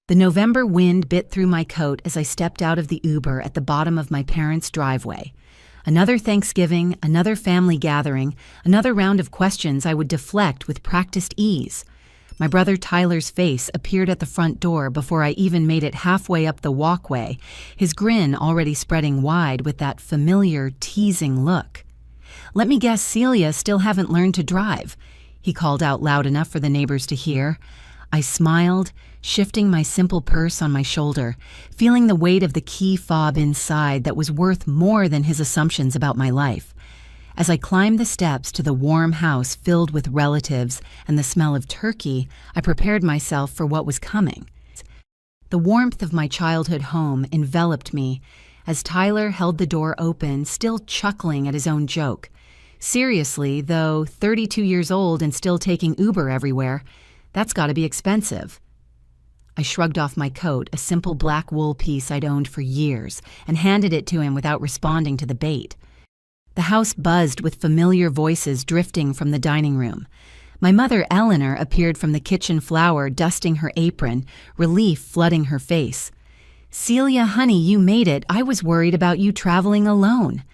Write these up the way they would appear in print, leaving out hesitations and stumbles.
The November wind bit through my coat as I stepped out of the Uber at the bottom of my parents' driveway. Another Thanksgiving, another family gathering, another round of questions I would deflect with practiced ease. My brother Tyler's face appeared at the front door before I even made it halfway up the walkway, his grin already spreading wide with that familiar, teasing look. "Let me guess Celia still haven't learned to drive," he called out loud enough for the neighbors to hear. I smiled, shifting my simple purse on my shoulder, feeling the weight of the key fob inside that was worth more than his assumptions about my life. As I climbed the steps to the warm house filled with relatives and the smell of turkey, I prepared myself for what was coming. The warmth of my childhood home enveloped me as Tyler held the door open, still chuckling at his own joke. Seriously, though, 32 years old and still taking Uber everywhere, that's got to be expensive. I shrugged off my coat, a simple black wool piece I'd owned for years, and handed it to him without responding to the bait. The house buzzed with familiar voices drifting from the dining room. My mother, Eleanor, appeared from the kitchen floor, dusting her apron, relief flooding her face. "Celia, honey, you made it. I was worried about you traveling alone."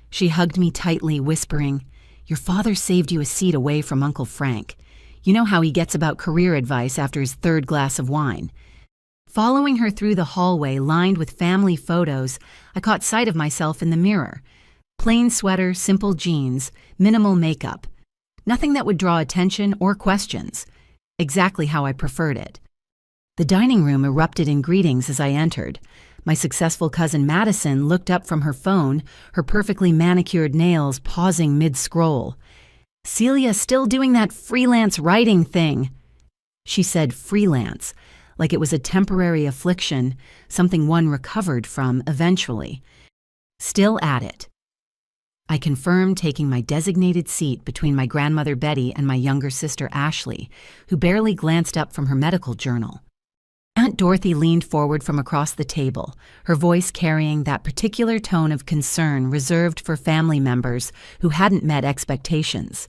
She hugged me tightly, whispering, "Your father saved you a seat away from Uncle Frank. You know how he gets about career advice after his third glass of wine." Following her through the hallway lined with family photos, I caught sight of myself in the mirror. Plain sweater, simple jeans, minimal makeup. Nothing that would draw attention or questions. Exactly how I preferred it. The dining room erupted in greetings as I entered. My successful cousin Madison looked up from her phone, her perfectly manicured nails pausing mid-scroll. "Celia still doing that freelance writing thing." She said freelance, like it was a temporary affliction, something one recovered from eventually. "Still at it." I confirmed, taking my designated seat between my grandmother Betty and my younger sister Ashley, who barely glanced up from her medical journal. Aunt Dorothy leaned forward from across the table, her voice carrying that particular tone of concern reserved for family members who hadn't met expectations.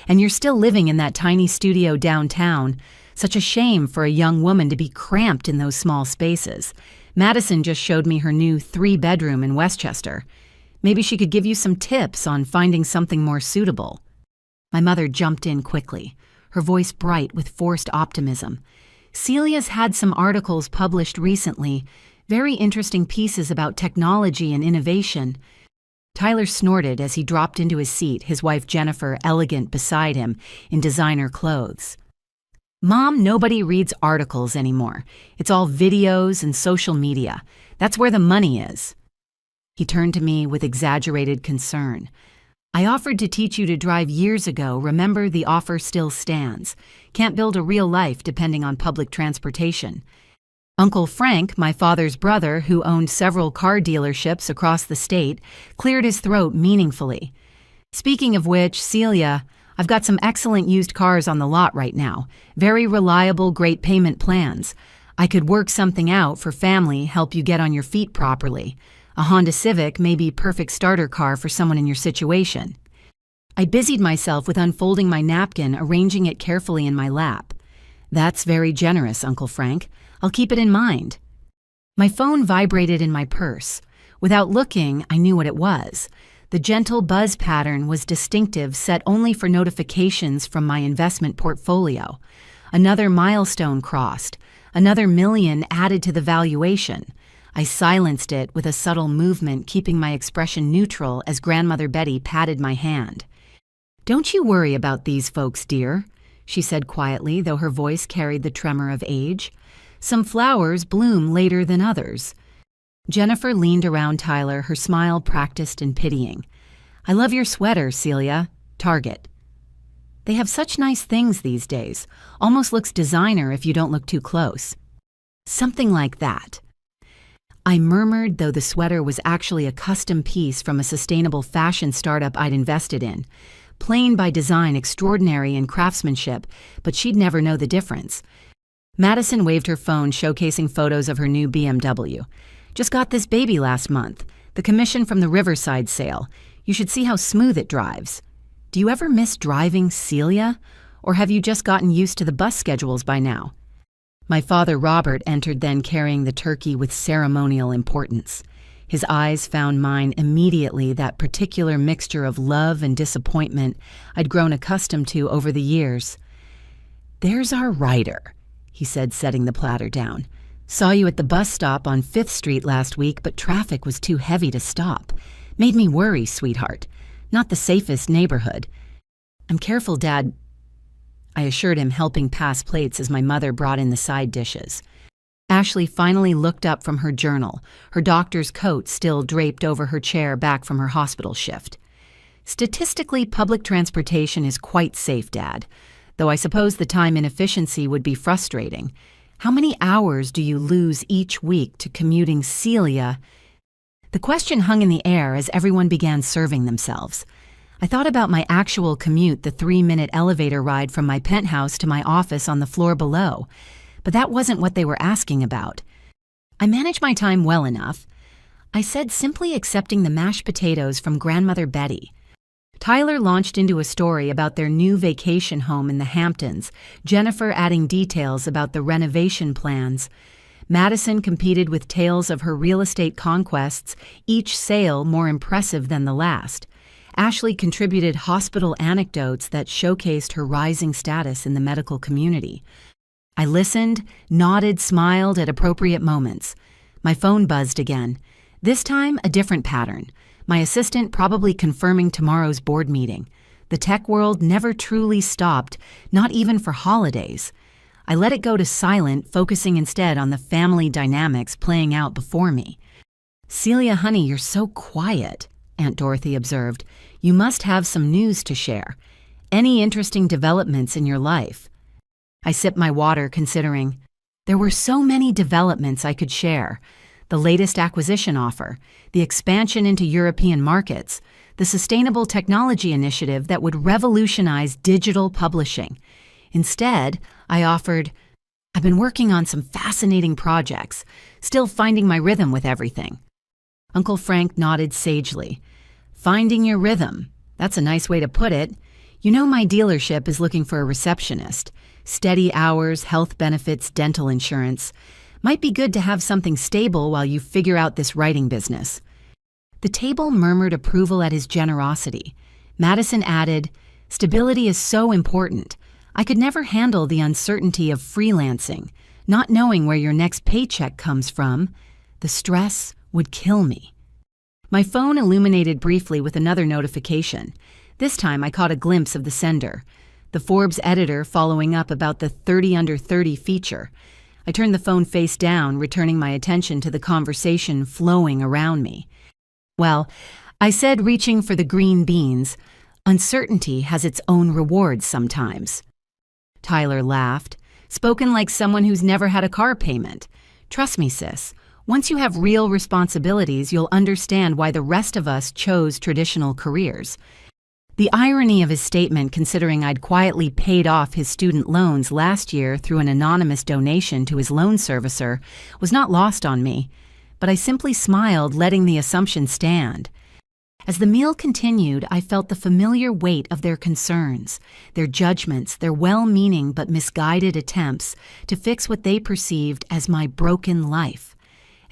"And you're still living in that tiny studio downtown. Such a shame for a young woman to be cramped in those small spaces. Madison just showed me her new 3-bedroom in Westchester. Maybe she could give you some tips on finding something more suitable." My mother jumped in quickly, her voice bright with forced optimism. "Celia's had some articles published recently, very interesting pieces about technology and innovation." Tyler snorted as he dropped into his seat, his wife Jennifer elegant beside him in designer clothes. "Mom, nobody reads articles anymore. It's all videos and social media. That's where the money is." He turned to me with exaggerated concern. "I offered to teach you to drive years ago. Remember, the offer still stands. Can't build a real life depending on public transportation." Uncle Frank, my father's brother, who owned several car dealerships across the state, cleared his throat meaningfully. "Speaking of which, Celia, I've got some excellent used cars on the lot right now. Very reliable, great payment plans. I could work something out for family, help you get on your feet properly. A Honda Civic may be perfect starter car for someone in your situation." I busied myself with unfolding my napkin, arranging it carefully in my lap. "That's very generous, Uncle Frank. I'll keep it in mind." My phone vibrated in my purse. Without looking, I knew what it was. The gentle buzz pattern was distinctive, set only for notifications from my investment portfolio. Another milestone crossed, another million added to the valuation. I silenced it with a subtle movement, keeping my expression neutral as Grandmother Betty patted my hand. "Don't you worry about these folks, dear," she said quietly, though her voice carried the tremor of age. "Some flowers bloom later than others." Jennifer leaned around Tyler, her smile practiced and pitying. "I love your sweater, Celia. Target. They have such nice things these days. Almost looks designer if you don't look too close." "Something like that." I murmured, though the sweater was actually a custom piece from a sustainable fashion startup I'd invested in. Plain by design, extraordinary in craftsmanship, but she'd never know the difference. Madison waved her phone, showcasing photos of her new BMW. "Just got this baby last month. The commission from the Riverside sale. You should see how smooth it drives." "Do you ever miss driving, Celia? Or have you just gotten used to the bus schedules by now?" My father Robert entered then carrying the turkey with ceremonial importance. His eyes found mine immediately, that particular mixture of love and disappointment I'd grown accustomed to over the years. "There's our rider," he said, setting the platter down. "Saw you at the bus stop on 5th Street last week, but traffic was too heavy to stop. Made me worry, sweetheart. Not the safest neighborhood." "I'm careful, Dad," I assured him, helping pass plates as my mother brought in the side dishes. Ashley finally looked up from her journal, her doctor's coat still draped over her chair back from her hospital shift. "Statistically, public transportation is quite safe, Dad, though I suppose the time inefficiency would be frustrating. How many hours do you lose each week to commuting Celia?" The question hung in the air as everyone began serving themselves. I thought about my actual commute, the 3-minute elevator ride from my penthouse to my office on the floor below, but that wasn't what they were asking about. "I manage my time well enough," I said, simply accepting the mashed potatoes from Grandmother Betty. Tyler launched into a story about their new vacation home in the Hamptons, Jennifer adding details about the renovation plans. Madison competed with tales of her real estate conquests, each sale more impressive than the last. Ashley contributed hospital anecdotes that showcased her rising status in the medical community. I listened, nodded, smiled at appropriate moments. My phone buzzed again. This time, a different pattern. My assistant probably confirming tomorrow's board meeting. The tech world never truly stopped, not even for holidays. I let it go to silent, focusing instead on the family dynamics playing out before me. "Celia, honey, you're so quiet," Aunt Dorothy observed. "You must have some news to share. Any interesting developments in your life?" I sipped my water, considering. There were so many developments I could share. The latest acquisition offer, the expansion into European markets, the sustainable technology initiative that would revolutionize digital publishing. Instead, I offered, "I've been working on some fascinating projects, still finding my rhythm with everything." Uncle Frank nodded sagely. "Finding your rhythm. That's a nice way to put it. You know, my dealership is looking for a receptionist. Steady hours, health benefits, dental insurance. Might be good to have something stable while you figure out this writing business." The table murmured approval at his generosity. Madison added, "Stability is so important. I could never handle the uncertainty of freelancing, not knowing where your next paycheck comes from. The stress would kill me." My phone illuminated briefly with another notification. This time I caught a glimpse of the sender, the Forbes editor following up about the 30 under 30 feature. I turned the phone face down, returning my attention to the conversation flowing around me. "Well," I said, reaching for the green beans, "uncertainty has its own rewards sometimes." Tyler laughed, spoken like someone who's never had a car payment. "Trust me, sis. Once you have real responsibilities, you'll understand why the rest of us chose traditional careers." The irony of his statement, considering I'd quietly paid off his student loans last year through an anonymous donation to his loan servicer, was not lost on me, but I simply smiled, letting the assumption stand. As the meal continued, I felt the familiar weight of their concerns, their judgments, their well-meaning but misguided attempts to fix what they perceived as my broken life.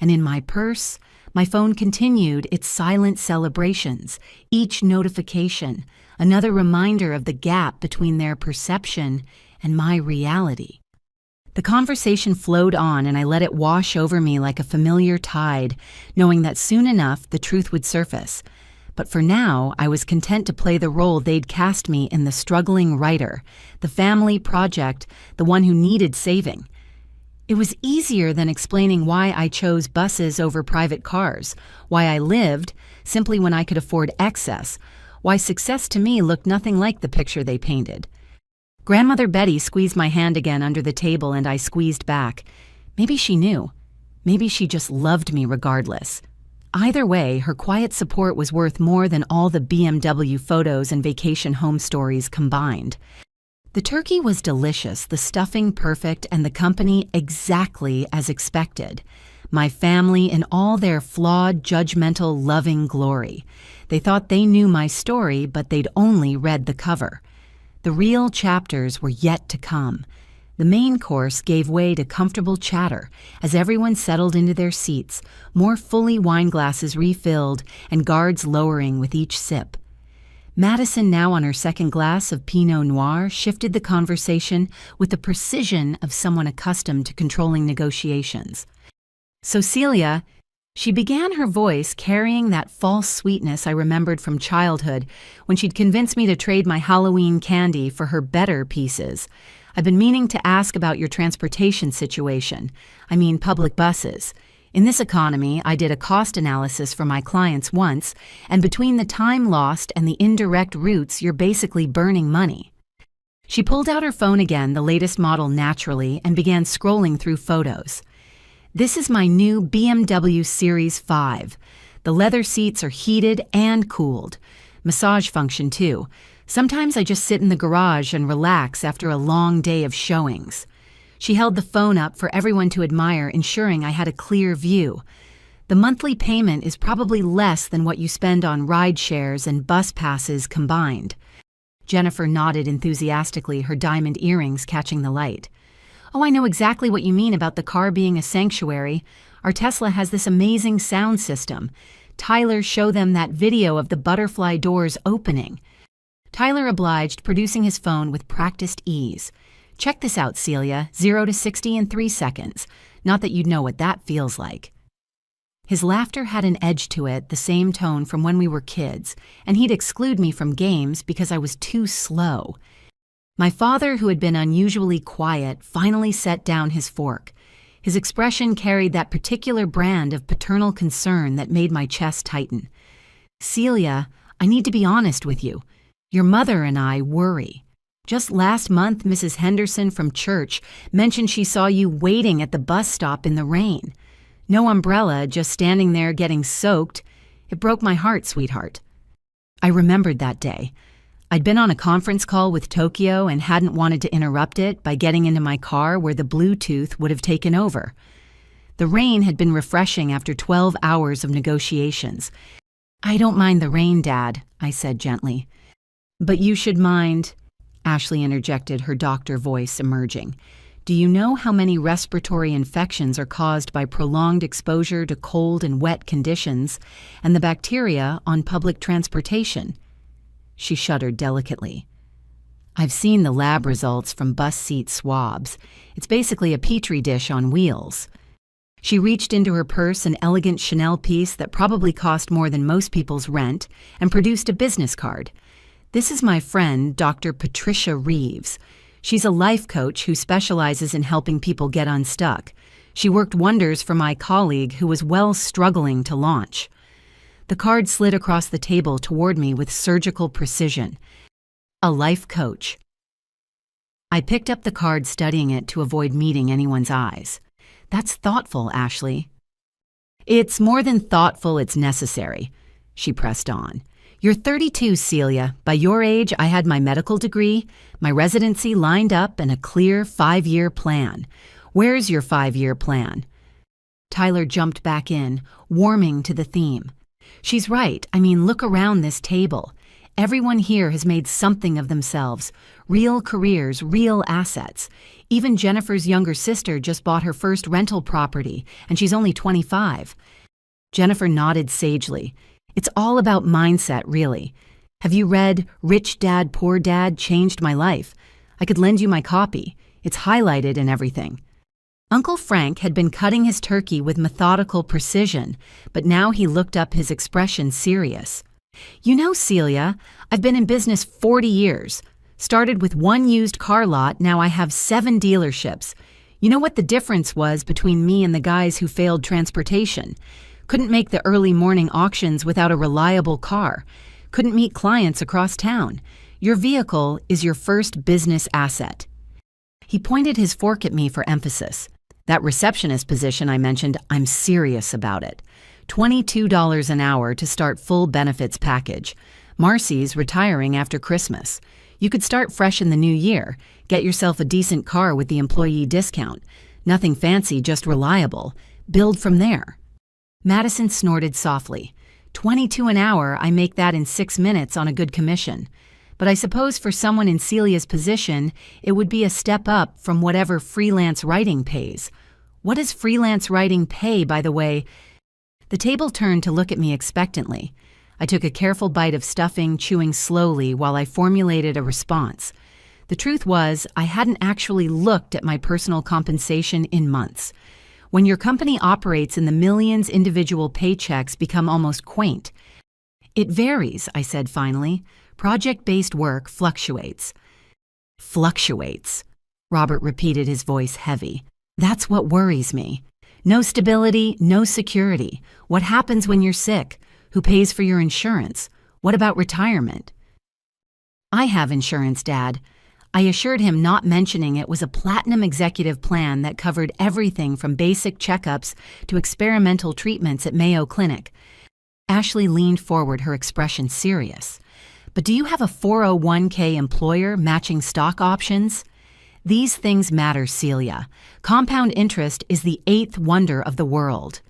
And in my purse, my phone continued its silent celebrations, each notification, another reminder of the gap between their perception and my reality. The conversation flowed on, and I let it wash over me like a familiar tide, knowing that soon enough the truth would surface. But for now, I was content to play the role they'd cast me in, the struggling writer, the family project, the one who needed saving. It was easier than explaining why I chose buses over private cars, why I lived simply when I could afford excess, why success to me looked nothing like the picture they painted. Grandmother Betty squeezed my hand again under the table, and I squeezed back. Maybe she knew. Maybe she just loved me regardless. Either way, her quiet support was worth more than all the BMW photos and vacation home stories combined. The turkey was delicious, the stuffing perfect, and the company exactly as expected. My family in all their flawed, judgmental, loving glory. They thought they knew my story, but they'd only read the cover. The real chapters were yet to come. The main course gave way to comfortable chatter as everyone settled into their seats, more fully wine glasses refilled and guards lowering with each sip. Madison, now on her second glass of Pinot Noir, shifted the conversation with the precision of someone accustomed to controlling negotiations. "So Celia," she began, her voice carrying that false sweetness I remembered from childhood when she'd convinced me to trade my Halloween candy for her better pieces. "I've been meaning to ask about your transportation situation. I mean, public buses. In this economy, I did a cost analysis for my clients once, and between the time lost and the indirect routes, you're basically burning money." She pulled out her phone again, the latest model naturally, and began scrolling through photos. "This is my new BMW Series 5. The leather seats are heated and cooled. Massage function too. Sometimes I just sit in the garage and relax after a long day of showings." She held the phone up for everyone to admire, ensuring I had a clear view. "The monthly payment is probably less than what you spend on ride shares and bus passes combined." Jennifer nodded enthusiastically, her diamond earrings catching the light. "Oh, I know exactly what you mean about the car being a sanctuary. Our Tesla has this amazing sound system. Tyler, show them that video of the butterfly doors opening." Tyler obliged, producing his phone with practiced ease. "Check this out, Celia, 0 to 60 in 3 seconds. Not that you'd know what that feels like." His laughter had an edge to it, the same tone from when we were kids, and he'd exclude me from games because I was too slow. My father, who had been unusually quiet, finally set down his fork. His expression carried that particular brand of paternal concern that made my chest tighten. "Celia, I need to be honest with you. Your mother and I worry. Just last month, Mrs. Henderson from church mentioned she saw you waiting at the bus stop in the rain. No umbrella, just standing there getting soaked. It broke my heart, sweetheart." I remembered that day. I'd been on a conference call with Tokyo and hadn't wanted to interrupt it by getting into my car where the Bluetooth would have taken over. The rain had been refreshing after 12 hours of negotiations. "I don't mind the rain, Dad," I said gently. "But you should mind," Ashley interjected, her doctor voice emerging. "Do you know how many respiratory infections are caused by prolonged exposure to cold and wet conditions and the bacteria on public transportation?" She shuddered delicately. "I've seen the lab results from bus seat swabs. It's basically a petri dish on wheels." She reached into her purse an elegant Chanel piece that probably cost more than most people's rent and produced a business card. "This is my friend, Dr. Patricia Reeves. She's a life coach who specializes in helping people get unstuck. She worked wonders for my colleague who was struggling to launch." The card slid across the table toward me with surgical precision. "A life coach." I picked up the card, studying it to avoid meeting anyone's eyes. "That's thoughtful, Ashley." "It's more than thoughtful, it's necessary," she pressed on. "You're 32, Celia. By your age, I had my medical degree, my residency lined up, and a clear 5-year plan. Where's your 5-year plan?" Tyler jumped back in, warming to the theme. "She's right. I mean, look around this table. Everyone here has made something of themselves. Real careers, real assets. Even Jennifer's younger sister just bought her first rental property, and she's only 25. Jennifer nodded sagely. "It's all about mindset, really. Have you read Rich Dad, Poor Dad Changed My Life? I could lend you my copy. It's highlighted and everything." Uncle Frank had been cutting his turkey with methodical precision, but now he looked up, his expression serious. "You know, Celia, I've been in business 40 years. Started with 1 used car lot, now I have 7 dealerships. You know what the difference was between me and the guys who failed transportation? Couldn't make the early morning auctions without a reliable car. Couldn't meet clients across town. Your vehicle is your first business asset." He pointed his fork at me for emphasis. "That receptionist position I mentioned, I'm serious about it. $22 an hour to start full benefits package. Marcy's retiring after Christmas. You could start fresh in the new year, get yourself a decent car with the employee discount. Nothing fancy, just reliable. Build from there." Madison snorted softly. 22 an hour, I make that in 6 minutes on a good commission. But I suppose for someone in Celia's position, it would be a step up from whatever freelance writing pays. What does freelance writing pay, by the way? The table turned to look at me expectantly. I took a careful bite of stuffing, chewing slowly while I formulated a response. The truth was, I hadn't actually looked at my personal compensation in months. When your company operates in the millions, individual paychecks become almost quaint. It varies, I said finally. Project-based work fluctuates. Fluctuates, Robert repeated, his voice heavy. That's what worries me. No stability, no security. What happens when you're sick? Who pays for your insurance? What about retirement? I have insurance, Dad. I assured him not mentioning it was a platinum executive plan that covered everything from basic checkups to experimental treatments at Mayo Clinic. Ashley leaned forward, her expression serious. But do you have a 401k employer matching stock options? These things matter, Celia. Compound interest is the eighth wonder of the world.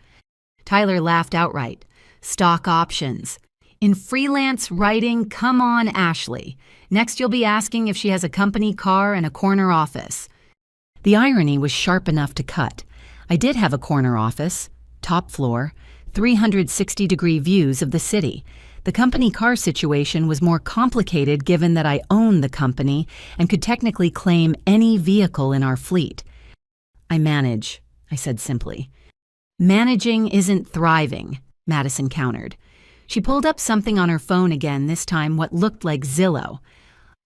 Tyler laughed outright. Stock options. In freelance writing, come on, Ashley. Next you'll be asking if she has a company car and a corner office. The irony was sharp enough to cut. I did have a corner office, top floor, 360-degree views of the city. The company car situation was more complicated given that I owned the company and could technically claim any vehicle in our fleet. I manage, I said simply. Managing isn't thriving, Madison countered. She pulled up something on her phone again, this time what looked like Zillow.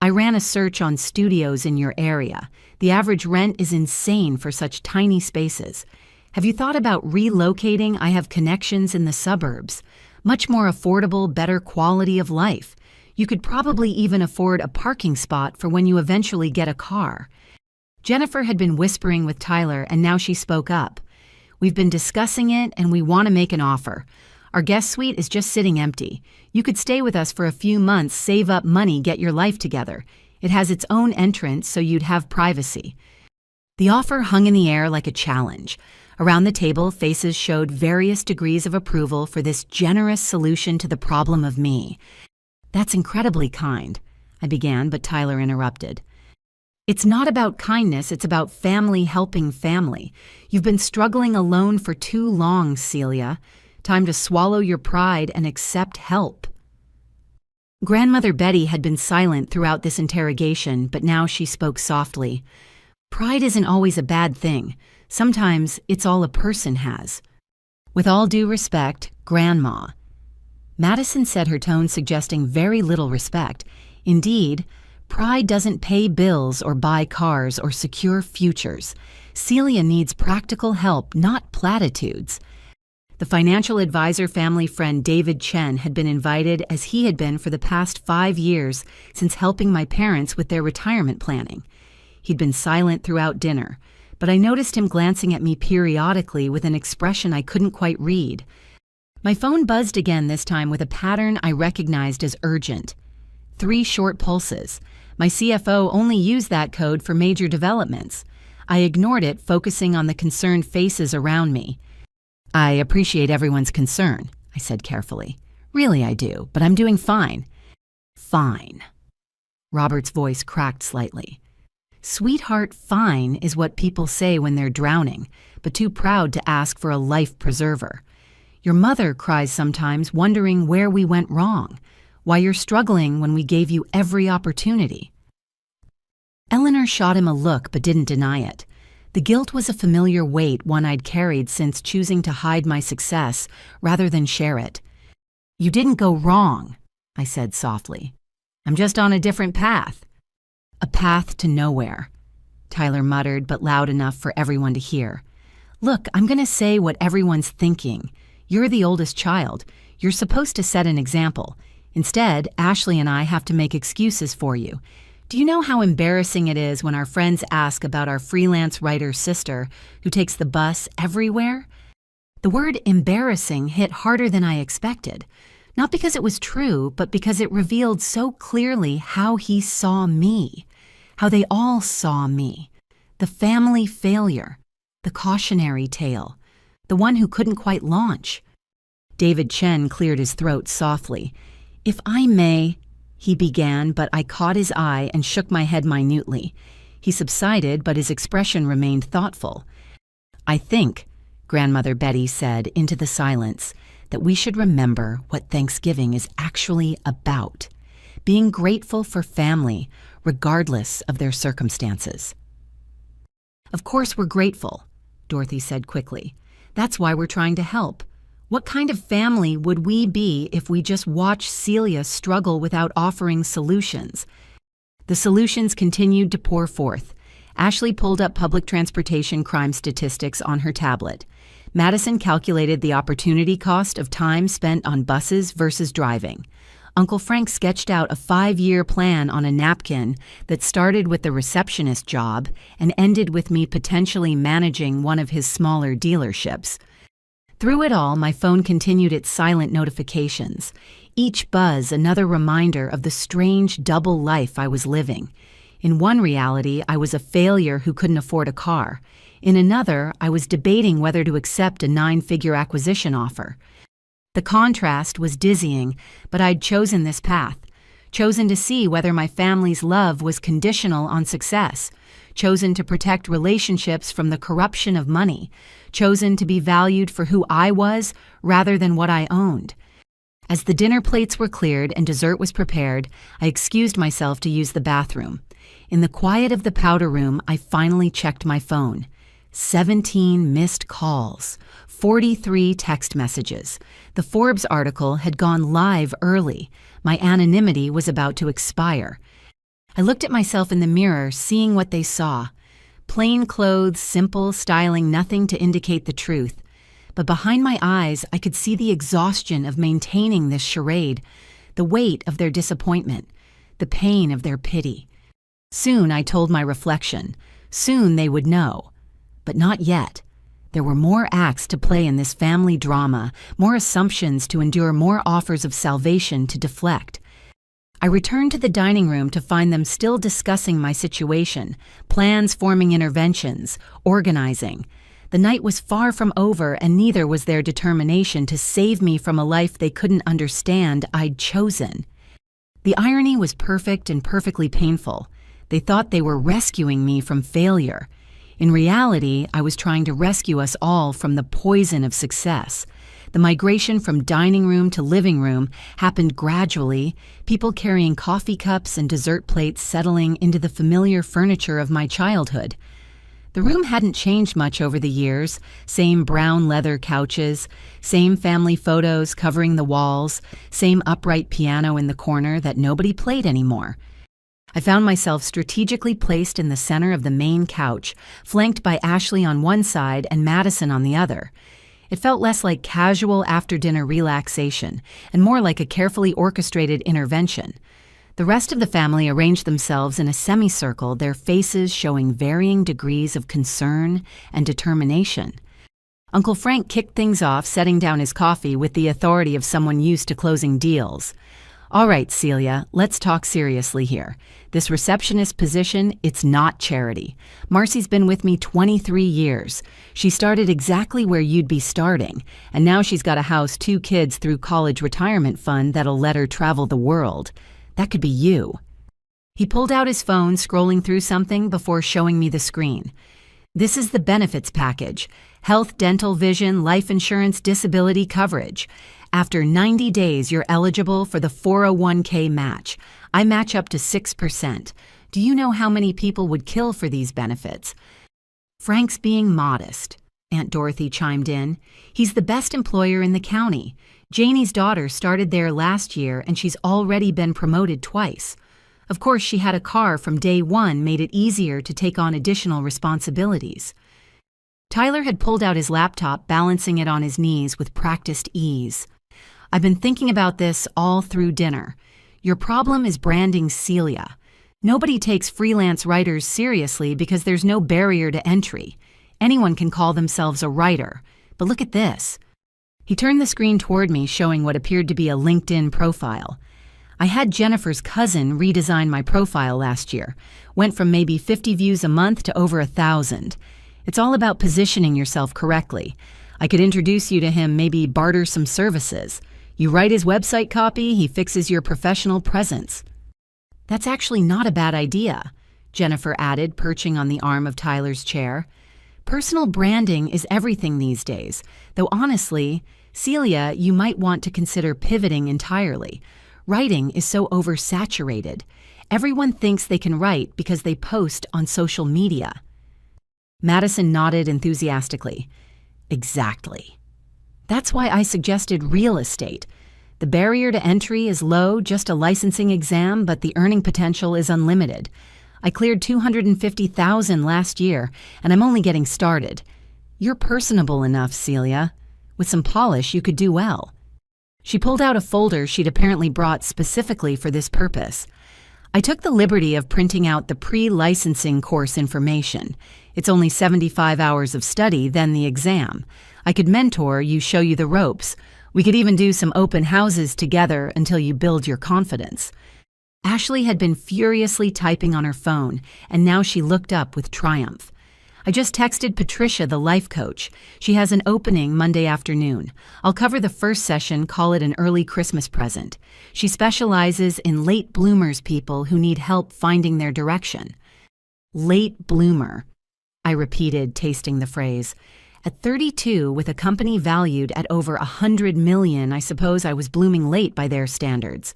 I ran a search on studios in your area. The average rent is insane for such tiny spaces. Have you thought about relocating? I have connections in the suburbs. Much more affordable, better quality of life. You could probably even afford a parking spot for when you eventually get a car. Jennifer had been whispering with Tyler, and now she spoke up. We've been discussing it, and we want to make an offer. Our guest suite is just sitting empty. You could stay with us for a few months, save up money, get your life together. It has its own entrance, so you'd have privacy. The offer hung in the air like a challenge. Around the table, faces showed various degrees of approval for this generous solution to the problem of me. That's incredibly kind, I began, but Tyler interrupted. It's not about kindness, it's about family helping family. You've been struggling alone for too long, Celia. Time to swallow your pride and accept help. Grandmother Betty had been silent throughout this interrogation, but now she spoke softly. Pride isn't always a bad thing. Sometimes it's all a person has. With all due respect, Grandma. Madison said, her tone suggesting very little respect. Indeed, pride doesn't pay bills or buy cars or secure futures. Celia needs practical help, not platitudes. The financial advisor family friend David Chen had been invited, as he had been for the past 5 years since helping my parents with their retirement planning. He'd been silent throughout dinner, but I noticed him glancing at me periodically with an expression I couldn't quite read. My phone buzzed again, this time with a pattern I recognized as urgent. 3 short pulses. My CFO only used that code for major developments. I ignored it, focusing on the concerned faces around me. I appreciate everyone's concern, I said carefully. Really, I do, but I'm doing fine. Fine. Robert's voice cracked slightly. Sweetheart, fine is what people say when they're drowning, but too proud to ask for a life preserver. Your mother cries sometimes, wondering where we went wrong, why you're struggling when we gave you every opportunity. Eleanor shot him a look but didn't deny it. The guilt was a familiar weight, one I'd carried since choosing to hide my success rather than share it. You didn't go wrong, I said softly. I'm just on a different path. A path to nowhere, Tyler muttered, but loud enough for everyone to hear. Look, I'm going to say what everyone's thinking. You're the oldest child. You're supposed to set an example. Instead, Ashley and I have to make excuses for you. Do you know how embarrassing it is when our friends ask about our freelance writer sister who takes the bus everywhere? The word embarrassing hit harder than I expected, not because it was true, but because it revealed so clearly how he saw me, how they all saw me, the family failure, the cautionary tale, the one who couldn't quite launch. David Chen cleared his throat softly. If I may, he began, but I caught his eye and shook my head minutely. He subsided, but his expression remained thoughtful. "I think," Grandmother Betty said into the silence, "that we should remember what Thanksgiving is actually about. Being grateful for family, regardless of their circumstances." "Of course we're grateful," Dorothy said quickly. "That's why we're trying to help. What kind of family would we be if we just watched Celia struggle without offering solutions?" The solutions continued to pour forth. Ashley pulled up public transportation crime statistics on her tablet. Madison calculated the opportunity cost of time spent on buses versus driving. Uncle Frank sketched out a 5-year plan on a napkin that started with the receptionist job and ended with me potentially managing one of his smaller dealerships. Through it all, my phone continued its silent notifications. Each buzz another reminder of the strange double life I was living. In one reality, I was a failure who couldn't afford a car. In another, I was debating whether to accept a 9-figure acquisition offer. The contrast was dizzying, but I'd chosen this path. Chosen to see whether my family's love was conditional on success. Chosen to protect relationships from the corruption of money. Chosen to be valued for who I was rather than what I owned. As the dinner plates were cleared and dessert was prepared, I excused myself to use the bathroom. In the quiet of the powder room, I finally checked my phone. 17 missed calls, 43 text messages. The Forbes article had gone live early. My anonymity was about to expire. I looked at myself in the mirror, seeing what they saw. Plain clothes, simple styling, nothing to indicate the truth. But behind my eyes, I could see the exhaustion of maintaining this charade, the weight of their disappointment, the pain of their pity. Soon, I told my reflection. Soon they would know. But not yet. There were more acts to play in this family drama, more assumptions to endure, more offers of salvation to deflect. I returned to the dining room to find them still discussing my situation, plans forming interventions, organizing. The night was far from over, and neither was their determination to save me from a life they couldn't understand I'd chosen. The irony was perfect and perfectly painful. They thought they were rescuing me from failure. In reality, I was trying to rescue us all from the poison of success. The migration from dining room to living room happened gradually, people carrying coffee cups and dessert plates settling into the familiar furniture of my childhood. The room hadn't changed much over the years. Same brown leather couches, same family photos covering the walls, same upright piano in the corner that nobody played anymore. I found myself strategically placed in the center of the main couch, flanked by Ashley on one side and Madison on the other. It felt less like casual after-dinner relaxation and more like a carefully orchestrated intervention. The rest of the family arranged themselves in a semicircle, their faces showing varying degrees of concern and determination. Uncle Frank kicked things off, setting down his coffee with the authority of someone used to closing deals. "All right, Celia, let's talk seriously here. This receptionist position, it's not charity. Marcy's been with me 23 years. She started exactly where you'd be starting, and now she's got a house, 2 kids through college retirement fund that'll let her travel the world. That could be you." He pulled out his phone, scrolling through something before showing me the screen. "This is the benefits package. Health, dental, vision, life insurance, disability coverage. After 90 days, you're eligible for the 401k match. I match up to 6%. Do you know how many people would kill for these benefits?" "Frank's being modest," Aunt Dorothy chimed in. "He's the best employer in the county. Janie's daughter started there last year, and she's already been promoted twice. Of course, she had a car from day one, made it easier to take on additional responsibilities." Tyler had pulled out his laptop, balancing it on his knees with practiced ease. "I've been thinking about this all through dinner. Your problem is branding Celia. Nobody takes freelance writers seriously because there's no barrier to entry. Anyone can call themselves a writer. But look at this." He turned the screen toward me, showing what appeared to be a LinkedIn profile. I had Jennifer's cousin redesign my profile last year. Went from maybe 50 views a month to over 1,000. It's all about positioning yourself correctly. I could introduce you to him, maybe barter some services. You write his website copy, he fixes your professional presence. That's actually not a bad idea, Jennifer added, perching on the arm of Tyler's chair. Personal branding is everything these days, though honestly, Celia, you might want to consider pivoting entirely. Writing is so oversaturated. Everyone thinks they can write because they post on social media. Madison nodded enthusiastically. Exactly. That's why I suggested real estate. The barrier to entry is low, just a licensing exam, but the earning potential is unlimited. I cleared $250,000 last year, and I'm only getting started. You're personable enough, Celia. With some polish, you could do well. She pulled out a folder she'd apparently brought specifically for this purpose. I took the liberty of printing out the pre-licensing course information. It's only 75 hours of study, then the exam. I could mentor you, show you the ropes. We could even do some open houses together until you build your confidence. Ashley had been furiously typing on her phone, and now she looked up with triumph. I just texted Patricia, the life coach. She has an opening Monday afternoon. I'll cover the first session, call it an early Christmas present. She specializes in late bloomers, people who need help finding their direction. Late bloomer, I repeated, tasting the phrase. At 32, with a company valued at over $100 million, I suppose I was blooming late by their standards.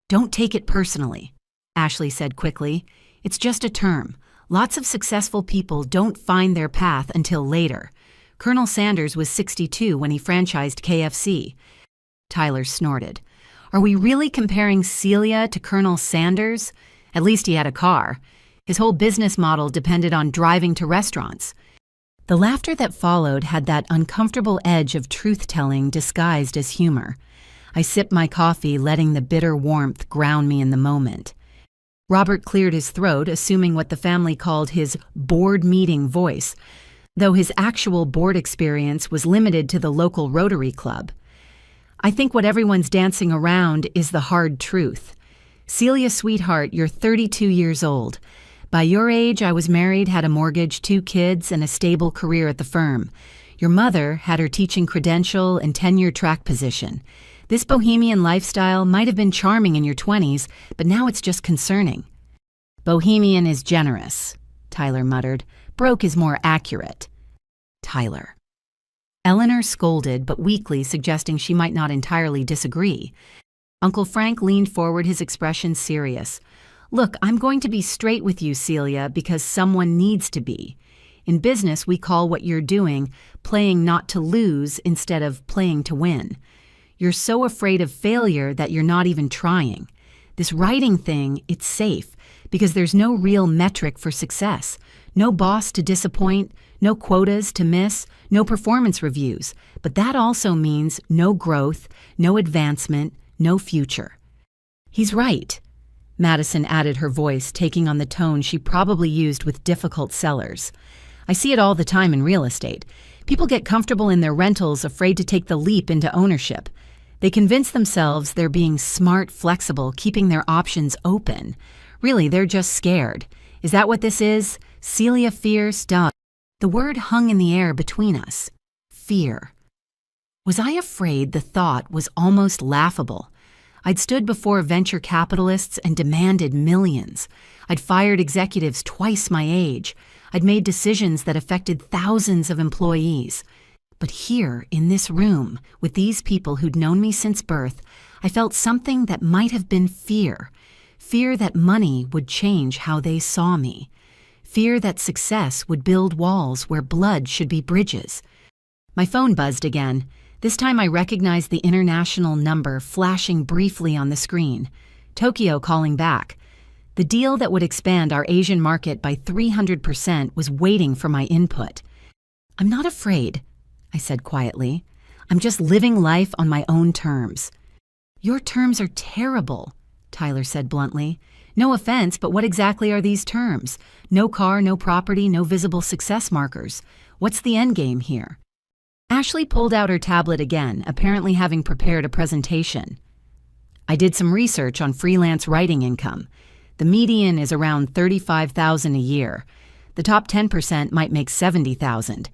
Don't take it personally, Ashley said quickly. It's just a term. Lots of successful people don't find their path until later. Colonel Sanders was 62 when he franchised KFC. Tyler snorted. Are we really comparing Celia to Colonel Sanders? At least he had a car. His whole business model depended on driving to restaurants. The laughter that followed had that uncomfortable edge of truth-telling disguised as humor. I sipped my coffee, letting the bitter warmth ground me in the moment. Robert cleared his throat, assuming what the family called his board meeting voice, though his actual board experience was limited to the local Rotary Club. I think what everyone's dancing around is the hard truth. Celia, sweetheart, you're 32 years old. By your age, I was married, had a mortgage, 2 kids, and a stable career at the firm. Your mother had her teaching credential and tenure-track position. This bohemian lifestyle might have been charming in your 20s, but now it's just concerning. Bohemian is generous, Tyler muttered. Broke is more accurate. Tyler. Eleanor scolded, but weakly, suggesting she might not entirely disagree. Uncle Frank leaned forward, his expression serious. Look, I'm going to be straight with you, Celia, because someone needs to be. In business, we call what you're doing playing not to lose instead of playing to win. You're so afraid of failure that you're not even trying. This writing thing, it's safe, because there's no real metric for success. No boss to disappoint, no quotas to miss, no performance reviews. But that also means no growth, no advancement, no future. He's right, Madison added, her voice taking on the tone she probably used with difficult sellers. I see it all the time in real estate. People get comfortable in their rentals, afraid to take the leap into ownership. They convince themselves they're being smart, flexible, keeping their options open. Really, they're just scared. Is that what this is? Celia fears, duh. The word hung in the air between us. Fear. Was I afraid? The thought was almost laughable. I'd stood before venture capitalists and demanded millions. I'd fired executives twice my age. I'd made decisions that affected thousands of employees. But here, in this room, with these people who'd known me since birth, I felt something that might have been fear. Fear that money would change how they saw me. Fear that success would build walls where blood should be bridges. My phone buzzed again. This time I recognized the international number flashing briefly on the screen. Tokyo calling back. The deal that would expand our Asian market by 300% was waiting for my input. I'm not afraid, I said quietly. I'm just living life on my own terms. Your terms are terrible, Tyler said bluntly. No offense, but what exactly are these terms? No car, no property, no visible success markers. What's the end game here? Ashley pulled out her tablet again, apparently having prepared a presentation. I did some research on freelance writing income. The median is around $35,000 a year. The top 10% might make $70,000.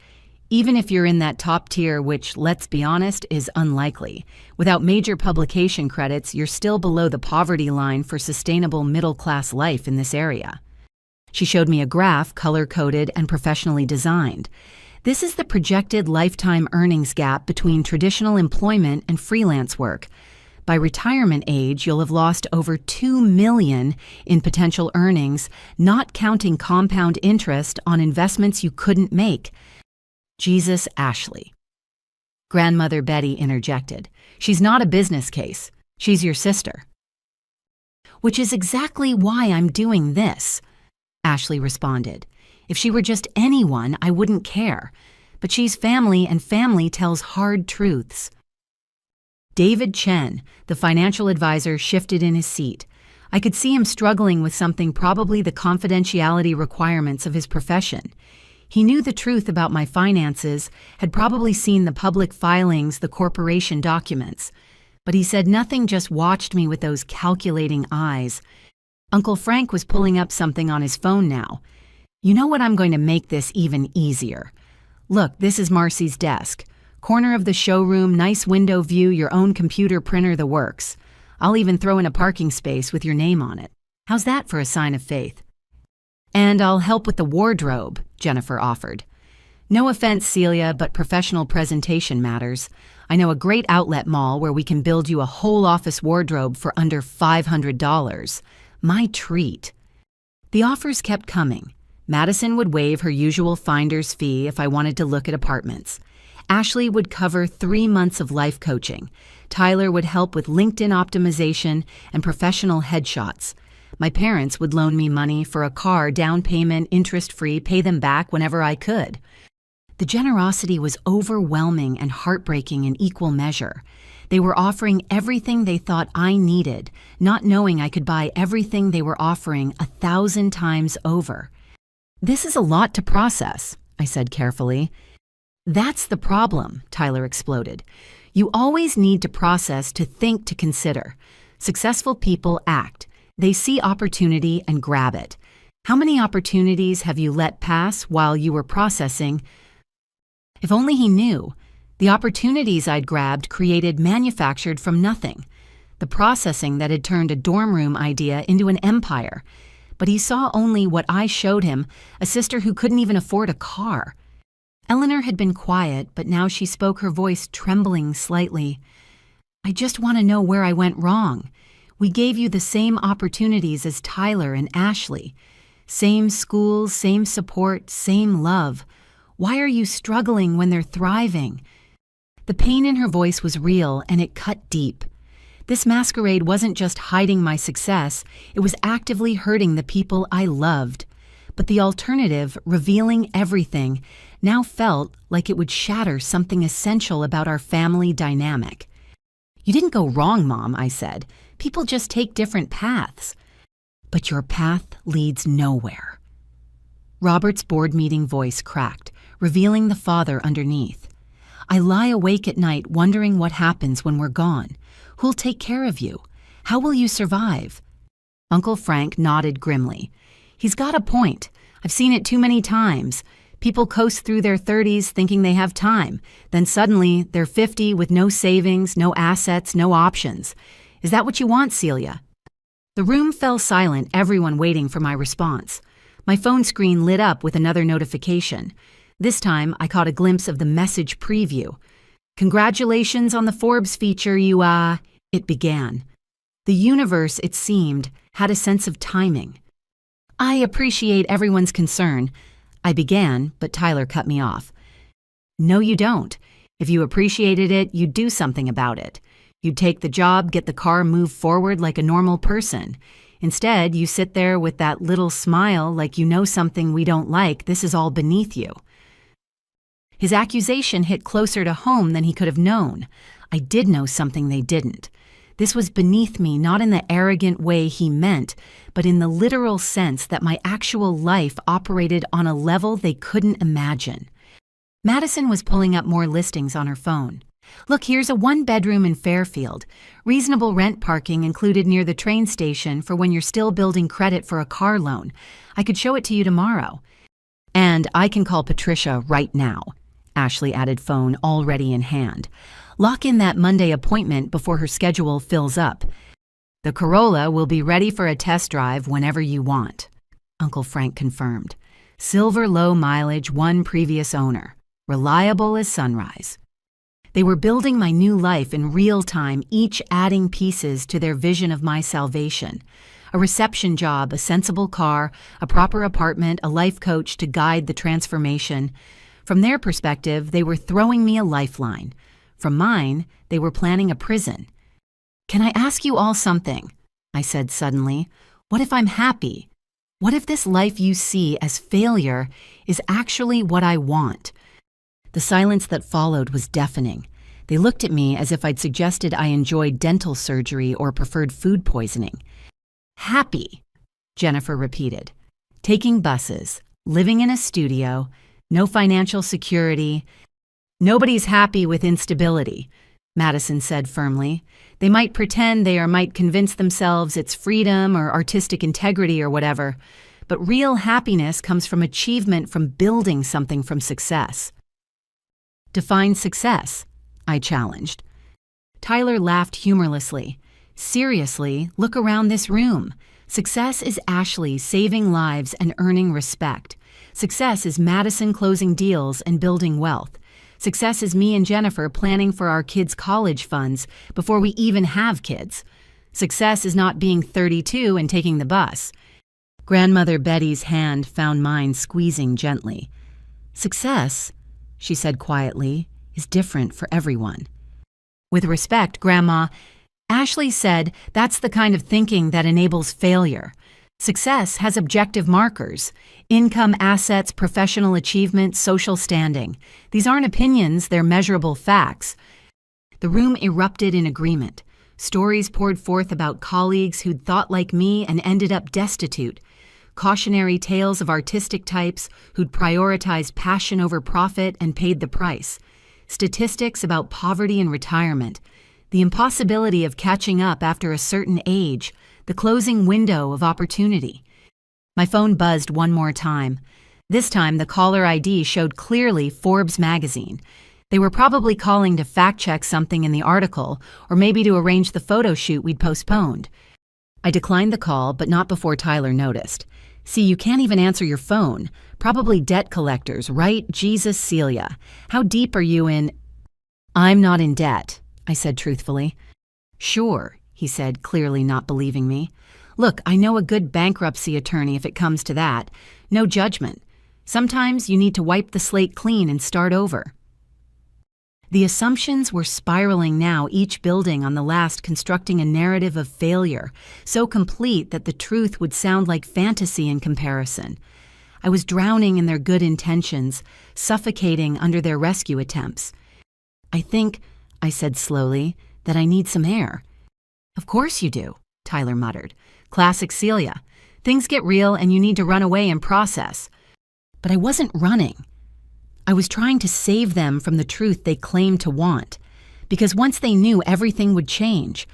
Even if you're in that top tier, which, let's be honest, is unlikely. Without major publication credits, you're still below the poverty line for sustainable middle-class life in this area. She showed me a graph, color-coded and professionally designed. This is the projected lifetime earnings gap between traditional employment and freelance work. By retirement age, you'll have lost over $2 million in potential earnings, not counting compound interest on investments you couldn't make. Jesus, Ashley. Grandmother Betty interjected. She's not a business case. She's your sister. Which is exactly why I'm doing this, Ashley responded. If she were just anyone, I wouldn't care. But she's family, and family tells hard truths. David Chen, the financial advisor, shifted in his seat. I could see him struggling with something, probably the confidentiality requirements of his profession. He knew the truth about my finances, had probably seen the public filings, the corporation documents. But he said nothing, just watched me with those calculating eyes. Uncle Frank was pulling up something on his phone now. You know what, I'm going to make this even easier. Look, this is Marcy's desk. Corner of the showroom, nice window view, your own computer printer, the works. I'll even throw in a parking space with your name on it. How's that for a sign of faith? And I'll help with the wardrobe, Jennifer offered. No offense, Celia, but professional presentation matters. I know a great outlet mall where we can build you a whole office wardrobe for under $500. My treat. The offers kept coming. Madison would waive her usual finder's fee if I wanted to look at apartments. Ashley would cover 3 months of life coaching. Tyler would help with LinkedIn optimization and professional headshots. My parents would loan me money for a car, down payment, interest-free, pay them back whenever I could. The generosity was overwhelming and heartbreaking in equal measure. They were offering everything they thought I needed, not knowing I could buy everything they were offering 1,000 times over. This is a lot to process, I said carefully. That's the problem, Tyler exploded. You always need to process, to think, to consider. Successful people act. They see opportunity and grab it. How many opportunities have you let pass while you were processing? If only he knew. The opportunities I'd grabbed created manufactured from nothing. The processing that had turned a dorm room idea into an empire. But he saw only what I showed him, a sister who couldn't even afford a car. Eleanor had been quiet, but now she spoke, her voice trembling slightly. I just want to know where I went wrong. We gave you the same opportunities as Tyler and Ashley. Same schools, same support, same love. Why are you struggling when they're thriving? The pain in her voice was real, and it cut deep. This masquerade wasn't just hiding my success, it was actively hurting the people I loved. But the alternative, revealing everything, now felt like it would shatter something essential about our family dynamic. You didn't go wrong, Mom, I said. People just take different paths. But your path leads nowhere. Robert's board meeting voice cracked, revealing the father underneath. I lie awake at night wondering what happens when we're gone. Who'll take care of you? How will you survive? Uncle Frank nodded grimly. He's got a point. I've seen it too many times. People coast through their 30s thinking they have time. Then suddenly, they're 50 with no savings, no assets, no options. Is that what you want, Celia? The room fell silent, everyone waiting for my response. My phone screen lit up with another notification. This time, I caught a glimpse of the message preview. Congratulations on the Forbes feature, it began. The universe, it seemed, had a sense of timing. I appreciate everyone's concern. I began, but Tyler cut me off. No, you don't. If you appreciated it, you'd do something about it. You'd take the job, get the car, move forward like a normal person. Instead, you sit there with that little smile like you know something we don't like. This is all beneath you. His accusation hit closer to home than he could have known. I did know something they didn't. This was beneath me, not in the arrogant way he meant, but in the literal sense that my actual life operated on a level they couldn't imagine. Madison was pulling up more listings on her phone. Look, here's a 1-bedroom in Fairfield. Reasonable rent, parking included near the train station for when you're still building credit for a car loan. I could show it to you tomorrow. And I can call Patricia right now, Ashley added, phone already in hand. Lock in that Monday appointment before her schedule fills up. The Corolla will be ready for a test drive whenever you want, Uncle Frank confirmed. Silver low mileage, one previous owner. Reliable as sunrise. They were building my new life in real time, each adding pieces to their vision of my salvation. A reception job, a sensible car, a proper apartment, a life coach to guide the transformation. From their perspective, they were throwing me a lifeline. From mine, they were planning a prison. Can I ask you all something? I said suddenly. What if I'm happy? What if this life you see as failure is actually what I want? The silence that followed was deafening. They looked at me as if I'd suggested I enjoyed dental surgery or preferred food poisoning. Happy, Jennifer repeated. Taking buses, living in a studio, no financial security. Nobody's happy with instability, Madison said firmly. They might pretend they or might convince themselves it's freedom or artistic integrity or whatever, but real happiness comes from achievement, from building something from success. Define success, I challenged. Tyler laughed humorlessly. Seriously, look around this room. Success is Ashley saving lives and earning respect. Success is Madison closing deals and building wealth. Success is me and Jennifer planning for our kids' college funds before we even have kids. Success is not being 32 and taking the bus. Grandmother Betty's hand found mine squeezing gently. Success, she said quietly, is different for everyone. With respect, Grandma, Ashley said that's the kind of thinking that enables failure. Success has objective markers: income, assets, professional achievement, social standing. These aren't opinions, they're measurable facts. The room erupted in agreement. Stories poured forth about colleagues who'd thought like me and ended up destitute. Cautionary tales of artistic types who'd prioritized passion over profit and paid the price. Statistics about poverty and retirement. The impossibility of catching up after a certain age. The closing window of opportunity. My phone buzzed one more time. This time, the caller ID showed clearly Forbes magazine. They were probably calling to fact-check something in the article, or maybe to arrange the photo shoot we'd postponed. I declined the call, but not before Tyler noticed. See, you can't even answer your phone. Probably debt collectors, right? Jesus, Celia. How deep are you in... I'm not in debt, I said truthfully. Sure, he said, clearly not believing me. Look, I know a good bankruptcy attorney if it comes to that. No judgment. Sometimes you need to wipe the slate clean and start over. The assumptions were spiraling now, each building on the last, constructing a narrative of failure, so complete that the truth would sound like fantasy in comparison. I was drowning in their good intentions, suffocating under their rescue attempts. I think, I said slowly, that I need some air. Of course you do, Tyler muttered. Classic Celia. Things get real and you need to run away and process. But I wasn't running. I was trying to save them from the truth they claimed to want, because once they knew, everything would change.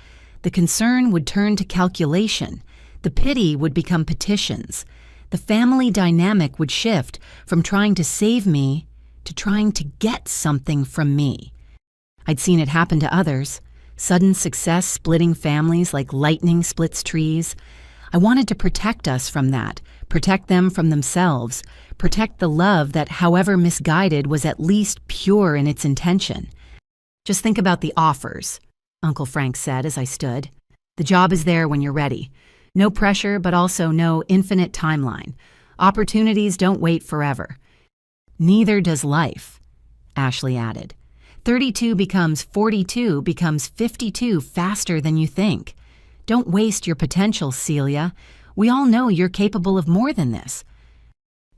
The concern would turn to calculation. The pity would become petitions. The family dynamic would shift from trying to save me to trying to get something from me. I'd seen it happen to others. Sudden success splitting families like lightning splits trees. I wanted to protect us from that, protect them from themselves, protect the love that, however misguided, was at least pure in its intention. Just think about the offers, Uncle Frank said as I stood. The job is there when you're ready. No pressure, but also no infinite timeline. Opportunities don't wait forever. Neither does life, Ashley added. 32 becomes 42 becomes 52 faster than you think. Don't waste your potential, Celia. We all know you're capable of more than this.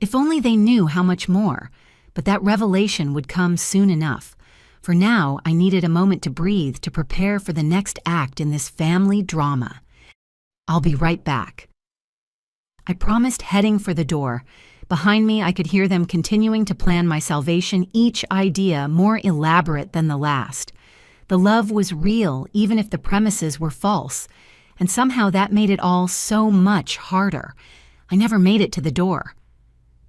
If only they knew how much more, but that revelation would come soon enough. For now, I needed a moment to breathe, to prepare for the next act in this family drama. I'll be right back. I promised, heading for the door. Behind me, I could hear them continuing to plan my salvation, each idea more elaborate than the last. The love was real, even if the premises were false, and somehow that made it all so much harder. I never made it to the door.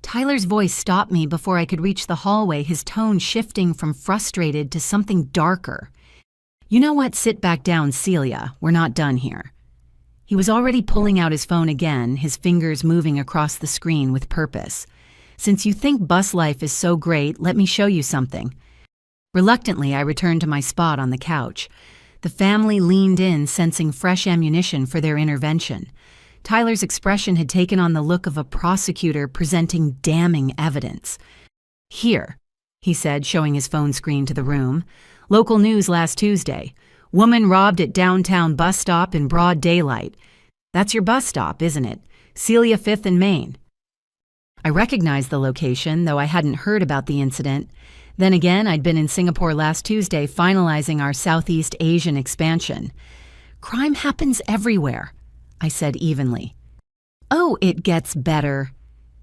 Tyler's voice stopped me before I could reach the hallway, his tone shifting from frustrated to something darker. "You know what? Sit back down, Celia. We're not done here." He was already pulling out his phone again, his fingers moving across the screen with purpose. "Since you think bus life is so great, let me show you something." Reluctantly, I returned to my spot on the couch. The family leaned in, sensing fresh ammunition for their intervention. Tyler's expression had taken on the look of a prosecutor presenting damning evidence. "Here," he said, showing his phone screen to the room. "Local news last Tuesday. Woman robbed at downtown bus stop in broad daylight. That's your bus stop, isn't it? Celia 5th and Main." I recognized the location, though I hadn't heard about the incident. Then again, I'd been in Singapore last Tuesday finalizing our Southeast Asian expansion. "Crime happens everywhere," I said evenly. "Oh, it gets better."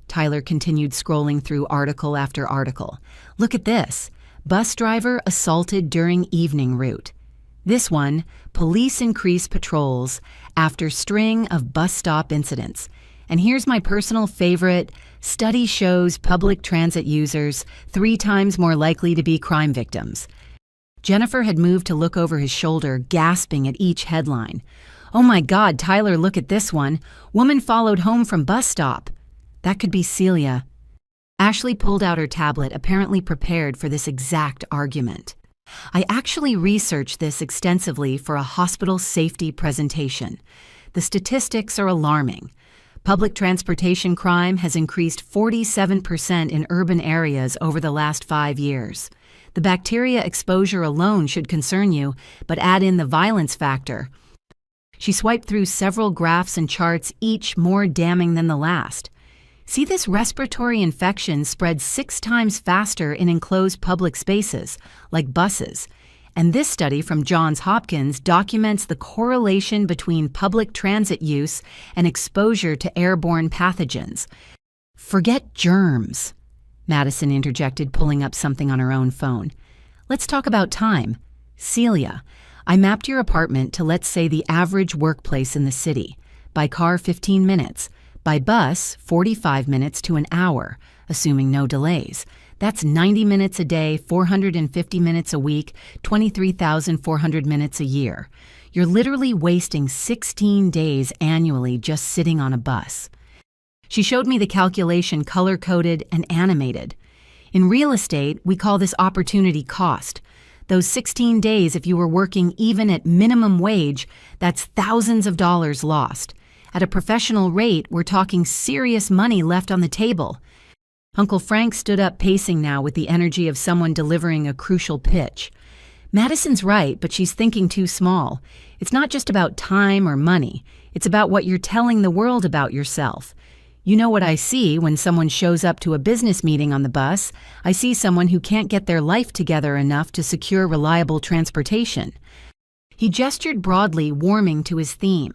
Tyler continued scrolling through article after article. "Look at this. Bus driver assaulted during evening route. This one, police increase patrols after string of bus stop incidents. And here's my personal favorite. Study shows public transit users 3 times more likely to be crime victims." Jennifer had moved to look over his shoulder, gasping at each headline. "Oh my God, Tyler, look at this one. Woman followed home from bus stop. That could be Celia." Ashley pulled out her tablet, apparently prepared for this exact argument. "I actually researched this extensively for a hospital safety presentation. The statistics are alarming. Public transportation crime has increased 47% in urban areas over the last 5 years. The bacteria exposure alone should concern you, but add in the violence factor." She swiped through several graphs and charts, each more damning than the last. "See, this respiratory infection spreads 6 times faster in enclosed public spaces, like buses. And this study from Johns Hopkins documents the correlation between public transit use and exposure to airborne pathogens." "Forget germs," Madison interjected, pulling up something on her own phone. "Let's talk about time. Celia, I mapped your apartment to, let's say, the average workplace in the city. By car, 15 minutes. By bus, 45 minutes to an hour, assuming no delays. That's 90 minutes a day, 450 minutes a week, 23,400 minutes a year. You're literally wasting 16 days annually just sitting on a bus." She showed me the calculation color-coded and animated. "In real estate, we call this opportunity cost. Those 16 days, if you were working even at minimum wage, that's thousands of dollars lost. At a professional rate, we're talking serious money left on the table." Uncle Frank stood up, pacing now with the energy of someone delivering a crucial pitch. "Madison's right, but she's thinking too small. It's not just about time or money. It's about what you're telling the world about yourself. You know what I see when someone shows up to a business meeting on the bus? I see someone who can't get their life together enough to secure reliable transportation." He gestured broadly, warming to his theme.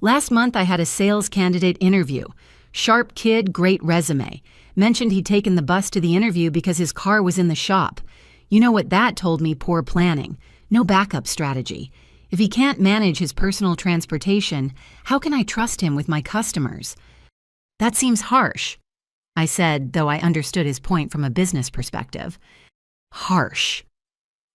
"Last month I had a sales candidate interview. Sharp kid, great resume. Mentioned he'd taken the bus to the interview because his car was in the shop. You know what that told me? Poor planning. No backup strategy. If he can't manage his personal transportation, how can I trust him with my customers?" "That seems harsh," I said, though I understood his point from a business perspective. "Harsh."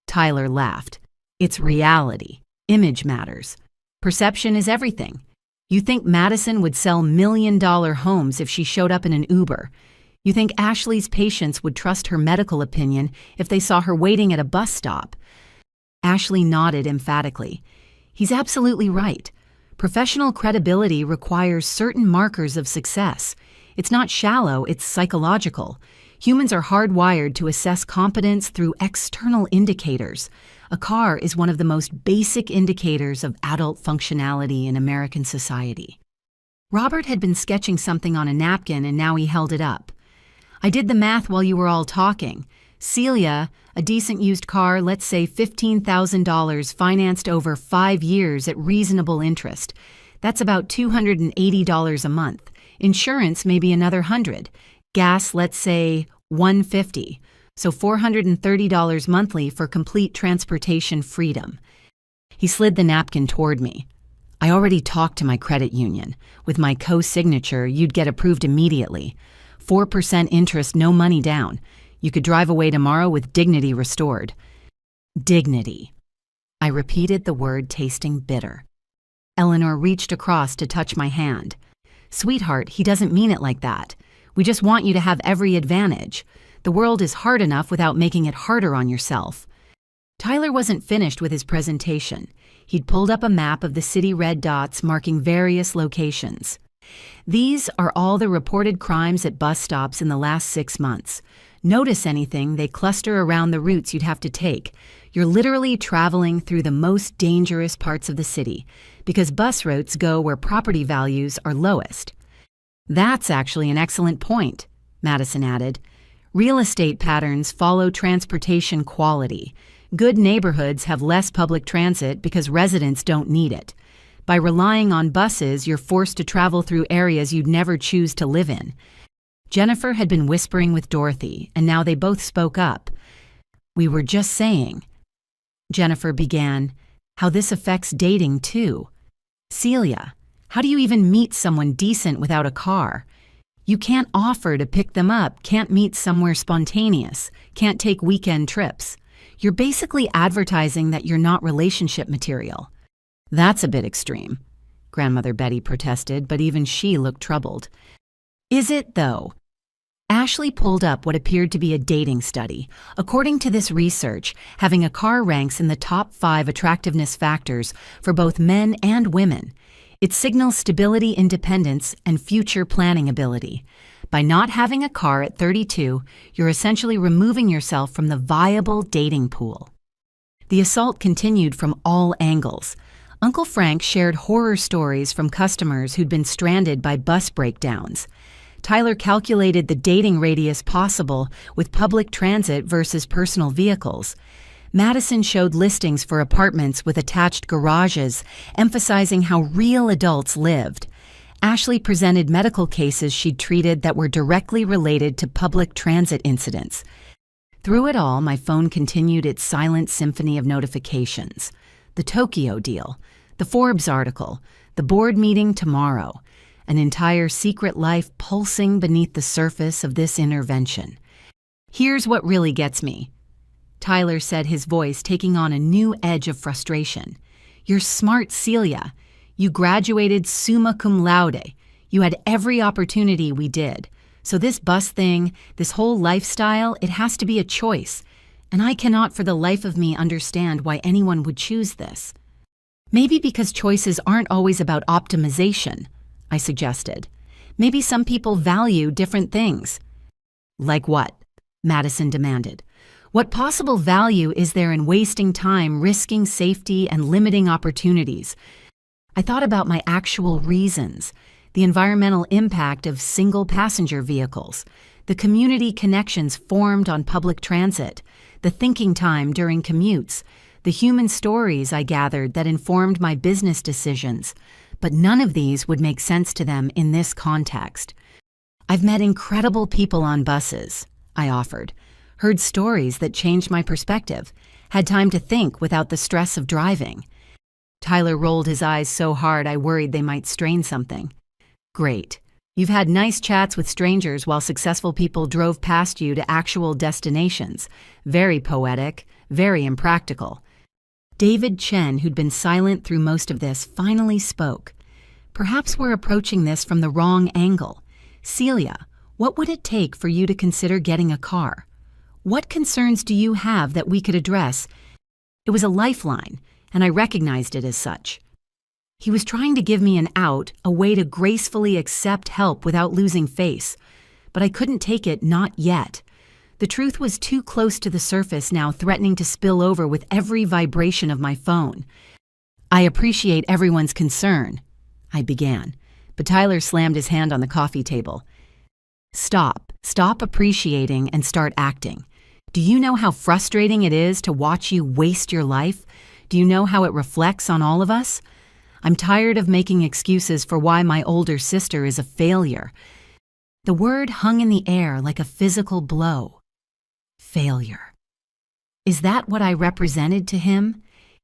Tyler laughed. "It's reality. Image matters. Perception is everything. You think Madison would sell million-dollar homes if she showed up in an Uber. You think Ashley's patients would trust her medical opinion if they saw her waiting at a bus stop." Ashley nodded emphatically. "He's absolutely right. Professional credibility requires certain markers of success. It's not shallow, it's psychological. Humans are hardwired to assess competence through external indicators. A car is one of the most basic indicators of adult functionality in American society." Robert had been sketching something on a napkin and now he held it up. "I did the math while you were all talking. Celia, a decent used car, let's say $15,000 financed over 5 years at reasonable interest. That's about $280 a month. Insurance maybe another $100. Gas, let's say $150. So $430 monthly for complete transportation freedom." He slid the napkin toward me. "I already talked to my credit union. With my co-signature, you'd get approved immediately. 4% interest, no money down. You could drive away tomorrow with dignity restored. Dignity. I repeated the word, tasting bitter. Eleanor reached across to touch my hand. Sweetheart, he doesn't mean it like that. We just want you to have every advantage. The world is hard enough without making it harder on yourself. Tyler wasn't finished with his presentation. He'd pulled up a map of the city, red dots marking various locations. These are all the reported crimes at bus stops in the last 6 months. Notice anything, they cluster around the routes you'd have to take. You're literally traveling through the most dangerous parts of the city, because bus routes go where property values are lowest. That's actually an excellent point, Madison added. Real estate patterns follow transportation quality. Good neighborhoods have less public transit because residents don't need it. By relying on buses, you're forced to travel through areas you'd never choose to live in. Jennifer had been whispering with Dorothy, and now they both spoke up. We were just saying, Jennifer began, how this affects dating too. Celia, how do you even meet someone decent without a car? You can't offer to pick them up, can't meet somewhere spontaneous, can't take weekend trips. You're basically advertising that you're not relationship material. That's a bit extreme, Grandmother Betty protested, but even she looked troubled. Is it, though? Ashley pulled up what appeared to be a dating study. According to this research, having a car ranks in the top 5 attractiveness factors for both men and women. It signals stability, independence, and future planning ability. By not having a car at 32, you're essentially removing yourself from the viable dating pool. The assault continued from all angles. Uncle Frank shared horror stories from customers who'd been stranded by bus breakdowns. Tyler calculated the dating radius possible with public transit versus personal vehicles. Madison showed listings for apartments with attached garages, emphasizing how real adults lived. Ashley presented medical cases she'd treated that were directly related to public transit incidents. Through it all, my phone continued its silent symphony of notifications. The Tokyo deal, the Forbes article, the board meeting tomorrow, an entire secret life pulsing beneath the surface of this intervention. Here's what really gets me, Tyler said, his voice taking on a new edge of frustration. You're smart, Celia. You graduated summa cum laude. You had every opportunity we did. So this bus thing, this whole lifestyle, it has to be a choice. And I cannot for the life of me understand why anyone would choose this. Maybe because choices aren't always about optimization, I suggested. Maybe some people value different things. Like what? Madison demanded. What possible value is there in wasting time, risking safety, and limiting opportunities? I thought about my actual reasons, the environmental impact of single-passenger vehicles, the community connections formed on public transit, the thinking time during commutes, the human stories I gathered that informed my business decisions. But none of these would make sense to them in this context. I've met incredible people on buses, I offered, heard stories that changed my perspective, had time to think without the stress of driving. Tyler rolled his eyes so hard I worried they might strain something. Great. You've had nice chats with strangers while successful people drove past you to actual destinations. Very poetic, very impractical. David Chen, who'd been silent through most of this, finally spoke. Perhaps we're approaching this from the wrong angle. Celia, what would it take for you to consider getting a car? What concerns do you have that we could address? It was a lifeline, and I recognized it as such. He was trying to give me an out, a way to gracefully accept help without losing face. But I couldn't take it, not yet. The truth was too close to the surface now, threatening to spill over with every vibration of my phone. I appreciate everyone's concern, I began, but Tyler slammed his hand on the coffee table. Stop appreciating and start acting. Do you know how frustrating it is to watch you waste your life? Do you know how it reflects on all of us? I'm tired of making excuses for why my older sister is a failure. The word hung in the air like a physical blow. Failure. Is that what I represented to him?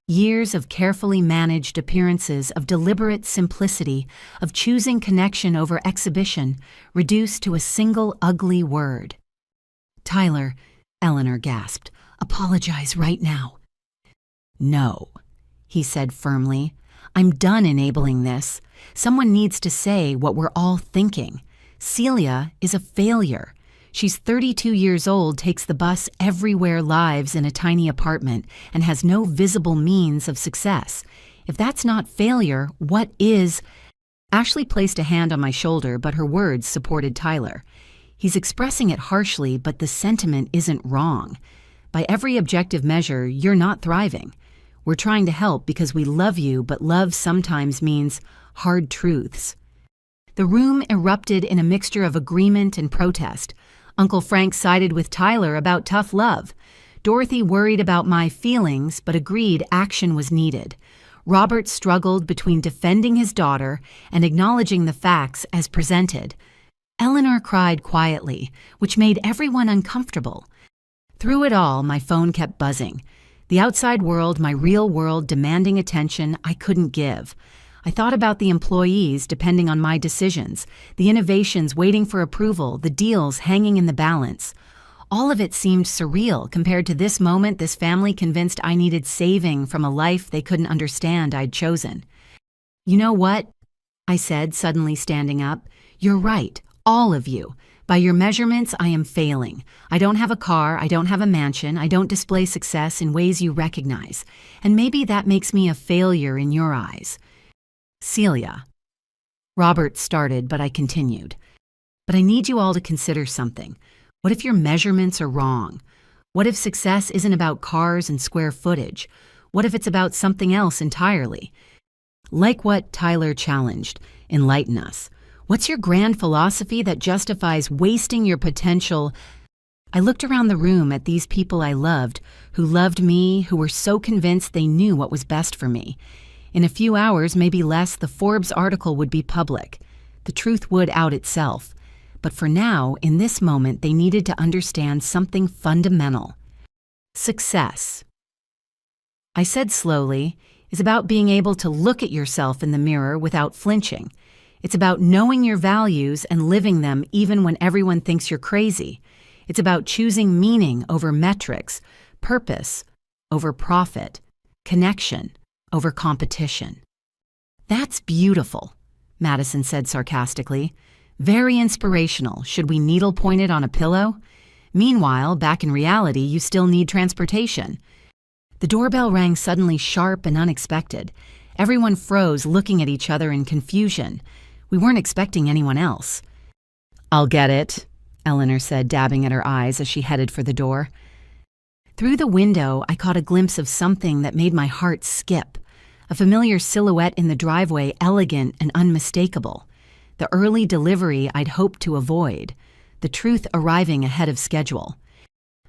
Years of carefully managed appearances, of deliberate simplicity, of choosing connection over exhibition, reduced to a single ugly word. "Tyler," Eleanor gasped, "apologize right now." "No," he said firmly. "I'm done enabling this. Someone needs to say what we're all thinking. Celia is a failure. She's 32 years old, takes the bus everywhere, lives in a tiny apartment, and has no visible means of success. If that's not failure, what is?" Ashley placed a hand on my shoulder, but her words supported Tyler. "He's expressing it harshly, but the sentiment isn't wrong. By every objective measure, you're not thriving. We're trying to help because we love you, but love sometimes means hard truths." The room erupted in a mixture of agreement and protest. Uncle Frank sided with Tyler about tough love. Dorothy worried about my feelings, but agreed action was needed. Robert struggled between defending his daughter and acknowledging the facts as presented. Eleanor cried quietly, which made everyone uncomfortable. Through it all, my phone kept buzzing. The outside world, my real world, demanding attention I couldn't give. I thought about the employees depending on my decisions, the innovations waiting for approval, the deals hanging in the balance. All of it seemed surreal compared to this moment this family convinced I needed saving from a life they couldn't understand I'd chosen. "You know what?" I said, suddenly standing up. "You're right, all of you. By your measurements, I am failing. I don't have a car, I don't have a mansion, I don't display success in ways you recognize. And maybe that makes me a failure in your eyes." "Celia." Robert started, but I continued. "But I need you all to consider something. What if your measurements are wrong? What if success isn't about cars and square footage? What if it's about something else entirely? Like what Tyler challenged, enlighten us. What's your grand philosophy that justifies wasting your potential?" I looked around the room at these people I loved, who loved me, who were so convinced they knew what was best for me. In a few hours, maybe less, the Forbes article would be public. The truth would out itself. But for now, in this moment, they needed to understand something fundamental. Success, I said slowly, is about being able to look at yourself in the mirror without flinching. It's about knowing your values and living them even when everyone thinks you're crazy. It's about choosing meaning over metrics, purpose over profit, connection over competition. "That's beautiful," Madison said sarcastically. "Very inspirational. Should we needlepoint it on a pillow? Meanwhile, back in reality, you still need transportation." The doorbell rang suddenly, sharp and unexpected. Everyone froze, looking at each other in confusion. We weren't expecting anyone else. "I'll get it," Eleanor said, dabbing at her eyes as she headed for the door. Through the window, I caught a glimpse of something that made my heart skip. A familiar silhouette in the driveway, elegant and unmistakable. The early delivery I'd hoped to avoid. The truth arriving ahead of schedule.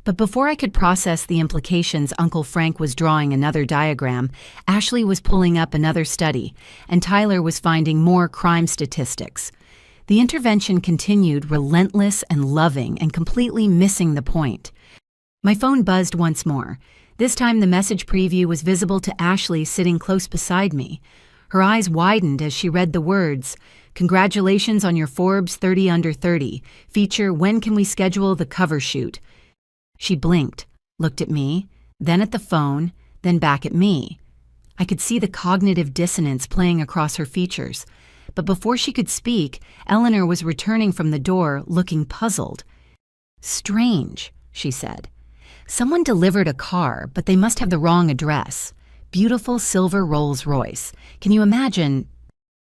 But before I could process the implications, Uncle Frank was drawing another diagram, Ashley was pulling up another study, and Tyler was finding more crime statistics. The intervention continued, relentless and loving, and completely missing the point. My phone buzzed once more. This time the message preview was visible to Ashley sitting close beside me. Her eyes widened as she read the words, "Congratulations on your Forbes 30 Under 30. Feature, when can we schedule the cover shoot?" She blinked, looked at me, then at the phone, then back at me. I could see the cognitive dissonance playing across her features. But before she could speak, Eleanor was returning from the door, looking puzzled. "Strange," she said. "Someone delivered a car, but they must have the wrong address. Beautiful silver Rolls-Royce. Can you imagine?"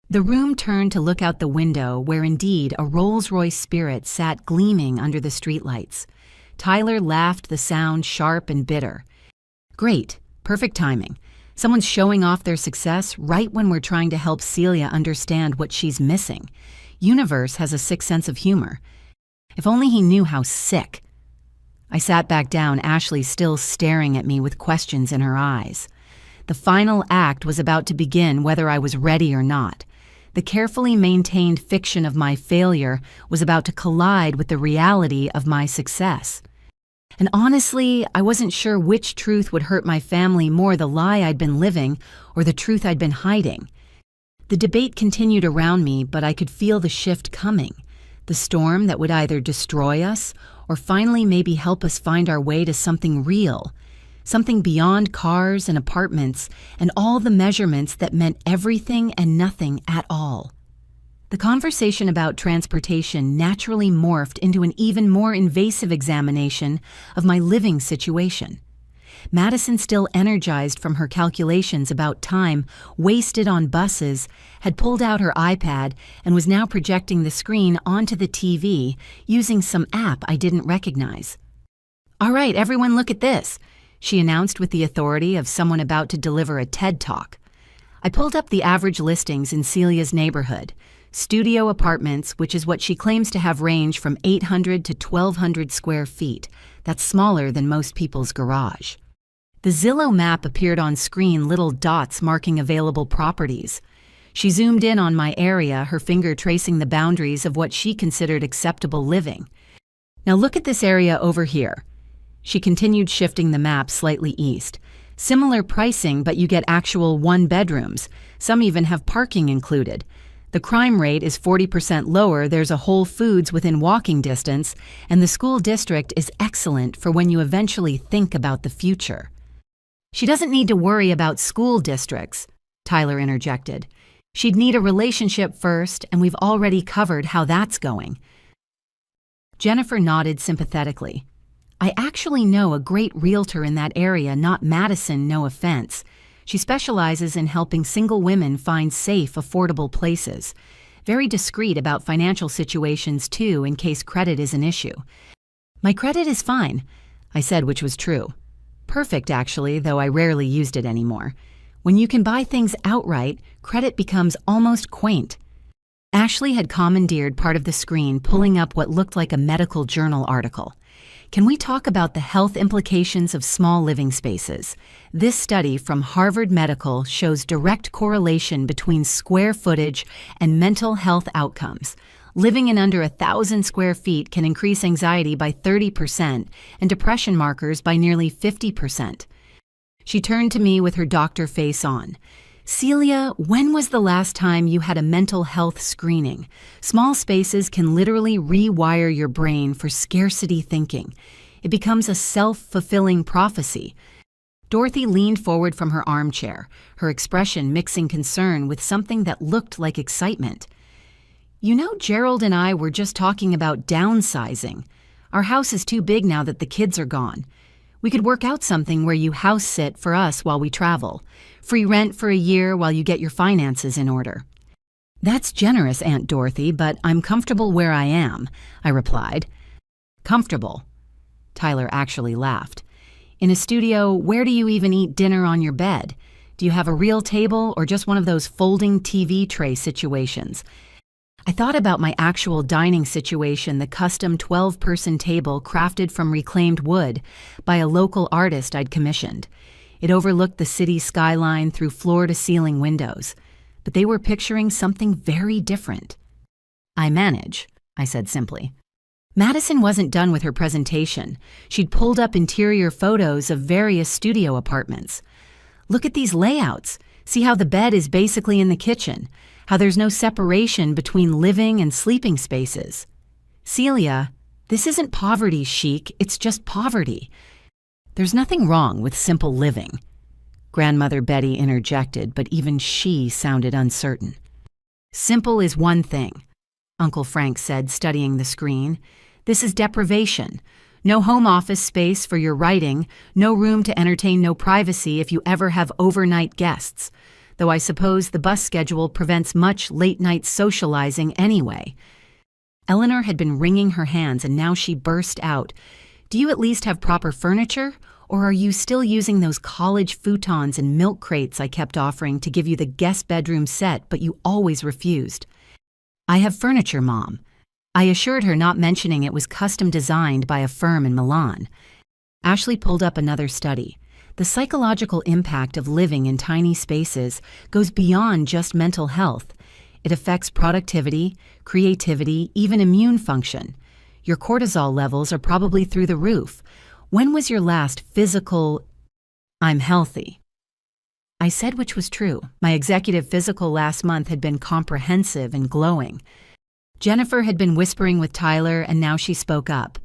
The room turned to look out the window, where indeed a Rolls-Royce Spirit sat gleaming under the streetlights. Tyler laughed, the sound sharp and bitter. "Great, perfect timing. Someone's showing off their success right when we're trying to help Celia understand what she's missing. Universe has a sick sense of humor. If only he knew how sick." I sat back down, Ashley still staring at me with questions in her eyes. The final act was about to begin, whether I was ready or not. The carefully maintained fiction of my failure was about to collide with the reality of my success. And honestly, I wasn't sure which truth would hurt my family more, the lie I'd been living or the truth I'd been hiding. The debate continued around me, but I could feel the shift coming, the storm that would either destroy us or finally maybe help us find our way to something real, something beyond cars and apartments and all the measurements that meant everything and nothing at all. The conversation about transportation naturally morphed into an even more invasive examination of my living situation. Madison, still energized from her calculations about time wasted on buses, had pulled out her iPad and was now projecting the screen onto the TV using some app I didn't recognize. "All right, everyone, look at this," she announced with the authority of someone about to deliver a TED Talk. I pulled up the average listings in Celia's neighborhood. Studio apartments, which is what she claims to have, range from 800 to 1,200 square feet. That's smaller than most people's garage. The Zillow map appeared on screen, little dots marking available properties. She zoomed in on my area, her finger tracing the boundaries of what she considered acceptable living. "Now look at this area over here." She continued shifting the map slightly east. "Similar pricing, but you get actual one-bedrooms. Some even have parking included. The crime rate is 40% lower, there's a Whole Foods within walking distance, and the school district is excellent for when you eventually think about the future." "She doesn't need to worry about school districts," Tyler interjected. "She'd need a relationship first, and we've already covered how that's going." Jennifer nodded sympathetically. "I actually know a great realtor in that area, not Madison, no offense. She specializes in helping single women find safe, affordable places. Very discreet about financial situations, too, in case credit is an issue." "My credit is fine," I said, which was true. Perfect, actually, though I rarely used it anymore. When you can buy things outright, credit becomes almost quaint. Ashley had commandeered part of the screen, pulling up what looked like a medical journal article. "Can we talk about the health implications of small living spaces? This study from Harvard Medical shows direct correlation between square footage and mental health outcomes. Living in under 1,000 square feet can increase anxiety by 30% and depression markers by nearly 50%. She turned to me with her doctor face on. "Celia, when was the last time you had a mental health screening? Small spaces can literally rewire your brain for scarcity thinking. It becomes a self-fulfilling prophecy." Dorothy leaned forward from her armchair, her expression mixing concern with something that looked like excitement. "You know, Gerald and I were just talking about downsizing. Our house is too big now that the kids are gone. We could work out something where you house sit for us while we travel. Free rent for a year while you get your finances in order." "That's generous, Aunt Dorothy, but I'm comfortable where I am," I replied. "Comfortable?" Tyler actually laughed. "In a studio, where do you even eat dinner on your bed? Do you have a real table or just one of those folding TV tray situations?" I thought about my actual dining situation, the custom 12-person table crafted from reclaimed wood by a local artist I'd commissioned. It overlooked the city skyline through floor-to-ceiling windows, but they were picturing something very different. "I manage," I said simply. Madison wasn't done with her presentation. She'd pulled up interior photos of various studio apartments. "Look at these layouts. See how the bed is basically in the kitchen, how there's no separation between living and sleeping spaces. Celia, this isn't poverty chic, it's just poverty. There's nothing wrong with simple living." Grandmother Betty interjected, but even she sounded uncertain. "Simple is one thing," Uncle Frank said, studying the screen. "This is deprivation. No home office space for your writing, no room to entertain, no privacy if you ever have overnight guests. Though I suppose the bus schedule prevents much late-night socializing anyway." Eleanor had been wringing her hands, and now she burst out. "Do you at least have proper furniture? Or are you still using those college futons and milk crates I kept offering to give you the guest bedroom set, but you always refused?" "I have furniture, Mom," I assured her, not mentioning it was custom designed by a firm in Milan. Ashley pulled up another study. The psychological impact of living in tiny spaces goes beyond just mental health. It affects productivity, creativity, even immune function. Your cortisol levels are probably through the roof. When was your last physical, I'm healthy? I said which was true. My executive physical last month had been comprehensive and glowing. Jennifer had been whispering with Tyler, and now she spoke up.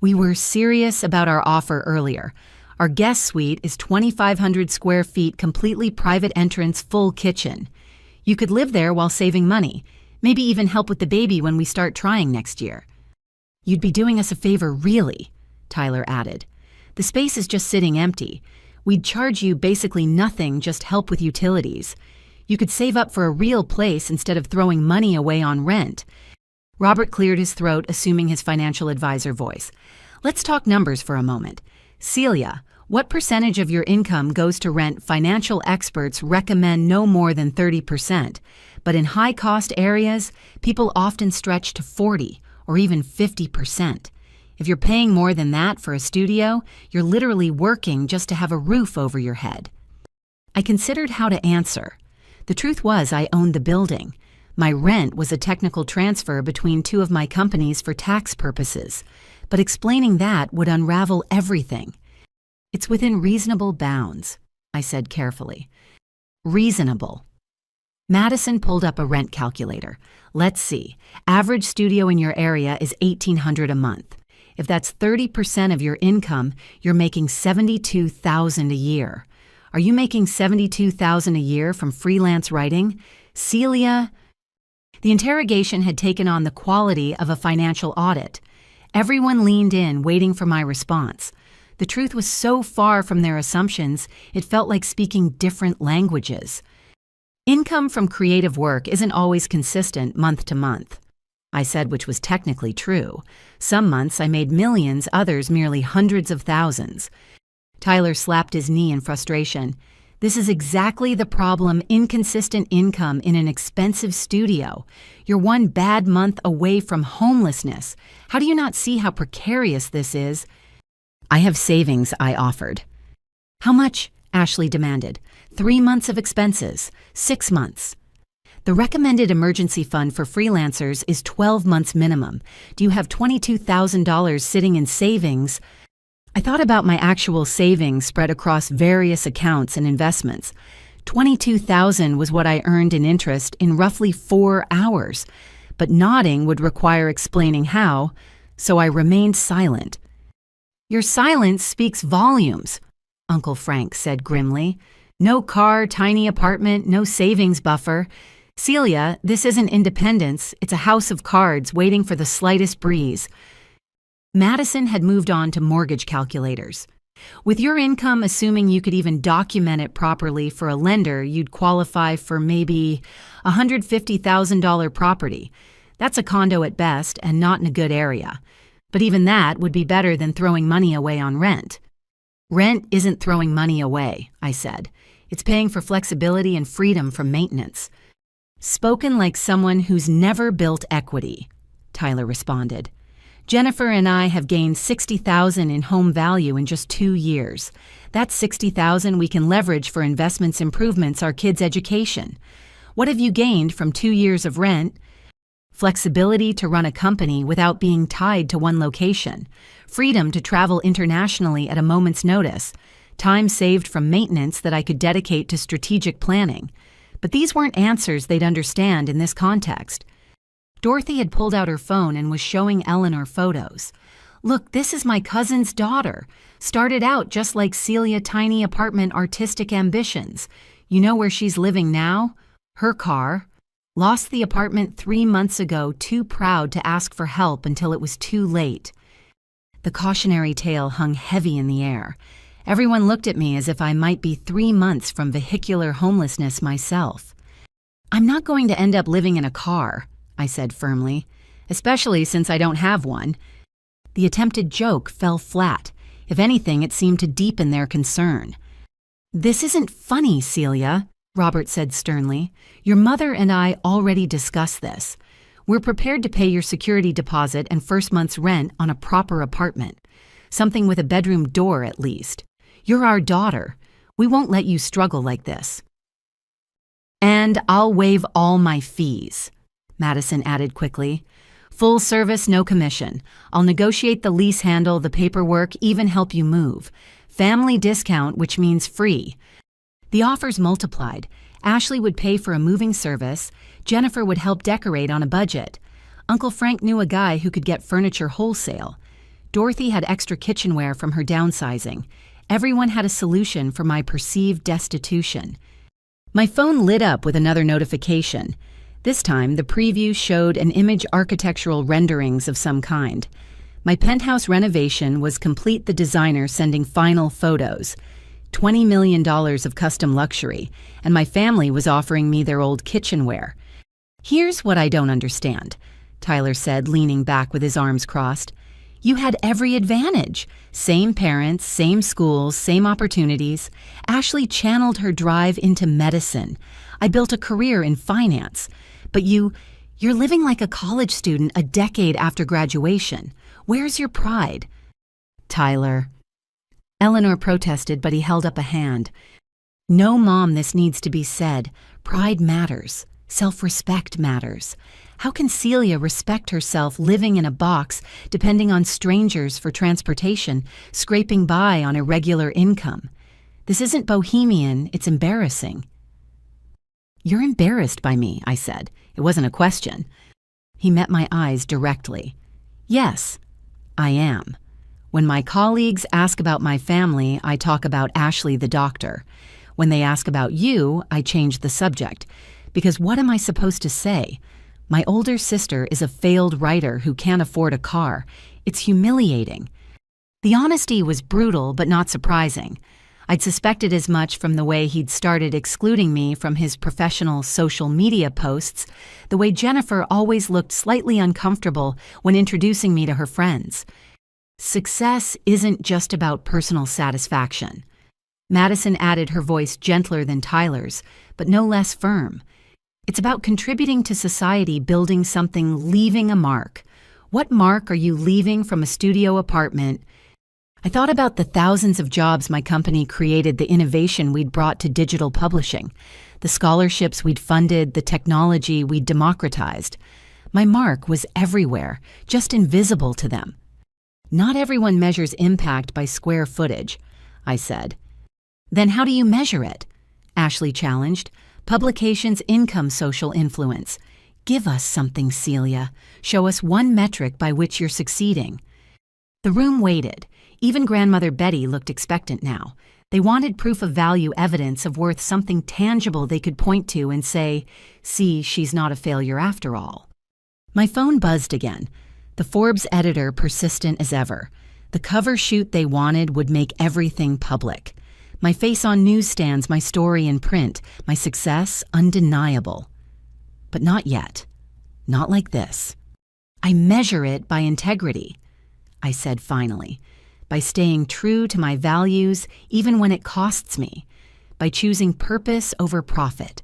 We were serious about our offer earlier. Our guest suite is 2,500 square feet, completely private entrance, full kitchen. You could live there while saving money, maybe even help with the baby when we start trying next year. You'd be doing us a favor, really, Tyler added. The space is just sitting empty. We'd charge you basically nothing, just help with utilities. You could save up for a real place instead of throwing money away on rent. Robert cleared his throat, assuming his financial advisor voice. Let's talk numbers for a moment. Celia, what percentage of your income goes to rent? Financial experts recommend no more than 30%, but in high-cost areas, people often stretch to 40 or even 50%. If you're paying more than that for a studio, you're literally working just to have a roof over your head. I considered how to answer. The truth was I owned the building. My rent was a technical transfer between two of my companies for tax purposes, but explaining that would unravel everything. It's within reasonable bounds, I said carefully. Reasonable. Madison pulled up a rent calculator. Let's see. Average studio in your area is $1,800 a month. If that's 30% of your income, you're making $72,000 a year. Are you making $72,000 a year from freelance writing? Celia? The interrogation had taken on the quality of a financial audit. Everyone leaned in, waiting for my response. The truth was so far from their assumptions, it felt like speaking different languages. Income from creative work isn't always consistent month to month. I said, which was technically true. Some months I made millions, others merely hundreds of thousands. Tyler slapped his knee in frustration. This is exactly the problem: inconsistent income in an expensive studio. You're one bad month away from homelessness. How do you not see how precarious this is? I have savings, I offered. How much? Ashley demanded. 3 months of expenses. 6 months. The recommended emergency fund for freelancers is 12 months minimum. Do you have $22,000 sitting in savings? I thought about my actual savings spread across various accounts and investments. $22,000 was what I earned in interest in roughly 4 hours, but nodding would require explaining how, so I remained silent. Your silence speaks volumes, Uncle Frank said grimly. No car, tiny apartment, no savings buffer. Celia, this isn't independence, it's a house of cards waiting for the slightest breeze. Madison had moved on to mortgage calculators. With your income, assuming you could even document it properly for a lender, you'd qualify for maybe a $150,000 property. That's a condo at best and not in a good area. But even that would be better than throwing money away on rent. Rent isn't throwing money away, I said. It's paying for flexibility and freedom from maintenance. Spoken like someone who's never built equity, Tyler responded. Jennifer and I have gained $60,000 in home value in just 2 years. That's $60,000 we can leverage for investments, improvements, our kids' education. What have you gained from 2 years of rent? Flexibility to run a company without being tied to one location. Freedom to travel internationally at a moment's notice. Time saved from maintenance that I could dedicate to strategic planning. But these weren't answers they'd understand in this context. Dorothy had pulled out her phone and was showing Eleanor photos. Look, this is my cousin's daughter. Started out just like Celia, tiny apartment, artistic ambitions. You know where she's living now? Her car. Lost the apartment 3 months ago, too proud to ask for help until it was too late. The cautionary tale hung heavy in the air. Everyone looked at me as if I might be 3 months from vehicular homelessness myself. I'm not going to end up living in a car, I said firmly, especially since I don't have one. The attempted joke fell flat. If anything, it seemed to deepen their concern. This isn't funny, Celia, Robert said sternly. Your mother and I already discussed this. We're prepared to pay your security deposit and first month's rent on a proper apartment. Something with a bedroom door, at least. You're our daughter. We won't let you struggle like this. And I'll waive all my fees, Madison added quickly. Full service, no commission. I'll negotiate the lease handle, the paperwork, even help you move. Family discount, which means free. The offers multiplied. Ashley would pay for a moving service. Jennifer would help decorate on a budget. Uncle Frank knew a guy who could get furniture wholesale. Dorothy had extra kitchenware from her downsizing. Everyone had a solution for my perceived destitution. My phone lit up with another notification. This time, the preview showed an image architectural renderings of some kind. My penthouse renovation was complete, the designer sending final photos. $20 million of custom luxury, and my family was offering me their old kitchenware. Here's what I don't understand, Tyler said, leaning back with his arms crossed. You had every advantage. Same parents, same schools, same opportunities. Ashley channeled her drive into medicine. I built a career in finance. But you're living like a college student a decade after graduation. Where's your pride? Tyler. Eleanor protested, but he held up a hand. No, Mom, this needs to be said. Pride matters. Self-respect matters. How can Celia respect herself living in a box, depending on strangers for transportation, scraping by on a regular income? This isn't bohemian, it's embarrassing. You're embarrassed by me, I said. It wasn't a question. He met my eyes directly. Yes, I am. When my colleagues ask about my family, I talk about Ashley the doctor. When they ask about you, I change the subject. Because what am I supposed to say? My older sister is a failed writer who can't afford a car. It's humiliating. The honesty was brutal, but not surprising. I'd suspected as much from the way he'd started excluding me from his professional social media posts, the way Jennifer always looked slightly uncomfortable when introducing me to her friends. Success isn't just about personal satisfaction. Madison added, her voice gentler than Tyler's, but no less firm. It's about contributing to society, building something, leaving a mark. What mark are you leaving from a studio apartment? I thought about the thousands of jobs my company created, the innovation we'd brought to digital publishing, the scholarships we'd funded, the technology we'd democratized. My mark was everywhere, just invisible to them. Not everyone measures impact by square footage, I said. Then how do you measure it? Ashley challenged. Publications, income, social influence. Give us something, Celia. Show us one metric by which you're succeeding. The room waited. Even Grandmother Betty looked expectant now. They wanted proof of value, evidence of worth, something tangible they could point to and say, see, she's not a failure after all. My phone buzzed again. The Forbes editor persistent as ever. The cover shoot they wanted would make everything public. My face on newsstands, my story in print, my success undeniable. But not yet. Not like this. I measure it by integrity, I said finally. By staying true to my values even when it costs me. By choosing purpose over profit.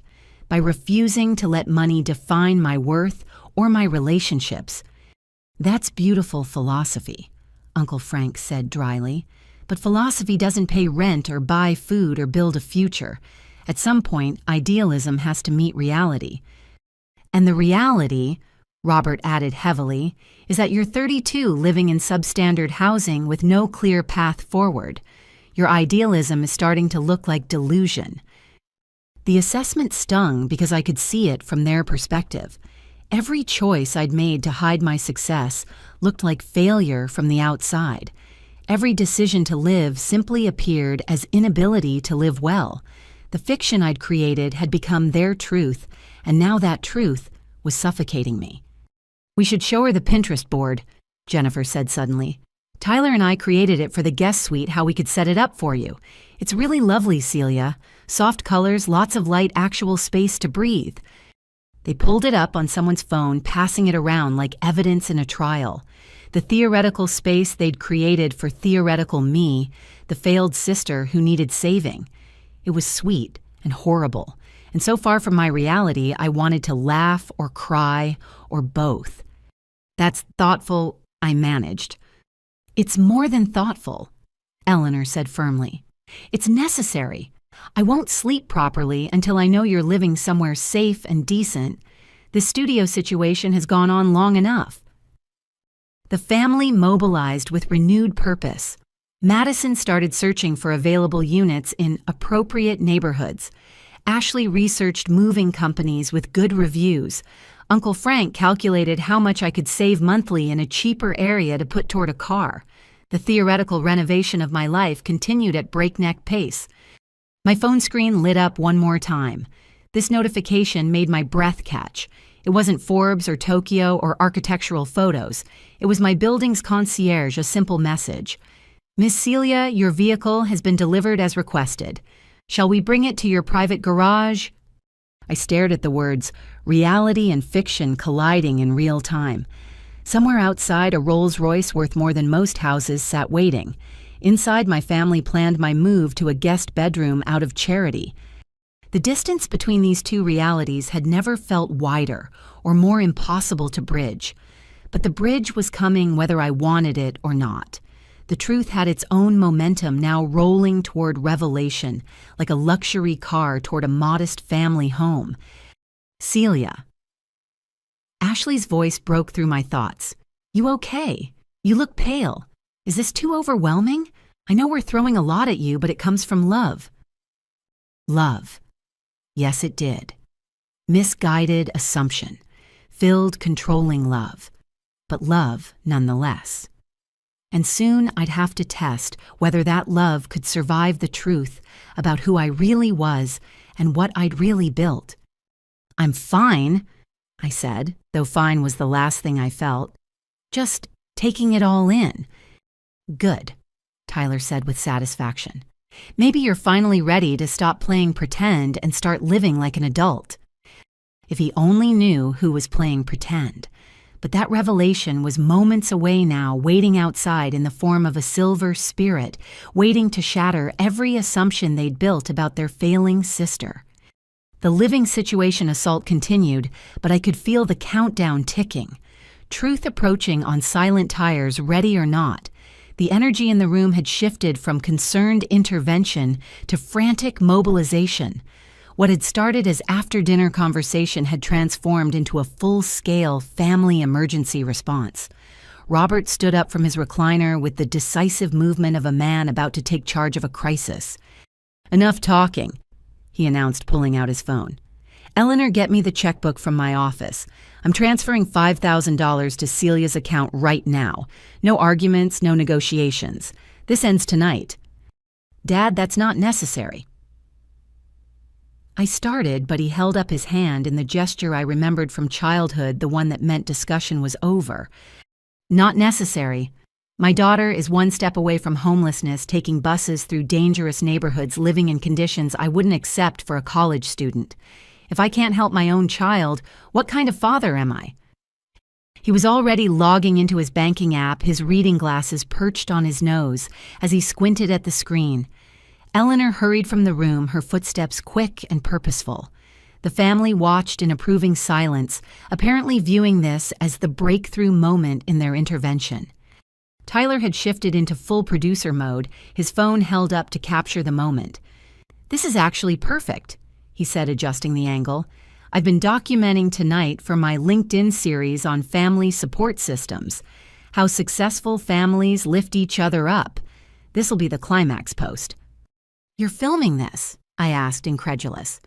By refusing to let money define my worth or my relationships. That's beautiful philosophy, Uncle Frank said dryly. But philosophy doesn't pay rent or buy food or build a future. At some point, idealism has to meet reality. And the reality, Robert added heavily, is that you're 32 living in substandard housing with no clear path forward. Your idealism is starting to look like delusion. The assessment stung because I could see it from their perspective. Every choice I'd made to hide my success looked like failure from the outside. Every decision to live simply appeared as inability to live well. The fiction I'd created had become their truth, and now that truth was suffocating me. We should show her the Pinterest board, Jennifer said suddenly. Tyler and I created it for the guest suite, how we could set it up for you. It's really lovely, Celia. Soft colors, lots of light, actual space to breathe. They pulled it up on someone's phone, passing it around like evidence in a trial. The theoretical space they'd created for theoretical me, the failed sister who needed saving. It was sweet and horrible, and so far from my reality, I wanted to laugh or cry or both. That's thoughtful, I managed. It's more than thoughtful, Eleanor said firmly. It's necessary. I won't sleep properly until I know you're living somewhere safe and decent. This studio situation has gone on long enough. The family mobilized with renewed purpose. Madison started searching for available units in appropriate neighborhoods. Ashley researched moving companies with good reviews. Uncle Frank calculated how much I could save monthly in a cheaper area to put toward a car. The theoretical renovation of my life continued at breakneck pace. My phone screen lit up one more time. This notification made my breath catch. It wasn't Forbes or Tokyo or architectural photos. It was my building's concierge, a simple message. Miss Celia, your vehicle has been delivered as requested. Shall we bring it to your private garage? I stared at the words, reality and fiction colliding in real time. Somewhere outside, a Rolls-Royce worth more than most houses sat waiting. Inside, my family planned my move to a guest bedroom out of charity. The distance between these two realities had never felt wider or more impossible to bridge. But the bridge was coming whether I wanted it or not. The truth had its own momentum, now rolling toward revelation, like a luxury car toward a modest family home. Celia. Ashley's voice broke through my thoughts. You okay? You look pale. Is this too overwhelming? I know we're throwing a lot at you, but it comes from love. Love. Yes, it did. Misguided assumption. Filled, controlling love. But love nonetheless. And soon I'd have to test whether that love could survive the truth about who I really was and what I'd really built. I'm fine, I said, though fine was the last thing I felt. Just taking it all in. Good, Tyler said with satisfaction. Maybe you're finally ready to stop playing pretend and start living like an adult. If he only knew who was playing pretend. But that revelation was moments away now, waiting outside in the form of a silver spirit, waiting to shatter every assumption they'd built about their failing sister. The living situation assault continued, but I could feel the countdown ticking. Truth approaching on silent tires, ready or not. The energy in the room had shifted from concerned intervention to frantic mobilization. What had started as after-dinner conversation had transformed into a full-scale family emergency response. Robert stood up from his recliner with the decisive movement of a man about to take charge of a crisis. Enough talking, he announced, pulling out his phone. Eleanor, get me the checkbook from my office. I'm transferring $5,000 to Celia's account right now. No arguments, no negotiations. This ends tonight. Dad, that's not necessary. I started, but he held up his hand in the gesture I remembered from childhood, the one that meant discussion was over. Not necessary. My daughter is one step away from homelessness, taking buses through dangerous neighborhoods, living in conditions I wouldn't accept for a college student. If I can't help my own child, what kind of father am I? He was already logging into his banking app, his reading glasses perched on his nose as he squinted at the screen. Eleanor hurried from the room, her footsteps quick and purposeful. The family watched in approving silence, apparently viewing this as the breakthrough moment in their intervention. Tyler had shifted into full producer mode, his phone held up to capture the moment. This is actually perfect, he said, adjusting the angle. I've been documenting tonight for my LinkedIn series on family support systems, how successful families lift each other up. This'll be the climax post. You're filming this? I asked, incredulous.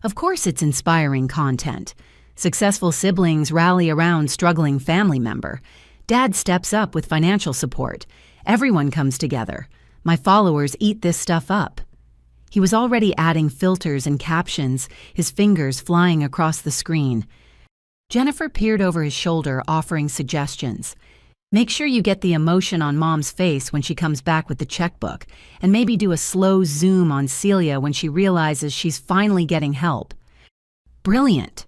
Of course it's inspiring content. Successful siblings rally around struggling family member. Dad steps up with financial support. Everyone comes together. My followers eat this stuff up. He was already adding filters and captions, his fingers flying across the screen. Jennifer peered over his shoulder, offering suggestions. Make sure you get the emotion on Mom's face when she comes back with the checkbook, and maybe do a slow zoom on Celia when she realizes she's finally getting help. Brilliant,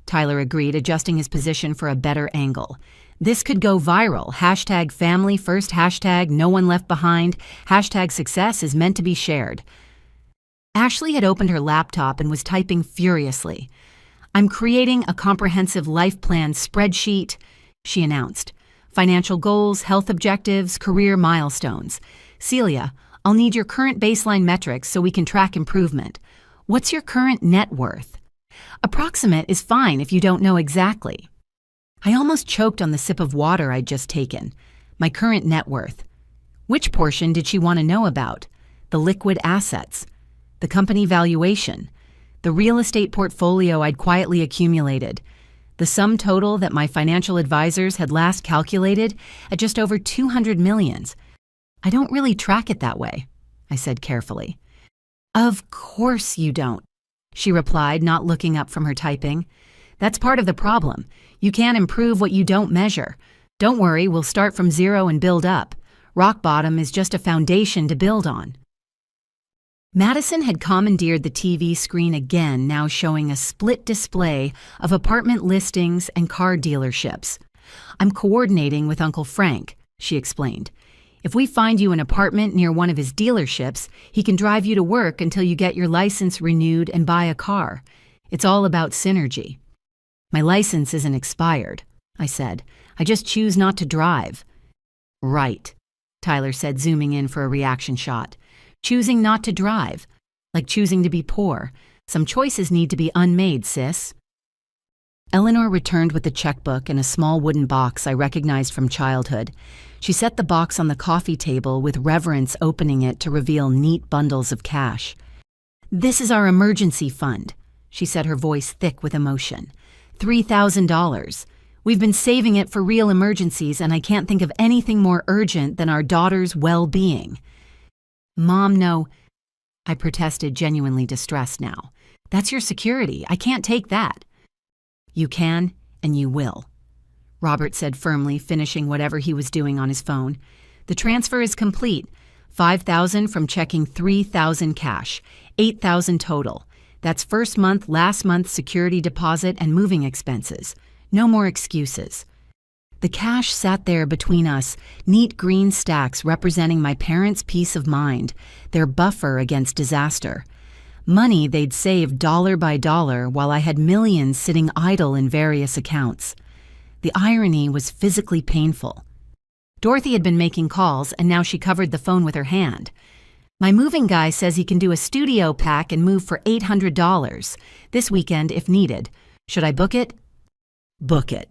Tyler agreed, adjusting his position for a better angle. This could go viral. Hashtag family first, hashtag no one left behind, hashtag success is meant to be shared. Ashley had opened her laptop and was typing furiously. I'm creating a comprehensive life plan spreadsheet, she announced. Financial goals, health objectives, career milestones. Celia, I'll need your current baseline metrics so we can track improvement. What's your current net worth? Approximate is fine if you don't know exactly. I almost choked on the sip of water I'd just taken. My current net worth. Which portion did she want to know about? The liquid assets, the company valuation, the real estate portfolio I'd quietly accumulated, the sum total that my financial advisors had last calculated at just over 200 million. I don't really track it that way, I said carefully. Of course you don't, she replied, not looking up from her typing. That's part of the problem. You can't improve what you don't measure. Don't worry, we'll start from zero and build up. Rock bottom is just a foundation to build on. Madison had commandeered the TV screen again, now showing a split display of apartment listings and car dealerships. I'm coordinating with Uncle Frank, she explained. If we find you an apartment near one of his dealerships, he can drive you to work until you get your license renewed and buy a car. It's all about synergy. My license isn't expired, I said. I just choose not to drive. Right, Tyler said, zooming in for a reaction shot. Choosing not to drive, like choosing to be poor. Some choices need to be unmade, sis. Eleanor returned with the checkbook and a small wooden box I recognized from childhood. She set the box on the coffee table with reverence, opening it to reveal neat bundles of cash. This is our emergency fund, she said, her voice thick with emotion. $3,000. We've been saving it for real emergencies, and I can't think of anything more urgent than our daughter's well-being. Mom, no, I protested, genuinely distressed now. That's your security. I can't take that. You can, and you will, Robert said firmly, finishing whatever he was doing on his phone. The transfer is complete. $5,000 from checking, $3,000 cash, $8,000 total. That's first month, last month's security deposit and moving expenses. No more excuses. The cash sat there between us, neat green stacks representing my parents' peace of mind, their buffer against disaster. Money they'd saved dollar by dollar while I had millions sitting idle in various accounts. The irony was physically painful. Dorothy had been making calls, and now she covered the phone with her hand. My moving guy says he can do a studio pack and move for $800 this weekend if needed. Should I book it? Book it,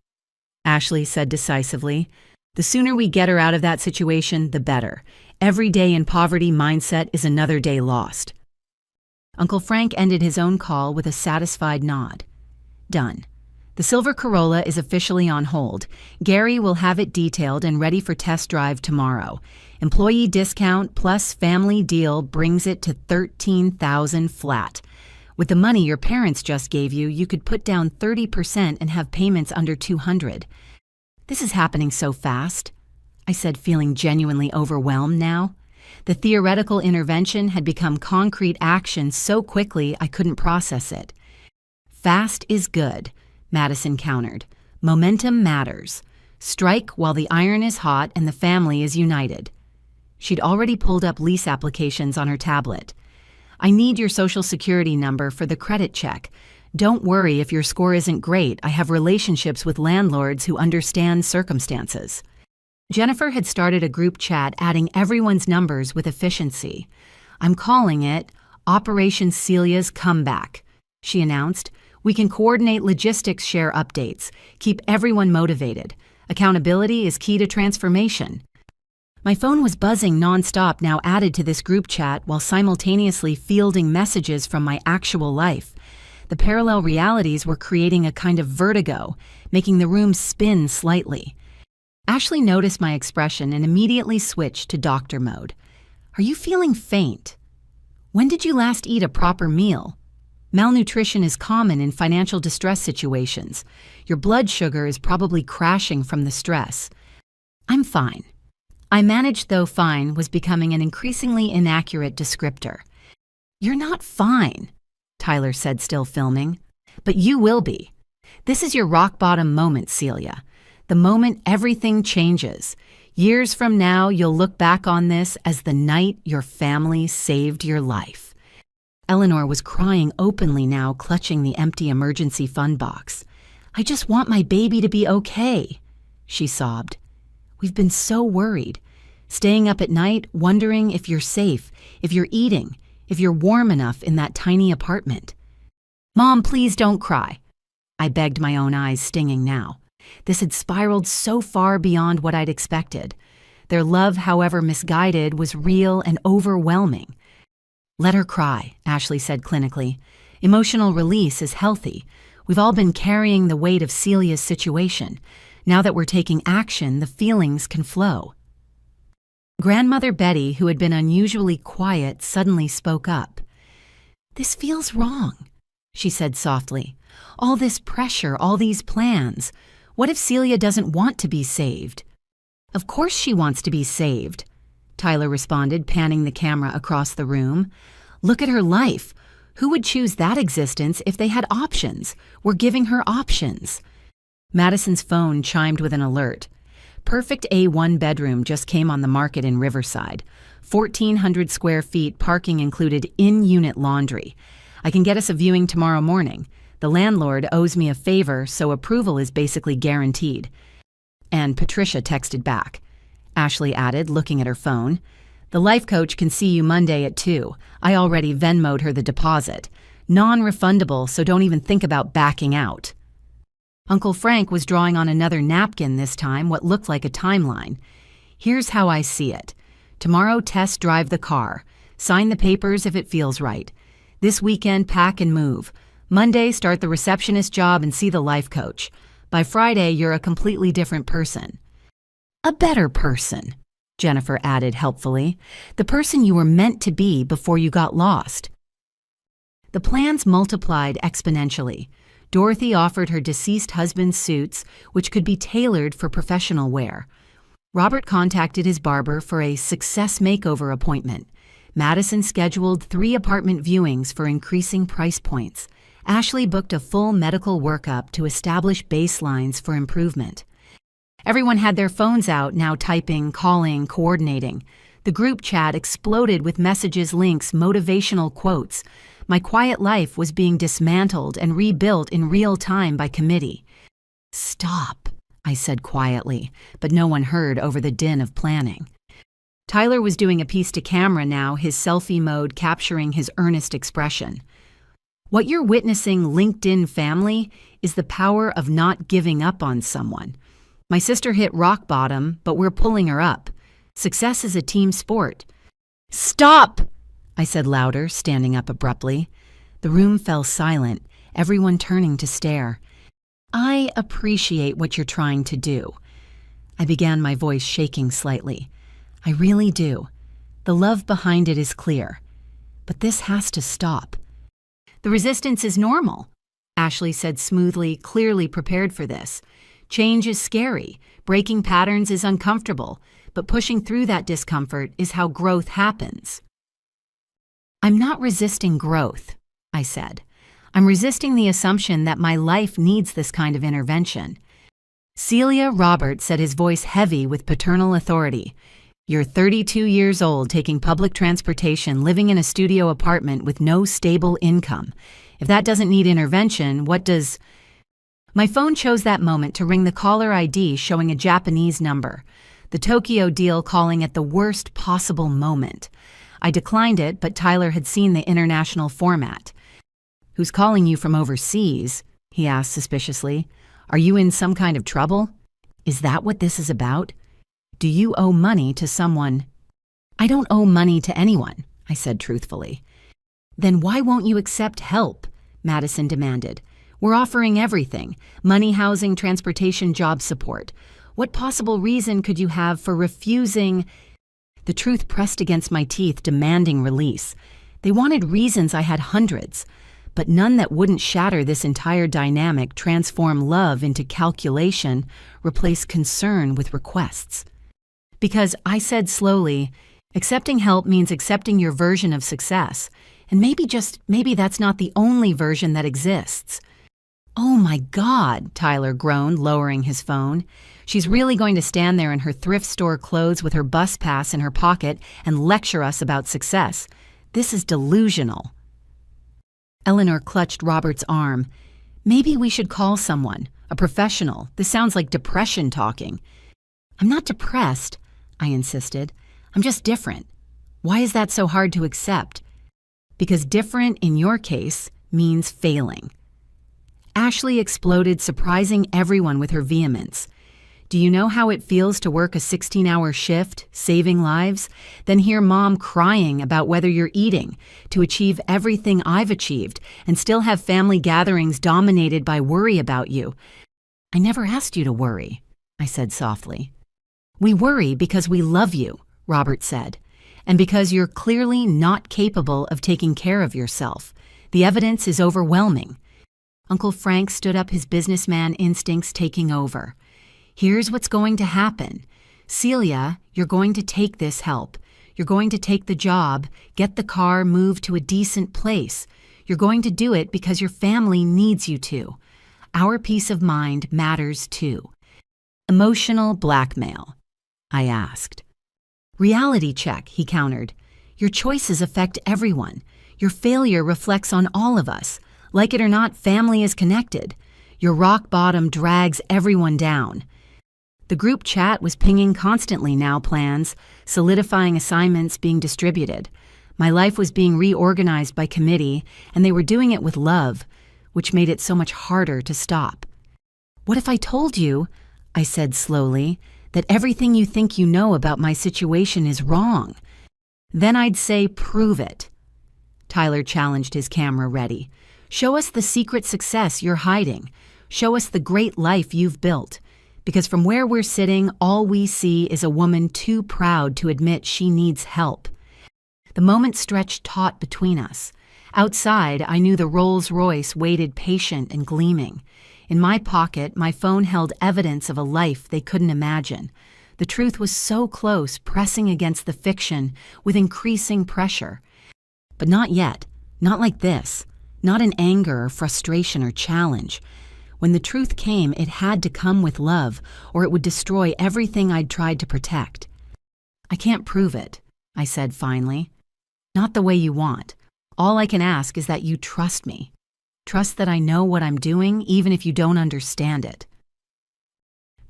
Ashley said decisively. The sooner we get her out of that situation, the better. Every day in poverty mindset is another day lost. Uncle Frank ended his own call with a satisfied nod. Done. The silver Corolla is officially on hold. Gary will have it detailed and ready for test drive tomorrow. Employee discount plus family deal brings it to $13,000 flat. With the money your parents just gave you, you could put down 30% and have payments under $200. This is happening so fast, I said, feeling genuinely overwhelmed now. The theoretical intervention had become concrete action so quickly I couldn't process it. Fast is good, Madison countered. Momentum matters. Strike while the iron is hot and the family is united. She'd already pulled up lease applications on her tablet. I need your social security number for the credit check. Don't worry if your score isn't great. I have relationships with landlords who understand circumstances. Jennifer had started a group chat adding everyone's numbers with efficiency. I'm calling it Operation Celia's Comeback, she announced. We can coordinate logistics, share updates, keep everyone motivated. Accountability is key to transformation. My phone was buzzing nonstop, now added to this group chat, while simultaneously fielding messages from my actual life. The parallel realities were creating a kind of vertigo, making the room spin slightly. Ashley noticed my expression and immediately switched to doctor mode. Are you feeling faint? When did you last eat a proper meal? Malnutrition is common in financial distress situations. Your blood sugar is probably crashing from the stress. I'm fine. I managed, though fine was becoming an increasingly inaccurate descriptor. You're not fine, Tyler said, still filming. But you will be. This is your rock bottom moment, Celia. The moment everything changes. Years from now, you'll look back on this as the night your family saved your life. Eleanor was crying openly now, clutching the empty emergency fund box. I just want my baby to be okay, she sobbed. We've been so worried, staying up at night, wondering if you're safe, if you're eating, if you're warm enough in that tiny apartment. Mom, please don't cry. I begged, my own eyes stinging now. This had spiraled so far beyond what I'd expected. Their love, however misguided, was real and overwhelming. "Let her cry," Ashley said clinically. "Emotional release is healthy. We've all been carrying the weight of Celia's situation. Now that we're taking action, the feelings can flow." Grandmother Betty, who had been unusually quiet, suddenly spoke up. "This feels wrong," she said softly. "All this pressure, all these plans. What if Celia doesn't want to be saved?" "Of course she wants to be saved," Tyler responded, panning the camera across the room. "Look at her life. Who would choose that existence if they had options? We're giving her options." Madison's phone chimed with an alert. Perfect A1 bedroom just came on the market in Riverside. 1,400 square feet, parking included, in-unit laundry. "I can get us a viewing tomorrow morning. The landlord owes me a favor, so approval is basically guaranteed." And Patricia texted back. Ashley added, looking at her phone. "The life coach can see you Monday at 2. I already Venmo'd her the deposit. Non-refundable, so don't even think about backing out." Uncle Frank was drawing on another napkin this time, what looked like a timeline. "Here's how I see it. Tomorrow, test drive the car. Sign the papers if it feels right. This weekend, pack and move. Monday, start the receptionist job and see the life coach. By Friday, you're a completely different person." "A better person," Jennifer added helpfully. "The person you were meant to be before you got lost." The plans multiplied exponentially. Dorothy offered her deceased husband's suits, which could be tailored for professional wear. Robert contacted his barber for a success makeover appointment. Madison scheduled 3 apartment viewings for increasing price points. Ashley booked a full medical workup to establish baselines for improvement. Everyone had their phones out, now typing, calling, coordinating. The group chat exploded with messages, links, motivational quotes. My quiet life was being dismantled and rebuilt in real time by committee. "Stop," I said quietly, but no one heard over the din of planning. Tyler was doing a piece to camera now, his selfie mode capturing his earnest expression. "What you're witnessing, LinkedIn family, is the power of not giving up on someone. My sister hit rock bottom, but we're pulling her up. Success is a team sport." "Stop!" I said louder, standing up abruptly. The room fell silent, everyone turning to stare. "I appreciate what you're trying to do." I began, my voice shaking slightly. "I really do. The love behind it is clear. But this has to stop." "The resistance is normal," Ashley said smoothly, clearly prepared for this. "Change is scary. Breaking patterns is uncomfortable. But pushing through that discomfort is how growth happens." "I'm not resisting growth," I said. "I'm resisting the assumption that my life needs this kind of intervention." "Celia," Robert said, his voice heavy with paternal authority, "you're 32 years old, taking public transportation, living in a studio apartment with no stable income. If that doesn't need intervention, what does—" My phone chose that moment to ring the caller ID showing a Japanese number. The Tokyo deal calling at the worst possible moment. I declined it, but Tyler had seen the international format. "Who's calling you from overseas?" he asked suspiciously. "Are you in some kind of trouble? Is that what this is about? Do you owe money to someone?" "I don't owe money to anyone," I said truthfully. "Then why won't you accept help?" Madison demanded. "We're offering everything: money, housing, transportation, job support. What possible reason could you have for refusing—" The truth pressed against my teeth, demanding release. They wanted reasons, I had hundreds, but none that wouldn't shatter this entire dynamic, transform love into calculation, replace concern with requests. Because I said slowly, accepting help means accepting your version of success, and maybe that's not the only version that exists. "Oh my God," Tyler groaned, lowering his phone. "She's really going to stand there in her thrift store clothes with her bus pass in her pocket and lecture us about success. This is delusional." Eleanor clutched Robert's arm. "Maybe we should call someone, a professional. This sounds like depression talking." "I'm not depressed," I insisted. "I'm just different." "Why is that so hard to accept?" "Because different, in your case, means failing." Ashley exploded, surprising everyone with her vehemence. Do you know how it feels to work a 16-hour shift, saving lives, then hear Mom crying about whether you're eating, to achieve everything I've achieved, and still have family gatherings dominated by worry about you? I never asked you to worry, I said softly. We worry because we love you, Robert said, and because you're clearly not capable of taking care of yourself. The evidence is overwhelming. Uncle Frank stood up, his businessman instincts taking over. Here's what's going to happen. Celia, you're going to take this help. You're going to take the job, get the car, move to a decent place. You're going to do it because your family needs you to. Our peace of mind matters too. Emotional blackmail, I asked. Reality check, he countered. Your choices affect everyone. Your failure reflects on all of us. Like it or not, family is connected. Your rock bottom drags everyone down. The group chat was pinging constantly now, plans, solidifying assignments being distributed. My life was being reorganized by committee, and they were doing it with love, which made it so much harder to stop. What if I told you, I said slowly, that everything you think you know about my situation is wrong? Then I'd say, prove it. Tyler challenged, his camera ready. Show us the secret success you're hiding. Show us the great life you've built. Because from where we're sitting, all we see is a woman too proud to admit she needs help. The moment stretched taut between us. Outside, I knew the Rolls-Royce waited patient and gleaming. In my pocket, my phone held evidence of a life they couldn't imagine. The truth was so close, pressing against the fiction with increasing pressure. But not yet. Not like this. Not in anger or frustration or challenge. When the truth came, it had to come with love, or it would destroy everything I'd tried to protect. I can't prove it, I said finally. Not the way you want. All I can ask is that you trust me. Trust that I know what I'm doing, even if you don't understand it.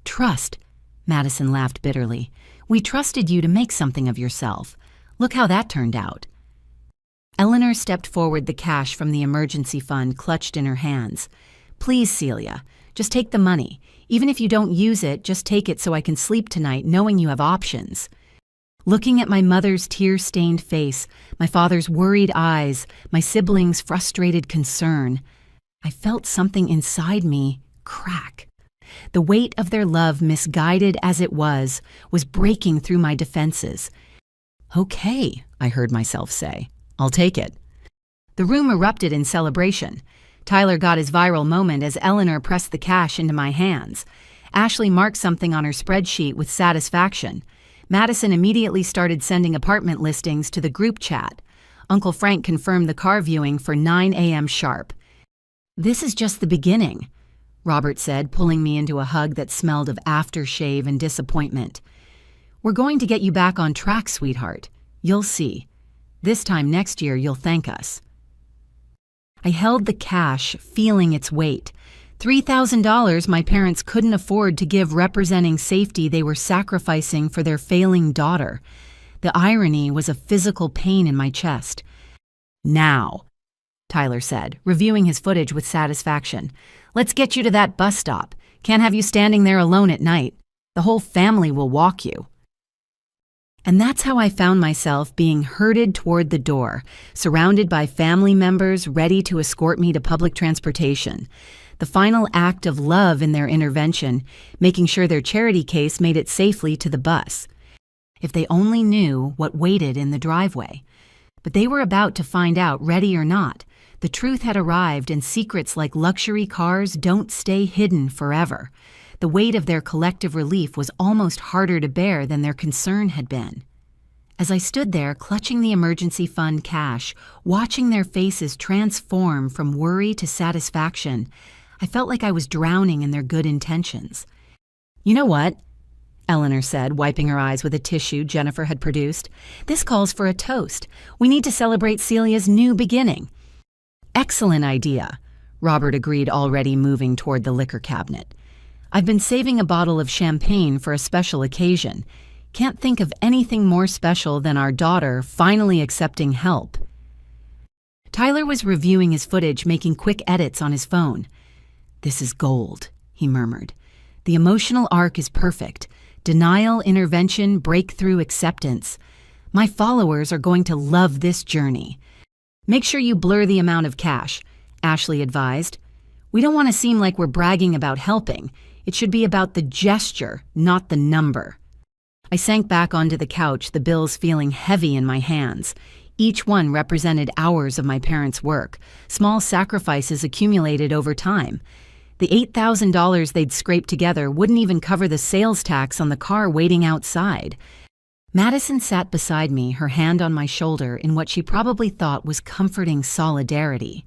Trust, Madison laughed bitterly. We trusted you to make something of yourself. Look how that turned out. Eleanor stepped forward, the cash from the emergency fund clutched in her hands. Please, Celia, just take the money. Even if you don't use it, just take it so I can sleep tonight knowing you have options. Looking at my mother's tear-stained face, my father's worried eyes, my siblings' frustrated concern, I felt something inside me crack. The weight of their love, misguided as it was breaking through my defenses. Okay, I heard myself say. I'll take it. The room erupted in celebration. Tyler got his viral moment as Eleanor pressed the cash into my hands. Ashley marked something on her spreadsheet with satisfaction. Madison immediately started sending apartment listings to the group chat. Uncle Frank confirmed the car viewing for 9 a.m. sharp. This is just the beginning, Robert said, pulling me into a hug that smelled of aftershave and disappointment. We're going to get you back on track, sweetheart. You'll see. This time next year, you'll thank us. I held the cash, feeling its weight. $3,000 my parents couldn't afford to give, representing safety they were sacrificing for their failing daughter. The irony was a physical pain in my chest. Now, Tyler said, reviewing his footage with satisfaction. Let's get you to that bus stop. Can't have you standing there alone at night. The whole family will walk you. And that's how I found myself being herded toward the door, surrounded by family members ready to escort me to public transportation. The final act of love in their intervention, making sure their charity case made it safely to the bus. If they only knew what waited in the driveway. But they were about to find out, ready or not. The truth had arrived, and secrets like luxury cars don't stay hidden forever. The weight of their collective relief was almost harder to bear than their concern had been. As I stood there, clutching the emergency fund cash, watching their faces transform from worry to satisfaction, I felt like I was drowning in their good intentions. You know what? Eleanor said, wiping her eyes with a tissue Jennifer had produced. This calls for a toast. We need to celebrate Celia's new beginning. Excellent idea, Robert agreed, already moving toward the liquor cabinet. I've been saving a bottle of champagne for a special occasion. Can't think of anything more special than our daughter finally accepting help. Tyler was reviewing his footage, making quick edits on his phone. "This is gold," he murmured. "The emotional arc is perfect. Denial, intervention, breakthrough, acceptance. My followers are going to love this journey." "Make sure you blur the amount of cash," Ashley advised. "We don't want to seem like we're bragging about helping. It should be about the gesture, not the number." I sank back onto the couch, the bills feeling heavy in my hands. Each one represented hours of my parents' work, small sacrifices accumulated over time. The $8,000 they'd scraped together wouldn't even cover the sales tax on the car waiting outside. Madison sat beside me, her hand on my shoulder in what she probably thought was comforting solidarity.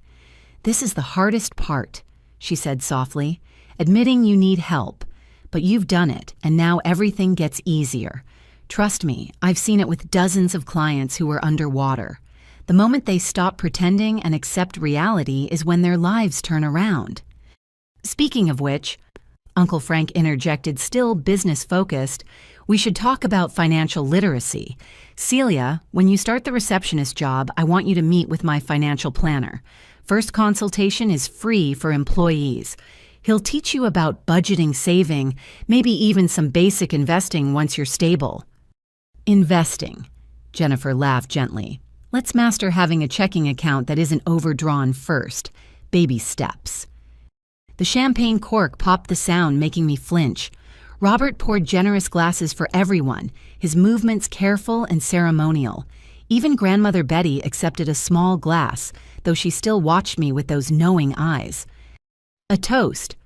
"This is the hardest part," she said softly, "admitting you need help. But you've done it, and now everything gets easier. Trust me, I've seen it with dozens of clients who were underwater. The moment they stop pretending and accept reality is when their lives turn around." "Speaking of which," Uncle Frank interjected, still business-focused, "we should talk about financial literacy. Celia, when you start the receptionist job, I want you to meet with my financial planner. First consultation is free for employees. He'll teach you about budgeting, saving, maybe even some basic investing once you're stable." "Investing," Jennifer laughed gently. "Let's master having a checking account that isn't overdrawn first. Baby steps." The champagne cork popped the sound, making me flinch. Robert poured generous glasses for everyone, his movements careful and ceremonial. Even Grandmother Betty accepted a small glass, though she still watched me with those knowing eyes. "A toast,"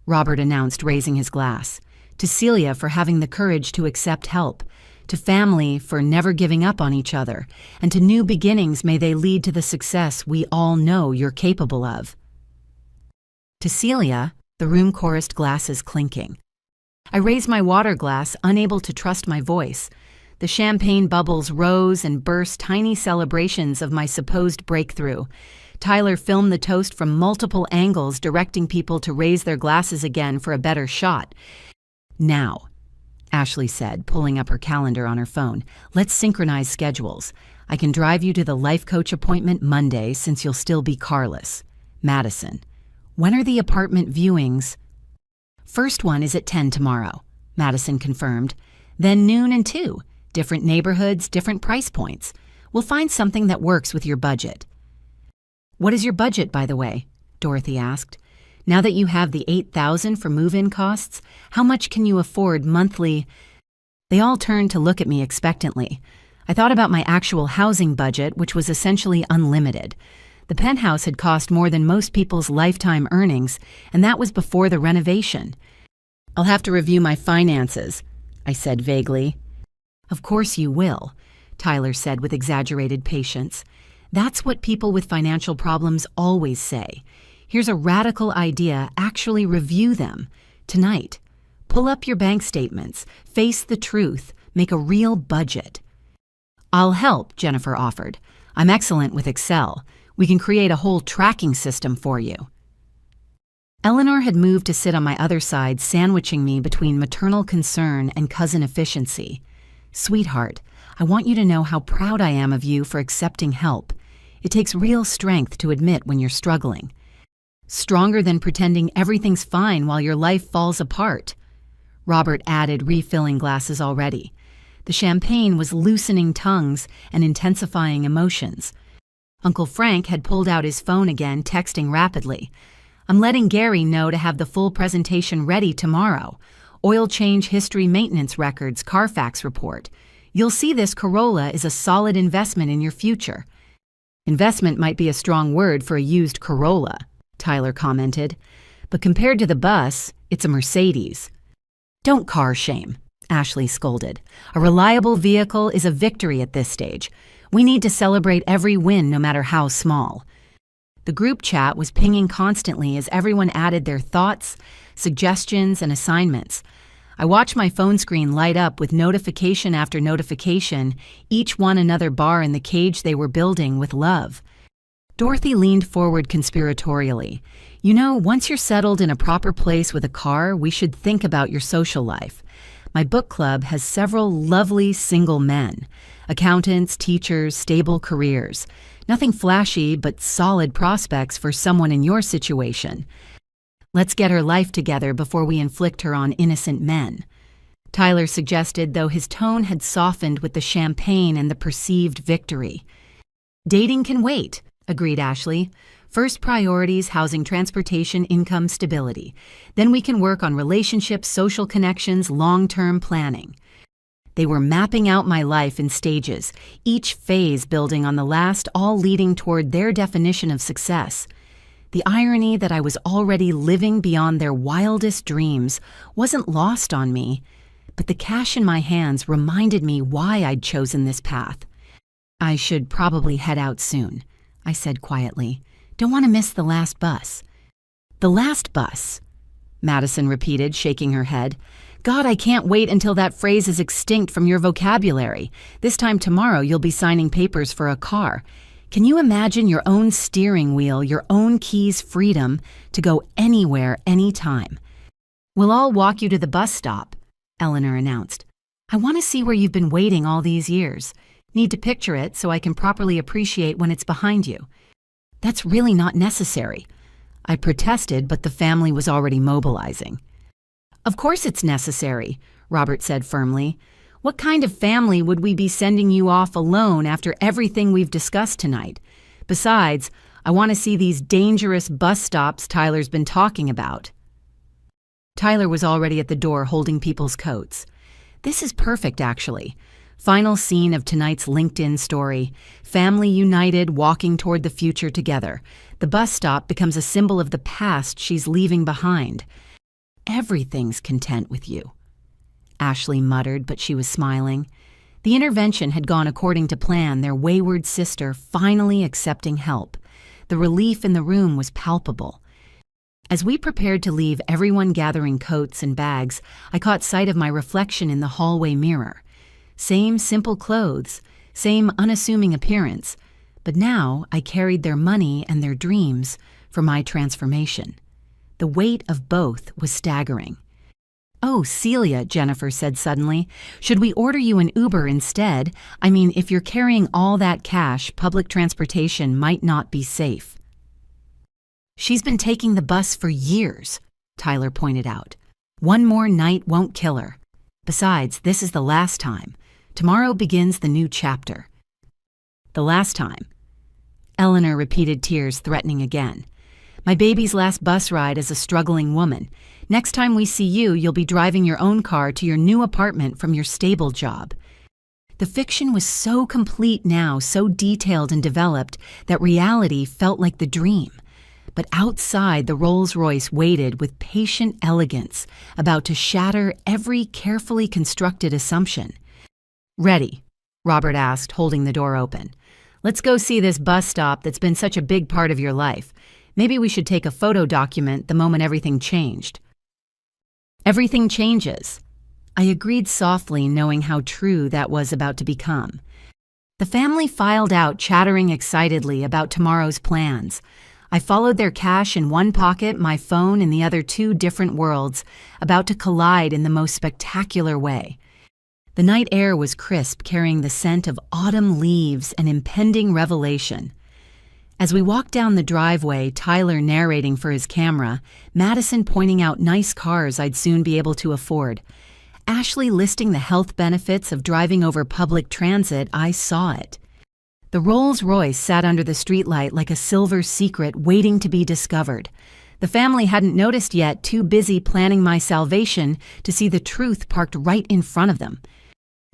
Robert announced, raising his glass. "To Celia for having the courage to accept help, to family for never giving up on each other, and to new beginnings may they lead to the success we all know you're capable of." "To Celia," the room chorused, glasses clinking. I raised my water glass, unable to trust my voice. The champagne bubbles rose and burst, tiny celebrations of my supposed breakthrough. Tyler filmed the toast from multiple angles, directing people to raise their glasses again for a better shot. "Now," Ashley said, pulling up her calendar on her phone, "let's synchronize schedules. I can drive you to the life coach appointment Monday since you'll still be carless. Madison, when are the apartment viewings?" "First one is at 10 tomorrow," Madison confirmed. "Then noon and 2. Different neighborhoods, different price points. We'll find something that works with your budget." "What is your budget, by the way?" Dorothy asked. "Now that you have the $8,000 for move-in costs, how much can you afford monthly?" They all turned to look at me expectantly. I thought about my actual housing budget, which was essentially unlimited. The penthouse had cost more than most people's lifetime earnings, and that was before the renovation. "I'll have to review my finances," I said vaguely. "Of course you will," Tyler said with exaggerated patience. "That's what people with financial problems always say. Here's a radical idea, actually review them. Tonight. Pull up your bank statements, face the truth, make a real budget." "I'll help," Jennifer offered. "I'm excellent with Excel. We can create a whole tracking system for you." Eleanor had moved to sit on my other side, sandwiching me between maternal concern and cousin efficiency. "Sweetheart, I want you to know how proud I am of you for accepting help. It takes real strength to admit when you're struggling. Stronger than pretending everything's fine while your life falls apart." Robert added, refilling glasses already. The champagne was loosening tongues and intensifying emotions. Uncle Frank had pulled out his phone again, texting rapidly. "I'm letting Gary know to have the full presentation ready tomorrow. Oil change history, maintenance records, Carfax report. You'll see this Corolla is a solid investment in your future." "Investment might be a strong word for a used Corolla," Tyler commented. "But compared to the bus, it's a Mercedes." "Don't car shame," Ashley scolded. "A reliable vehicle is a victory at this stage. We need to celebrate every win, no matter how small." The group chat was pinging constantly as everyone added their thoughts, suggestions, and assignments. I watched my phone screen light up with notification after notification, each one another bar in the cage they were building with love. Dorothy leaned forward conspiratorially. "You know, once you're settled in a proper place with a car, we should think about your social life. My book club has several lovely single men. Accountants, teachers, stable careers. Nothing flashy, but solid prospects for someone in your situation. Let's get her life together before we inflict her on innocent men, Tyler suggested, though his tone had softened with the champagne and the perceived victory. Dating can wait, agreed Ashley. First priorities, housing, transportation, income, stability. Then we can work on relationships, social connections, long-term planning. They were mapping out my life in stages, each phase building on the last, all leading toward their definition of success. The irony that I was already living beyond their wildest dreams wasn't lost on me, but the cash in my hands reminded me why I'd chosen this path. I should probably head out soon, I said quietly. Don't want to miss the last bus. The last bus, Madison repeated, shaking her head. God, I can't wait until that phrase is extinct from your vocabulary. This time tomorrow you'll be signing papers for a car. Can you imagine your own steering wheel, your own keys, freedom to go anywhere, anytime? We'll all walk you to the bus stop, Eleanor announced. I want to see where you've been waiting all these years. Need to picture it so I can properly appreciate when it's behind you. That's really not necessary. I protested, but the family was already mobilizing. Of course it's necessary, Robert said firmly. What kind of family would we be sending you off alone after everything we've discussed tonight? Besides, I want to see these dangerous bus stops Tyler's been talking about. Tyler was already at the door holding people's coats. This is perfect, actually. Final scene of tonight's LinkedIn story. Family united, walking toward the future together. The bus stop becomes a symbol of the past she's leaving behind. Everything's content with you, Ashley muttered, but she was smiling. The intervention had gone according to plan, their wayward sister finally accepting help. The relief in the room was palpable. As we prepared to leave, everyone gathering coats and bags, I caught sight of my reflection in the hallway mirror. Same simple clothes, same unassuming appearance, but now I carried their money and their dreams for my transformation. The weight of both was staggering. Oh, Celia, Jennifer said suddenly, should we order you an Uber instead? I mean, if you're carrying all that cash, public transportation might not be safe. She's been taking the bus for years, Tyler pointed out. One more night won't kill her. Besides, this is the last time. Tomorrow begins the new chapter. The last time. Eleanor repeated, tears threatening again. My baby's last bus ride as a struggling woman. Next time we see you, you'll be driving your own car to your new apartment from your stable job. The fiction was so complete now, so detailed and developed, that reality felt like the dream. But outside, the Rolls-Royce waited with patient elegance, about to shatter every carefully constructed assumption. Ready? Robert asked, holding the door open. Let's go see this bus stop that's been such a big part of your life. Maybe we should take a photo document the moment everything changed. Everything changes. I agreed softly, knowing how true that was about to become. The family filed out, chattering excitedly about tomorrow's plans. I followed their cash in one pocket, my phone in the other, two different worlds, about to collide in the most spectacular way. The night air was crisp, carrying the scent of autumn leaves and impending revelation. As we walked down the driveway, Tyler narrating for his camera, Madison pointing out nice cars I'd soon be able to afford. Ashley listing the health benefits of driving over public transit, I saw it. The Rolls-Royce sat under the streetlight like a silver secret waiting to be discovered. The family hadn't noticed yet, too busy planning my salvation to see the truth parked right in front of them.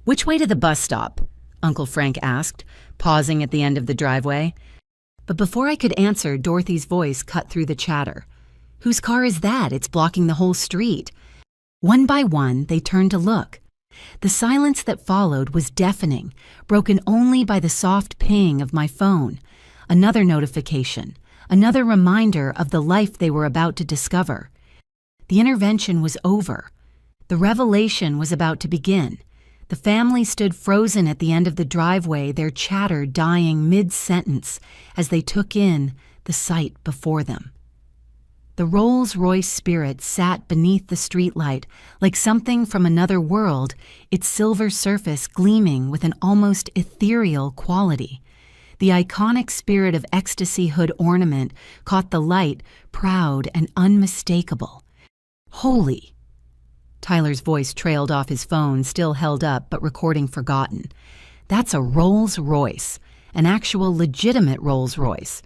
Which way to the bus stop? Uncle Frank asked, pausing at the end of the driveway. But before I could answer, Dorothy's voice cut through the chatter. Whose car is that? It's blocking the whole street. One by one, they turned to look. The silence that followed was deafening, broken only by the soft ping of my phone. Another notification, another reminder of the life they were about to discover. The intervention was over. The revelation was about to begin. The family stood frozen at the end of the driveway, their chatter dying mid-sentence as they took in the sight before them. The Rolls-Royce Spirit sat beneath the streetlight like something from another world, its silver surface gleaming with an almost ethereal quality. The iconic Spirit of Ecstasy hood ornament caught the light, proud and unmistakable. Holy! Tyler's voice trailed off his phone, still held up but recording forgotten. That's a Rolls-Royce, an actual legitimate Rolls-Royce.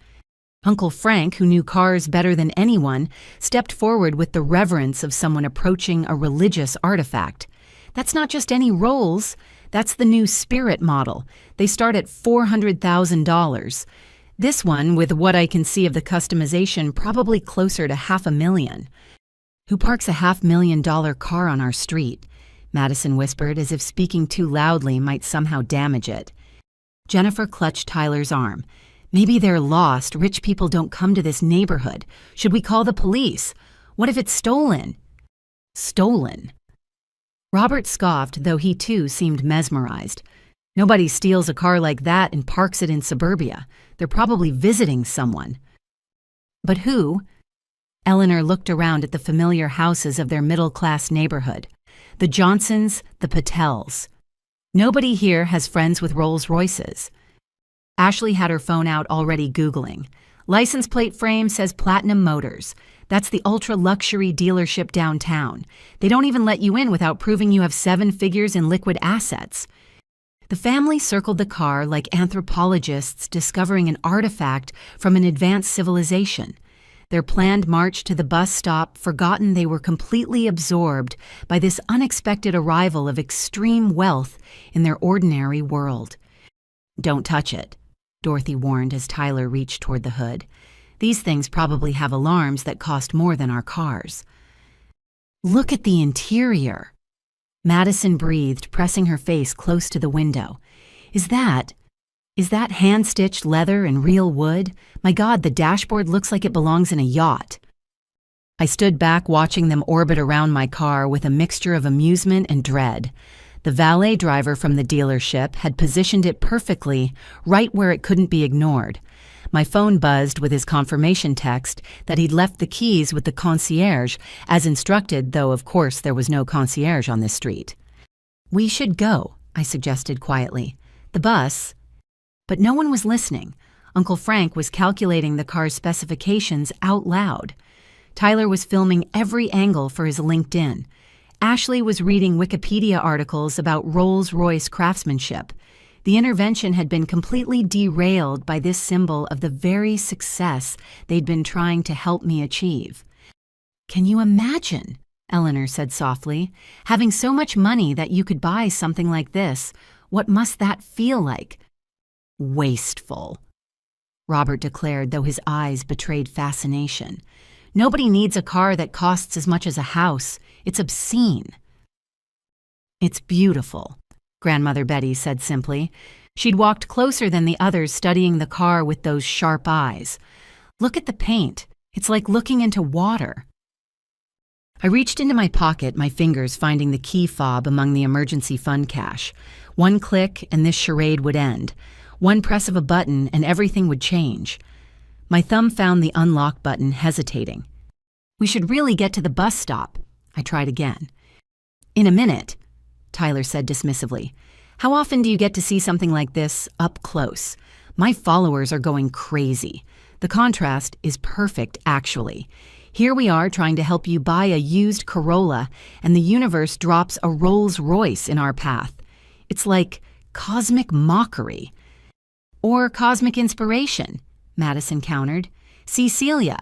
Uncle Frank, who knew cars better than anyone, stepped forward with the reverence of someone approaching a religious artifact. That's not just any Rolls, that's the new Spirit model. They start at $400,000. This one, with what I can see of the customization, probably closer to $500,000. Who parks a $500,000 car on our street? Madison whispered, as if speaking too loudly might somehow damage it. Jennifer clutched Tyler's arm. Maybe they're lost. Rich people don't come to this neighborhood. Should we call the police? What if it's stolen? Stolen? Robert scoffed, though he too seemed mesmerized. Nobody steals a car like that and parks it in suburbia. They're probably visiting someone. But who? Eleanor looked around at the familiar houses of their middle-class neighborhood. The Johnsons, the Patels. Nobody here has friends with Rolls-Royces. Ashley had her phone out already Googling. License plate frame says Platinum Motors. That's the ultra-luxury dealership downtown. They don't even let you in without proving you have 7 figures in liquid assets. The family circled the car like anthropologists discovering an artifact from an advanced civilization. Their planned march to the bus stop forgotten they were completely absorbed by this unexpected arrival of extreme wealth in their ordinary world. "Don't touch it," Dorothy warned as Tyler reached toward the hood. "These things probably have alarms that cost more than our cars." "Look at the interior," Madison breathed, pressing her face close to the window. Is that hand-stitched leather and real wood? My God, the dashboard looks like it belongs in a yacht." I stood back watching them orbit around my car with a mixture of amusement and dread. The valet driver from the dealership had positioned it perfectly, right where it couldn't be ignored. My phone buzzed with his confirmation text that he'd left the keys with the concierge, as instructed, though of course there was no concierge on this street. "We should go," I suggested quietly. "The bus—" But no one was listening. Uncle Frank was calculating the car's specifications out loud. Tyler was filming every angle for his LinkedIn. Ashley was reading Wikipedia articles about Rolls-Royce craftsmanship. The intervention had been completely derailed by this symbol of the very success they'd been trying to help me achieve. "Can you imagine," Eleanor said softly, "having so much money that you could buy something like this? What must that feel like?" "Wasteful," Robert declared, though his eyes betrayed fascination. "Nobody needs a car that costs as much as a house. It's obscene." "It's beautiful," Grandmother Betty said simply. She'd walked closer than the others, studying the car with those sharp eyes. "Look at the paint. It's like looking into water." I reached into my pocket, my fingers finding the key fob among the emergency fund cash. One click and this charade would end. One press of a button and everything would change. My thumb found the unlock button, hesitating. "We should really get to the bus stop," I tried again. "In a minute," Tyler said dismissively. "How often do you get to see something like this up close? My followers are going crazy. The contrast is perfect, actually. Here we are trying to help you buy a used Corolla, and the universe drops a Rolls-Royce in our path. It's like cosmic mockery." "Or cosmic inspiration," Madison countered. "See, Celia,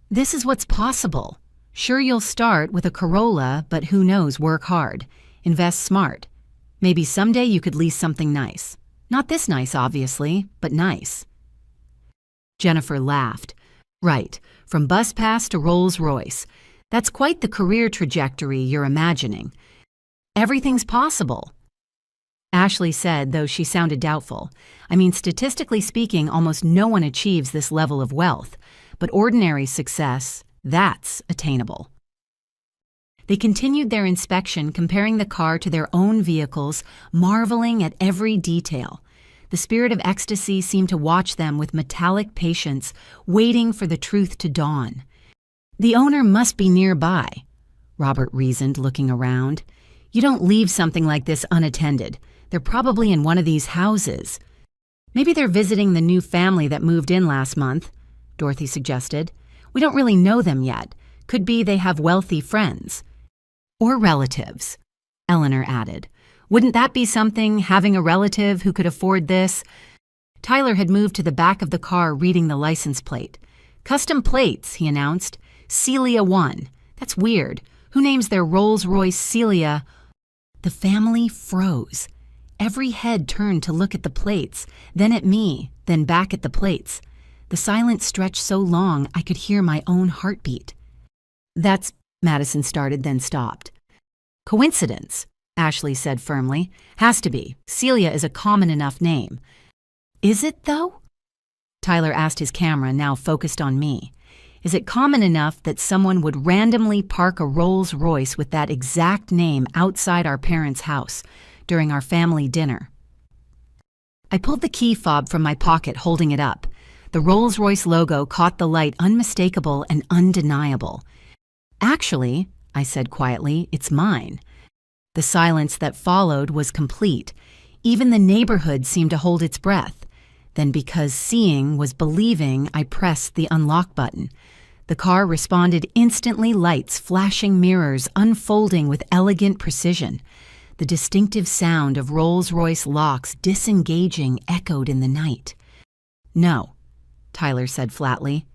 this is what's possible. Sure, you'll start with a Corolla, but who knows, work hard. Invest smart. Maybe someday you could lease something nice. Not this nice, obviously, but nice." Jennifer laughed. "Right, from bus pass to Rolls-Royce. That's quite the career trajectory you're imagining." "Everything's possible," Ashley said, though she sounded doubtful. "I mean, statistically speaking, almost no one achieves this level of wealth. But ordinary success, that's attainable." They continued their inspection, comparing the car to their own vehicles, marveling at every detail. The Spirit of Ecstasy seemed to watch them with metallic patience, waiting for the truth to dawn. "The owner must be nearby," Robert reasoned, looking around. "You don't leave something like this unattended. They're probably in one of these houses." Maybe they're visiting the new family that moved in last month, Dorothy suggested. We don't really know them yet. Could be they have wealthy friends. Or relatives, Eleanor added. Wouldn't that be something, having a relative who could afford this? Tyler had moved to the back of the car reading the license plate. Custom plates, he announced. Celia 1. That's weird. Who names their Rolls-Royce Celia? The family froze. Every head turned to look at the plates, then at me, then back at the plates. The silence stretched so long I could hear my own heartbeat. That's, Madison started, then stopped. Coincidence, Ashley said firmly. Has to be. Celia is a common enough name. Is it, though? Tyler asked his camera, now focused on me. Is it common enough that someone would randomly park a Rolls-Royce with that exact name outside our parents' house during our family dinner? I pulled the key fob from my pocket, holding it up. The Rolls-Royce logo caught the light, unmistakable and undeniable. Actually, I said quietly, it's mine. The silence that followed was complete. Even the neighborhood seemed to hold its breath. Then, because seeing was believing, I pressed the unlock button. The car responded instantly, lights, flashing mirrors, unfolding with elegant precision. The distinctive sound of Rolls-Royce locks disengaging echoed in the night. No, Tyler said flatly.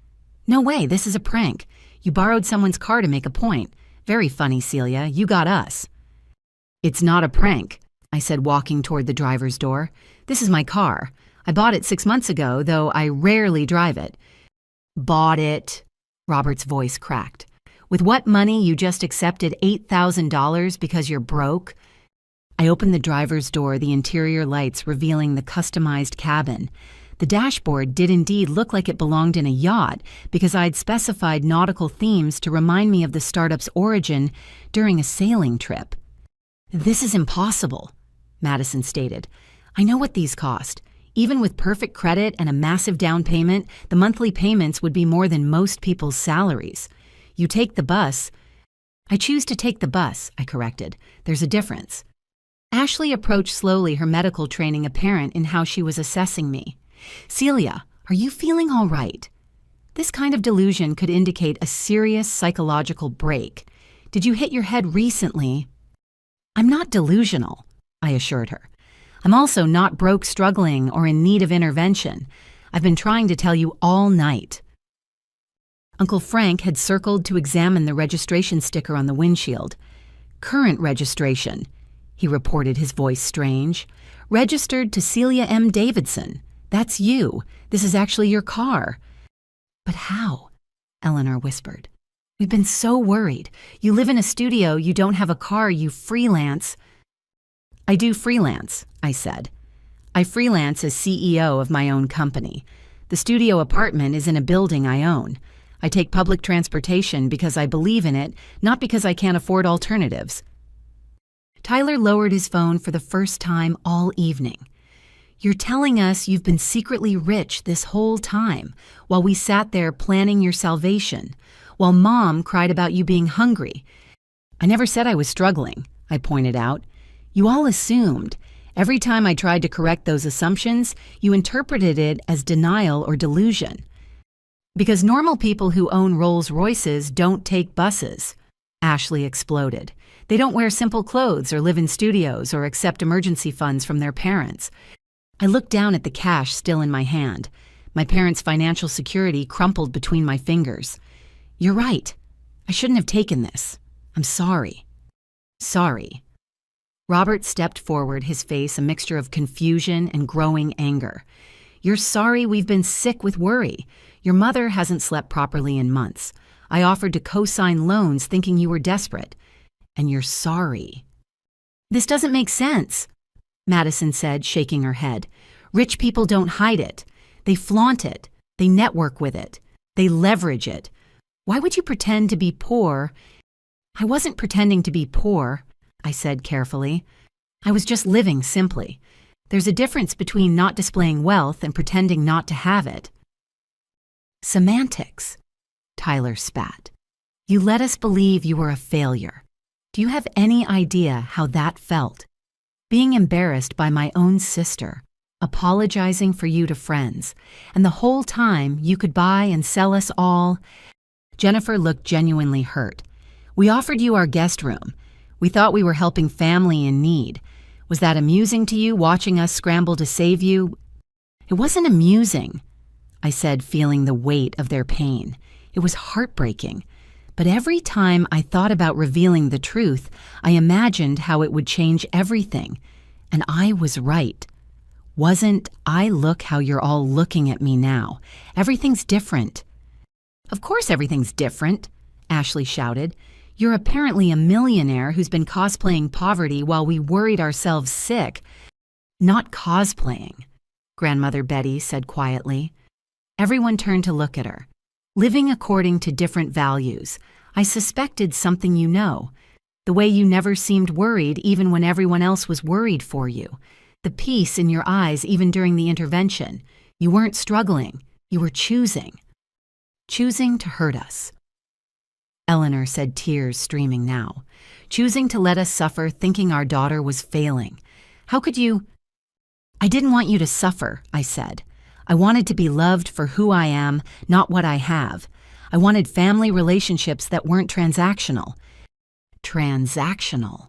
No way, this is a prank. You borrowed someone's car to make a point. Very funny, Celia. You got us. It's not a prank, I said, walking toward the driver's door. This is my car. I bought it 6 months ago, though I rarely drive it. Bought it, Robert's voice cracked. With what money? You just accepted $8,000 because you're broke? I opened the driver's door, the interior lights revealing the customized cabin. The dashboard did indeed look like it belonged in a yacht because I'd specified nautical themes to remind me of the startup's origin during a sailing trip. This is impossible, Madison stated. I know what these cost. Even with perfect credit and a massive down payment, the monthly payments would be more than most people's salaries. You take the bus. I choose to take the bus, I corrected. There's a difference. Ashley approached slowly, her medical training apparent in how she was assessing me. Celia, are you feeling all right? This kind of delusion could indicate a serious psychological break. Did you hit your head recently? I'm not delusional, I assured her. I'm also not broke, struggling, or in need of intervention. I've been trying to tell you all night. Uncle Frank had circled to examine the registration sticker on the windshield. Current registration, he reported, his voice strange. Registered to Celia M. Davidson. That's you. This is actually your car. But how? Eleanor whispered. We've been so worried. You live in a studio, you don't have a car, you freelance. I do freelance, I said. I freelance as CEO of my own company. The studio apartment is in a building I own. I take public transportation because I believe in it, not because I can't afford alternatives. Tyler lowered his phone for the first time all evening. You're telling us you've been secretly rich this whole time, while we sat there planning your salvation, while Mom cried about you being hungry. I never said I was struggling, I pointed out. You all assumed. Every time I tried to correct those assumptions, you interpreted it as denial or delusion. Because normal people who own Rolls-Royces don't take buses, Ashley exploded. They don't wear simple clothes or live in studios or accept emergency funds from their parents. I looked down at the cash still in my hand. My parents' financial security crumpled between my fingers. You're right. I shouldn't have taken this. I'm sorry. Sorry. Robert stepped forward, his face a mixture of confusion and growing anger. You're sorry we've been sick with worry. Your mother hasn't slept properly in months. I offered to co-sign loans thinking you were desperate. And you're sorry. This doesn't make sense, Madison said, shaking her head. Rich people don't hide it. They flaunt it. They network with it. They leverage it. Why would you pretend to be poor? I wasn't pretending to be poor, I said carefully. I was just living simply. There's a difference between not displaying wealth and pretending not to have it. Semantics, Tyler spat. You let us believe you were a failure. Do you have any idea how that felt? Being embarrassed by my own sister, apologizing for you to friends, and the whole time you could buy and sell us all. Jennifer looked genuinely hurt. We offered you our guest room. We thought we were helping family in need. Was that amusing to you, watching us scramble to save you? It wasn't amusing, I said, feeling the weight of their pain. It was heartbreaking. But every time I thought about revealing the truth, I imagined how it would change everything. And I was right. Wasn't I? Look how you're all looking at me now. Everything's different. Of course everything's different, Ashley shouted. You're apparently a millionaire who's been cosplaying poverty while we worried ourselves sick. Not cosplaying, Grandmother Betty said quietly. Everyone turned to look at her. Living according to different values, I suspected something you know. The way you never seemed worried even when everyone else was worried for you. The peace in your eyes even during the intervention. You weren't struggling. You were choosing. Choosing to hurt us. Eleanor said, tears streaming now. Choosing to let us suffer, thinking our daughter was failing. How could you? I didn't want you to suffer, I said. I wanted to be loved for who I am, not what I have. I wanted family relationships that weren't transactional. Transactional.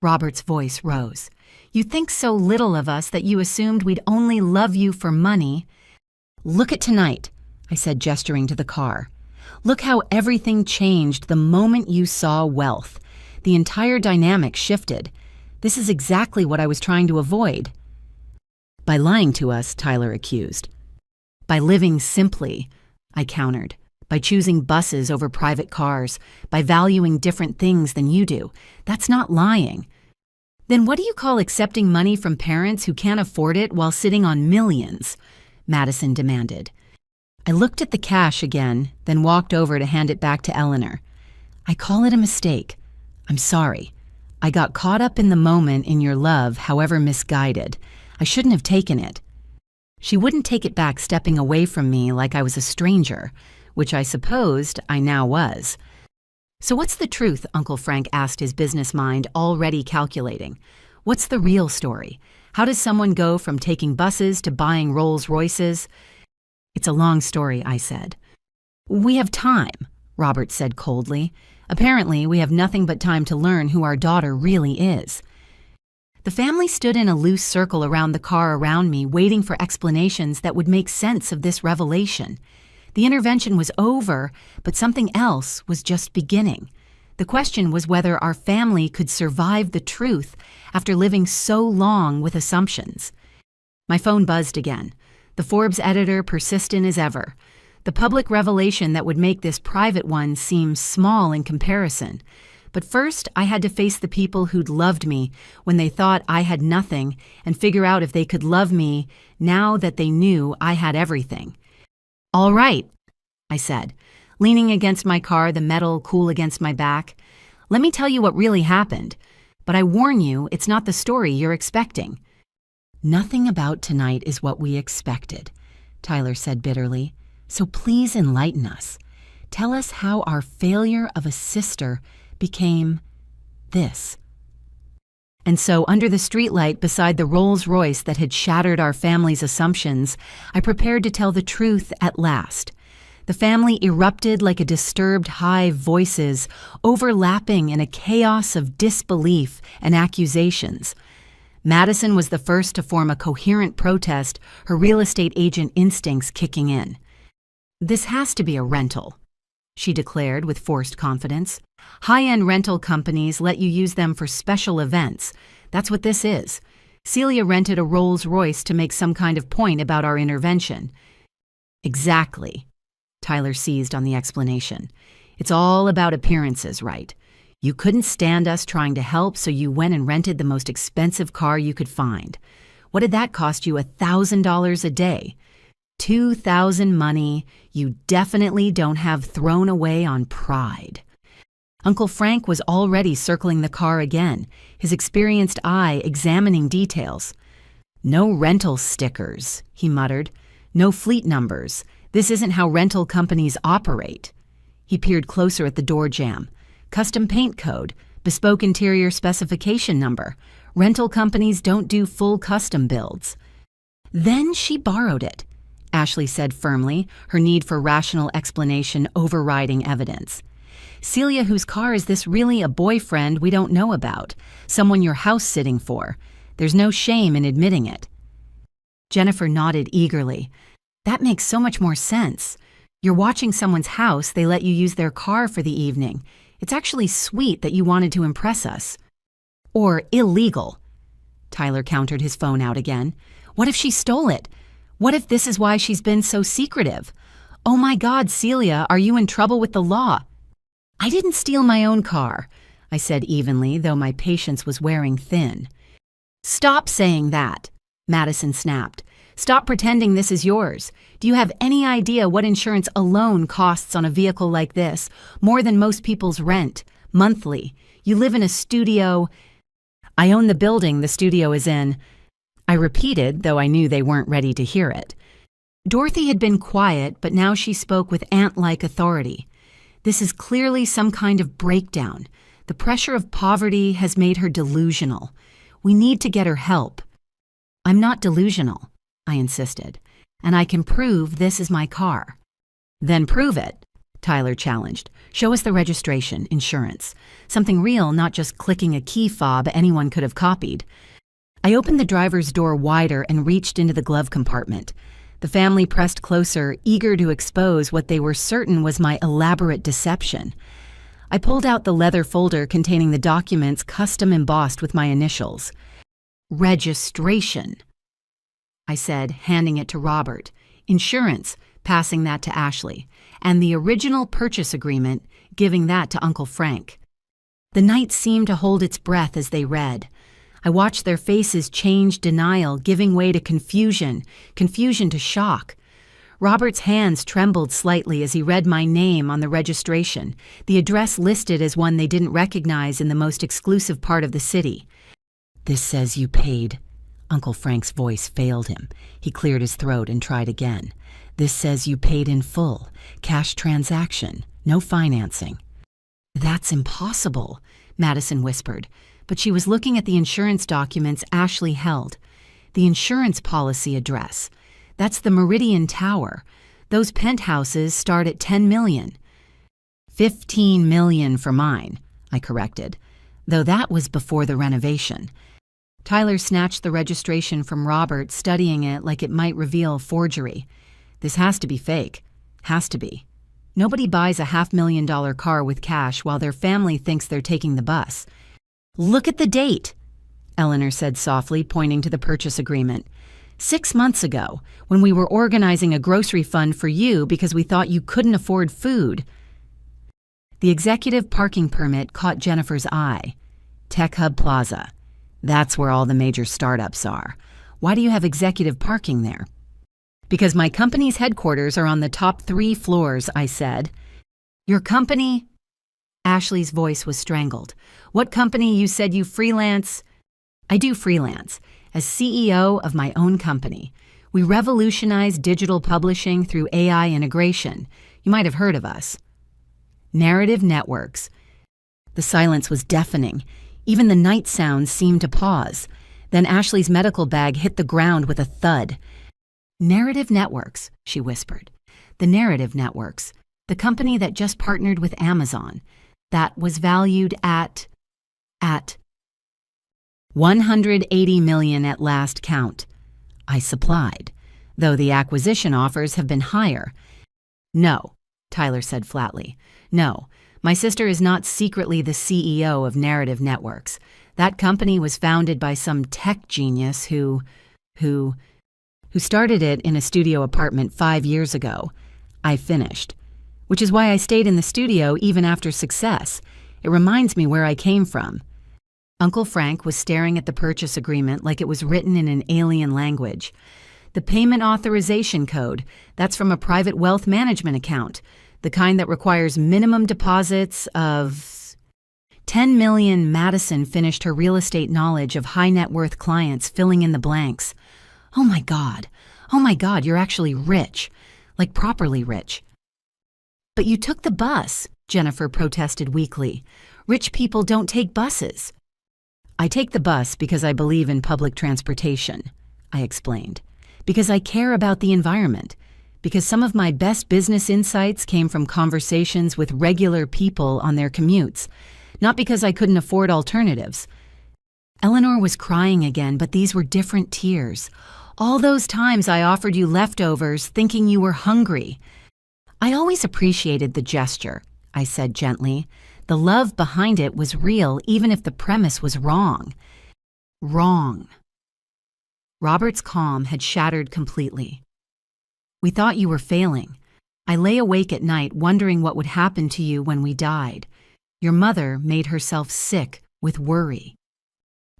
Robert's voice rose. You think so little of us that you assumed we'd only love you for money. Look at tonight, I said, gesturing to the car. Look how everything changed the moment you saw wealth. The entire dynamic shifted. This is exactly what I was trying to avoid. By lying to us, Tyler accused. By living simply, I countered. By choosing buses over private cars. By valuing different things than you do. That's not lying. Then what do you call accepting money from parents who can't afford it while sitting on millions? Madison demanded. I looked at the cash again, then walked over to hand it back to Eleanor. I call it a mistake. I'm sorry. I got caught up in the moment in your love, however misguided. I shouldn't have taken it. She wouldn't take it back, stepping away from me like I was a stranger, which I supposed I now was. So what's the truth? Uncle Frank asked, his business mind already calculating. What's the real story? How does someone go from taking buses to buying Rolls Royces? It's a long story, I said. We have time, Robert said coldly. Apparently, we have nothing but time to learn who our daughter really is. The family stood in a loose circle around the car around me, waiting for explanations that would make sense of this revelation. The intervention was over, but something else was just beginning. The question was whether our family could survive the truth after living so long with assumptions. My phone buzzed again. The Forbes editor persistent as ever. The public revelation that would make this private one seem small in comparison. But first, I had to face the people who'd loved me when they thought I had nothing and figure out if they could love me now that they knew I had everything. All right, I said, leaning against my car, the metal cool against my back. Let me tell you what really happened. But I warn you, it's not the story you're expecting. Nothing about tonight is what we expected, Tyler said bitterly. So please enlighten us. Tell us how our failure of a sister became this. And so, under the streetlight beside the Rolls Royce that had shattered our family's assumptions, I prepared to tell the truth at last. The family erupted like a disturbed hive, voices overlapping in a chaos of disbelief and accusations. Madison was the first to form a coherent protest, her real estate agent instincts kicking in. This has to be a rental, she declared with forced confidence. High-end rental companies let you use them for special events. That's what this is. Celia rented a Rolls Royce to make some kind of point about our intervention. Exactly. Tyler seized on the explanation. It's all about appearances, right? You couldn't stand us trying to help, so you went and rented the most expensive car you could find. What did that cost you? $1,000 a day. $2,000 money you definitely don't have thrown away on pride. Uncle Frank was already circling the car again, his experienced eye examining details. No rental stickers, he muttered. No fleet numbers. This isn't how rental companies operate. He peered closer at the door jamb. Custom paint code, bespoke interior specification number. Rental companies don't do full custom builds. Then she borrowed it, Ashley said firmly, her need for rational explanation overriding evidence. Celia, whose car is this really a boyfriend we don't know about? Someone you're house-sitting for. There's no shame in admitting it. Jennifer nodded eagerly. That makes so much more sense. You're watching someone's house, they let you use their car for the evening. It's actually sweet that you wanted to impress us. Or illegal. Tyler countered, his phone out again. What if she stole it? What if this is why she's been so secretive? Oh my God, Celia, are you in trouble with the law? I didn't steal my own car, I said evenly, though my patience was wearing thin. Stop saying that, Madison snapped. Stop pretending this is yours. Do you have any idea what insurance alone costs on a vehicle like this? More than most people's rent, monthly. You live in a studio. I own the building the studio is in. I repeated, though I knew they weren't ready to hear it. Dorothy had been quiet, but now she spoke with ant-like authority. This is clearly some kind of breakdown. The pressure of poverty has made her delusional. We need to get her help. I'm not delusional, I insisted, and I can prove this is my car. Then prove it, Tyler challenged. Show us the registration, insurance. Something real, not just clicking a key fob anyone could have copied. I opened the driver's door wider and reached into the glove compartment. The family pressed closer, eager to expose what they were certain was my elaborate deception. I pulled out the leather folder containing the documents custom embossed with my initials. Registration, I said, handing it to Robert. Insurance, passing that to Ashley. And the original purchase agreement, giving that to Uncle Frank. The night seemed to hold its breath as they read. I watched their faces change denial, giving way to confusion to shock. Robert's hands trembled slightly as he read my name on the registration, the address listed as one they didn't recognize in the most exclusive part of the city. This says you paid. Uncle Frank's voice failed him. He cleared his throat and tried again. This says you paid in full, cash transaction, no financing. That's impossible, Madison whispered, but she was looking at the insurance documents Ashley held. The insurance policy address. That's the Meridian Tower. Those penthouses start at $10 million. $15 million for mine, I corrected, though that was before the renovation. Tyler snatched the registration from Robert, studying it like it might reveal forgery. This has to be fake. Has to be. Nobody buys a $500,000 car with cash while their family thinks they're taking the bus. Look at the date, Eleanor said softly, pointing to the purchase agreement. 6 months ago, when we were organizing a grocery fund for you because we thought you couldn't afford food. The executive parking permit caught Jennifer's eye. Tech Hub Plaza. That's where all the major startups are. Why do you have executive parking there? Because my company's headquarters are on the top 3 floors, I said. Your company? Ashley's voice was strangled. What company? You said you freelance? I do freelance, as CEO of my own company. We revolutionize digital publishing through AI integration. You might have heard of us. Narrative networks. The silence was deafening. Even the night sounds seemed to pause. Then Ashley's medical bag hit the ground with a thud. Narrative networks, she whispered. The Narrative Networks, the company that just partnered with Amazon. That was valued at $180 million at last count. I supplied, though the acquisition offers have been higher. No, Tyler said flatly. No, my sister is not secretly the CEO of Narrative Networks. That company was founded by some tech genius who started it in a studio apartment 5 years ago. I finished. Which is why I stayed in the studio even after success. It reminds me where I came from. Uncle Frank was staring at the purchase agreement like it was written in an alien language. The payment authorization code, that's from a private wealth management account, the kind that requires minimum deposits of $10 million. Madison finished her real estate knowledge of high net worth clients, filling in the blanks. Oh my God, you're actually rich, like properly rich. But you took the bus, Jennifer protested weakly. Rich people don't take buses. I take the bus because I believe in public transportation, I explained. Because I care about the environment. Because some of my best business insights came from conversations with regular people on their commutes, not because I couldn't afford alternatives. Eleanor was crying again, but these were different tears. All those times I offered you leftovers thinking you were hungry. I always appreciated the gesture, I said gently. The love behind it was real, even if the premise was wrong. Wrong. Robert's calm had shattered completely. We thought you were failing. I lay awake at night wondering what would happen to you when we died. Your mother made herself sick with worry.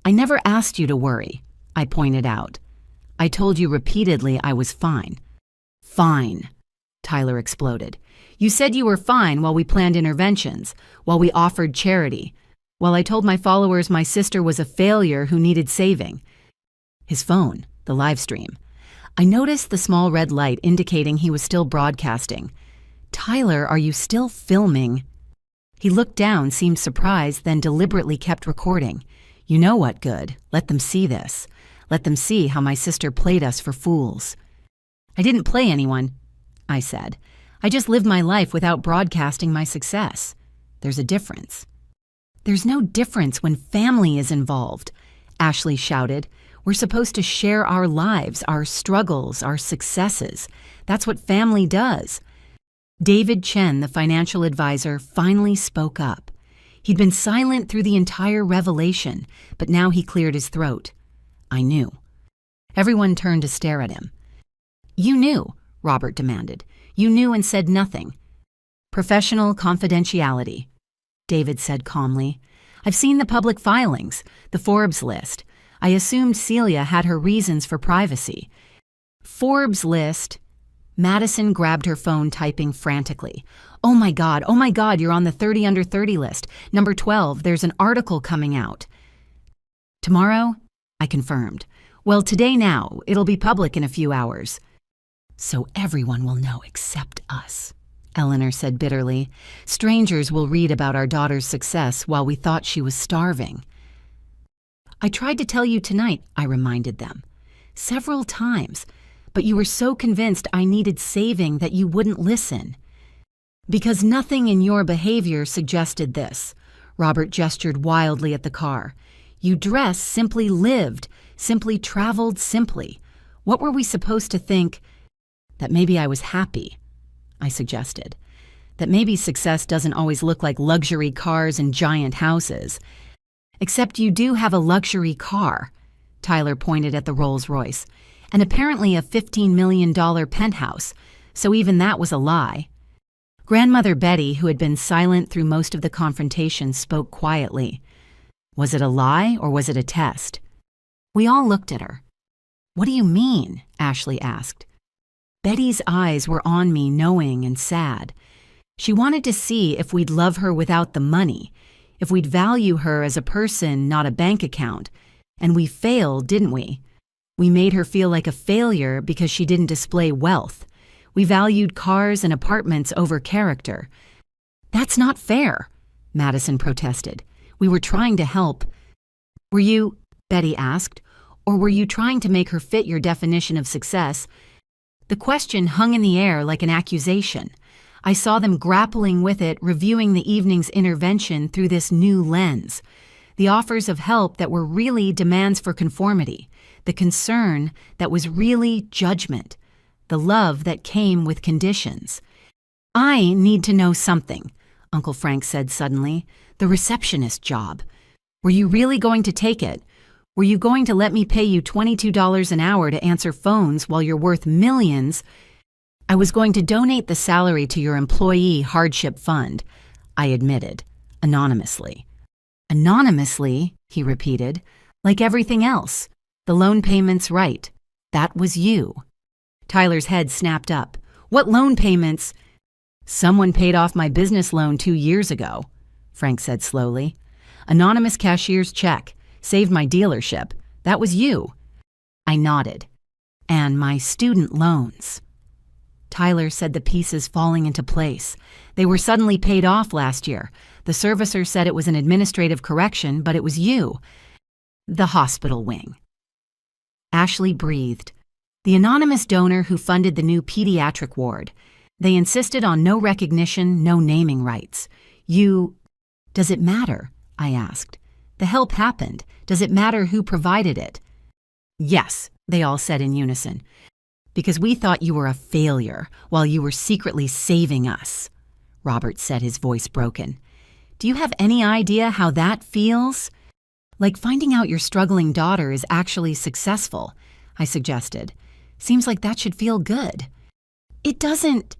I never asked you to worry, I pointed out. I told you repeatedly I was fine. Fine, Tyler exploded. You said you were fine while we planned interventions, while we offered charity, while I told my followers my sister was a failure who needed saving. His phone, the live stream. I noticed the small red light indicating he was still broadcasting. Tyler, are you still filming? He looked down, seemed surprised, then deliberately kept recording. You know what, good. Let them see this. Let them see how my sister played us for fools. I didn't play anyone, I said. I just lived my life without broadcasting my success. There's a difference. There's no difference when family is involved, Ashley shouted. We're supposed to share our lives, our struggles, our successes. That's what family does. David Chen, the financial advisor, finally spoke up. He'd been silent through the entire revelation, but now he cleared his throat. I knew. Everyone turned to stare at him. You knew, Robert demanded. You knew and said nothing. Professional confidentiality, David said calmly. I've seen the public filings, the Forbes list. I assumed Celia had her reasons for privacy. Forbes list. Madison grabbed her phone, typing frantically. Oh my God, you're on the 30 under 30 list. Number 12, there's an article coming out. Tomorrow? I confirmed. Well, today now. It'll be public in a few hours. So everyone will know except us, Eleanor said bitterly. Strangers will read about our daughter's success while we thought she was starving. I tried to tell you tonight, I reminded them. Several times. But you were so convinced I needed saving that you wouldn't listen. Because nothing in your behavior suggested this. Robert gestured wildly at the car. You dressed, simply lived, simply traveled simply. What were we supposed to think? That maybe I was happy, I suggested. That maybe success doesn't always look like luxury cars and giant houses. Except you do have a luxury car, Tyler pointed at the Rolls-Royce, and apparently a $15 million penthouse, so even that was a lie. Grandmother Betty, who had been silent through most of the confrontation, spoke quietly. Was it a lie or was it a test? We all looked at her. What do you mean? Ashley asked. Betty's eyes were on me, knowing and sad. She wanted to see if we'd love her without the money, if we'd value her as a person, not a bank account. And we failed, didn't we? We made her feel like a failure because she didn't display wealth. We valued cars and apartments over character. That's not fair, Madison protested. We were trying to help. Were you, Betty asked, or were you trying to make her fit your definition of success? The question hung in the air like an accusation. I saw them grappling with it, reviewing the evening's intervention through this new lens. The offers of help that were really demands for conformity. The concern that was really judgment. The love that came with conditions. I need to know something, Uncle Frank said suddenly. The receptionist job. Were you really going to take it? Were you going to let me pay you $22 an hour to answer phones while you're worth millions? I was going to donate the salary to your employee hardship fund, I admitted, anonymously. Anonymously, he repeated, like everything else. The loan payments, right. That was you. Tyler's head snapped up. What loan payments? Someone paid off my business loan 2 years ago, Frank said slowly. Anonymous cashier's check. Saved my dealership. That was you. I nodded. And my student loans. Tyler said the pieces falling into place. They were suddenly paid off last year. The servicer said it was an administrative correction, but it was you. The hospital wing. Ashley breathed. The anonymous donor who funded the new pediatric ward. They insisted on no recognition, no naming rights. Does it matter? I asked. The help happened. Does it matter who provided it? Yes, they all said in unison. Because we thought you were a failure while you were secretly saving us. Robert said, his voice broken. Do you have any idea how that feels? Like finding out your struggling daughter is actually successful, I suggested. Seems like that should feel good. It doesn't,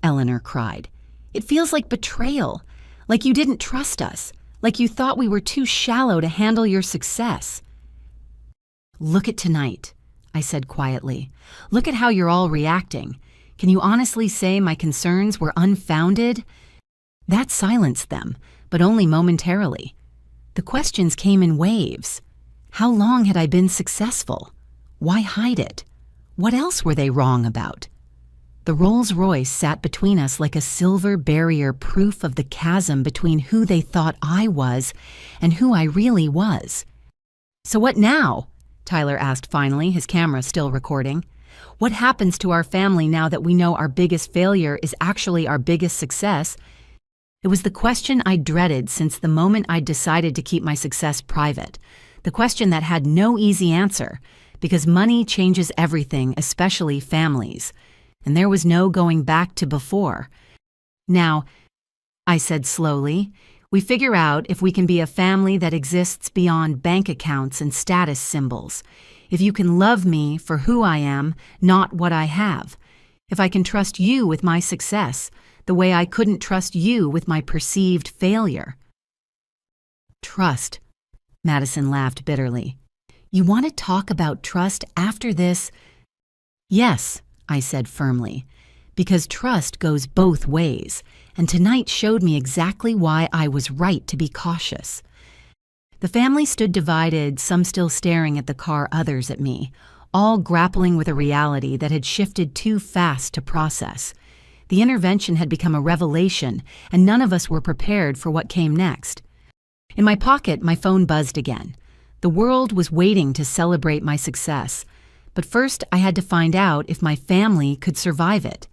Eleanor cried. It feels like betrayal, like you didn't trust us, like you thought we were too shallow to handle your success. Look at tonight, I said quietly. Look at how you're all reacting. Can you honestly say my concerns were unfounded? That silenced them, but only momentarily. The questions came in waves. How long had I been successful? Why hide it? What else were they wrong about? The Rolls-Royce sat between us like a silver barrier, proof of the chasm between who they thought I was and who I really was. So what now? Tyler asked finally, his camera still recording. What happens to our family now that we know our biggest failure is actually our biggest success? It was the question I dreaded since the moment I decided to keep my success private. The question that had no easy answer, because money changes everything, especially families. And there was no going back to before. Now, I said slowly, we figure out if we can be a family that exists beyond bank accounts and status symbols. If you can love me for who I am, not what I have. If I can trust you with my success, the way I couldn't trust you with my perceived failure. Trust, Madison laughed bitterly. You want to talk about trust after this? Yes, I said firmly, because trust goes both ways, and tonight showed me exactly why I was right to be cautious. The family stood divided, some still staring at the car, others at me, all grappling with a reality that had shifted too fast to process. The intervention had become a revelation, and none of us were prepared for what came next. In my pocket, my phone buzzed again. The world was waiting to celebrate my success, but first I had to find out if my family could survive it.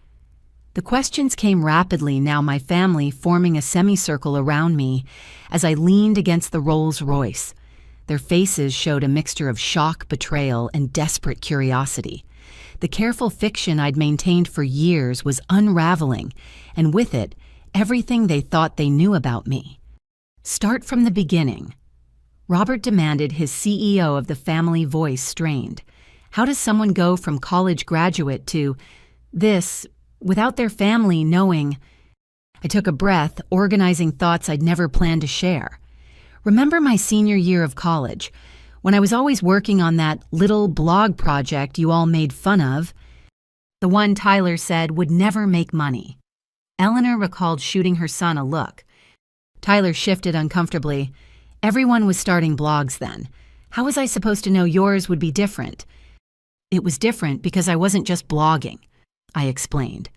The questions came rapidly now, my family forming a semicircle around me as I leaned against the Rolls-Royce. Their faces showed a mixture of shock, betrayal, and desperate curiosity. The careful fiction I'd maintained for years was unraveling, and with it, everything they thought they knew about me. Start from the beginning. Robert demanded, his CEO of the family voice strained. How does someone go from college graduate to this without their family knowing? I took a breath, organizing thoughts I'd never planned to share. Remember my senior year of college, when I was always working on that little blog project you all made fun of? The one Tyler said would never make money. Eleanor recalled shooting her son a look. Tyler shifted uncomfortably. Everyone was starting blogs then. How was I supposed to know yours would be different? It was different because I wasn't just blogging, I explained.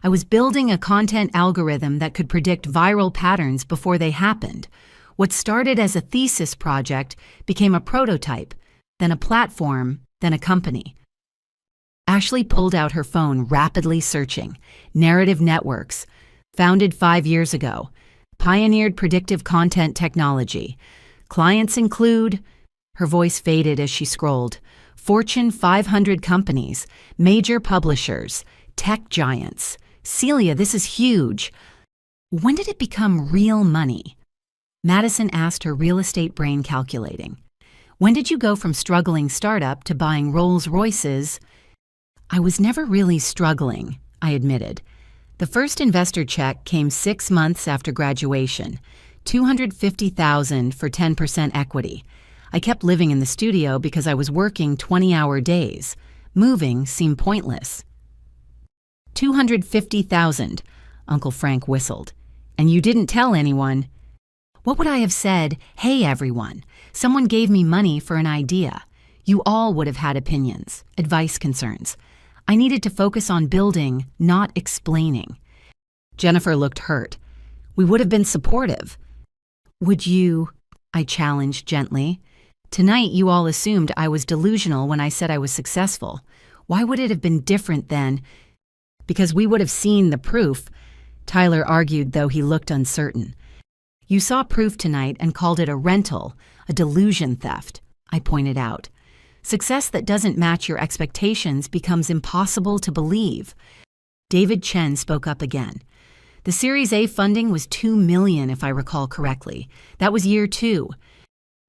I was building a content algorithm that could predict viral patterns before they happened. What started as a thesis project became a prototype, then a platform, then a company. Ashley pulled out her phone, rapidly searching. Narrative Networks, founded 5 years ago, pioneered predictive content technology. Clients include, her voice faded as she scrolled, Fortune 500 companies, major publishers, tech giants. Celia, this is huge. When did it become real money? Madison asked, her real estate brain calculating. When did you go from struggling startup to buying Rolls-Royces? I was never really struggling, I admitted. The first investor check came 6 months after graduation, $250,000 for 10% equity. I kept living in the studio because I was working 20-hour days. Moving seemed pointless. $250,000, Uncle Frank whistled. And you didn't tell anyone. What would I have said? Hey, everyone, someone gave me money for an idea. You all would have had opinions, advice, concerns. I needed to focus on building, not explaining. Jennifer looked hurt. We would have been supportive. Would you? I challenged gently. Tonight you all assumed I was delusional when I said I was successful. Why would it have been different then? Because we would have seen the proof, Tyler argued, though he looked uncertain. You saw proof tonight and called it a rental, a delusion theft, I pointed out. Success that doesn't match your expectations becomes impossible to believe. David Chen spoke up again. The Series A funding was $2 million, if I recall correctly. That was year 2.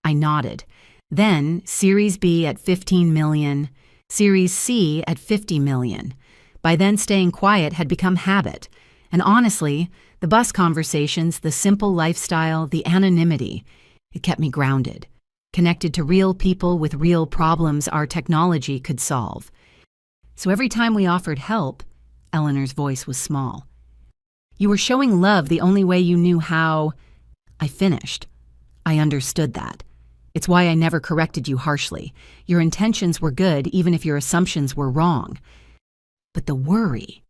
I nodded. Then Series B at $15 million, Series C at $50 million. By then, staying quiet had become habit. And honestly, the bus conversations, the simple lifestyle, the anonymity, it kept me grounded, connected to real people with real problems our technology could solve. So every time we offered help, Eleanor's voice was small. You were showing love the only way you knew how. I finished. I understood that. It's why I never corrected you harshly. Your intentions were good, even if your assumptions were wrong. But the worry,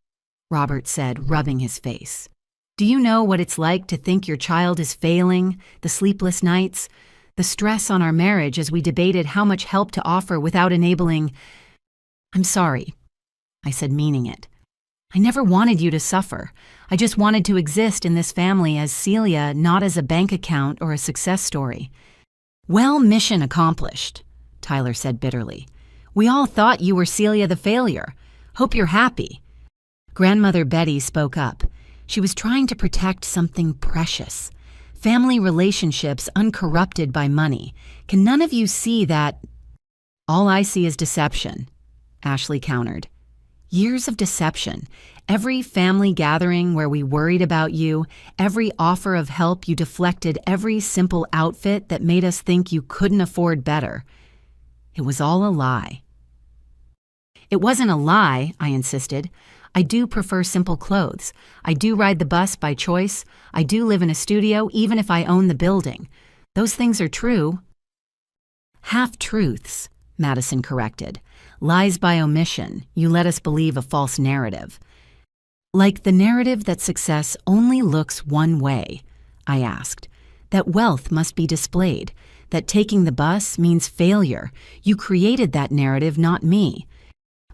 Robert said, rubbing his face. Do you know what it's like to think your child is failing, the sleepless nights, the stress on our marriage as we debated how much help to offer without enabling? I'm sorry, I said, meaning it. I never wanted you to suffer. I just wanted to exist in this family as Celia, not as a bank account or a success story. Well, mission accomplished, Tyler said bitterly. We all thought you were Celia the failure. Hope you're happy. Grandmother Betty spoke up. She was trying to protect something precious. Family relationships uncorrupted by money. Can none of you see that? All I see is deception, Ashley countered. Years of deception. Every family gathering where we worried about you, every offer of help you deflected, every simple outfit that made us think you couldn't afford better. It was all a lie. It wasn't a lie, I insisted. I do prefer simple clothes. I do ride the bus by choice. I do live in a studio, even if I own the building. Those things are true. Half-truths, Madison corrected. Lies by omission. You let us believe a false narrative. Like the narrative that success only looks one way, I asked. That wealth must be displayed. That taking the bus means failure. You created that narrative, not me.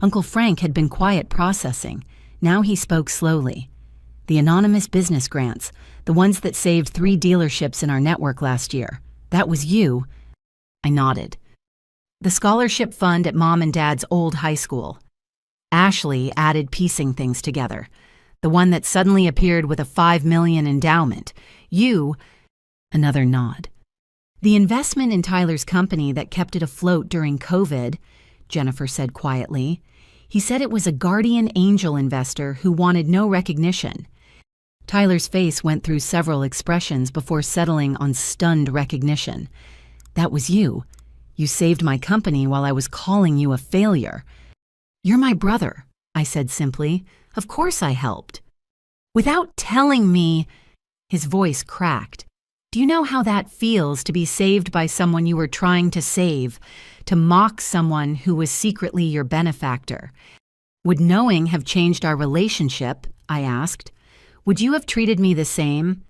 Uncle Frank had been quiet processing. Now he spoke slowly. The anonymous business grants, the ones that saved 3 dealerships in our network last year. That was you. I nodded. The scholarship fund at Mom and Dad's old high school. Ashley added, piecing things together. The one that suddenly appeared with a $5 million endowment. You. Another nod. The investment in Tyler's company that kept it afloat during COVID, Jennifer said quietly. He said it was a guardian angel investor who wanted no recognition. Tyler's face went through several expressions before settling on stunned recognition. That was you. You saved my company while I was calling you a failure. You're my brother, I said simply. Of course I helped. Without telling me, his voice cracked. Do you know how that feels to be saved by someone you were trying to save, to mock someone who was secretly your benefactor? Would knowing have changed our relationship? I asked. Would you have treated me the same?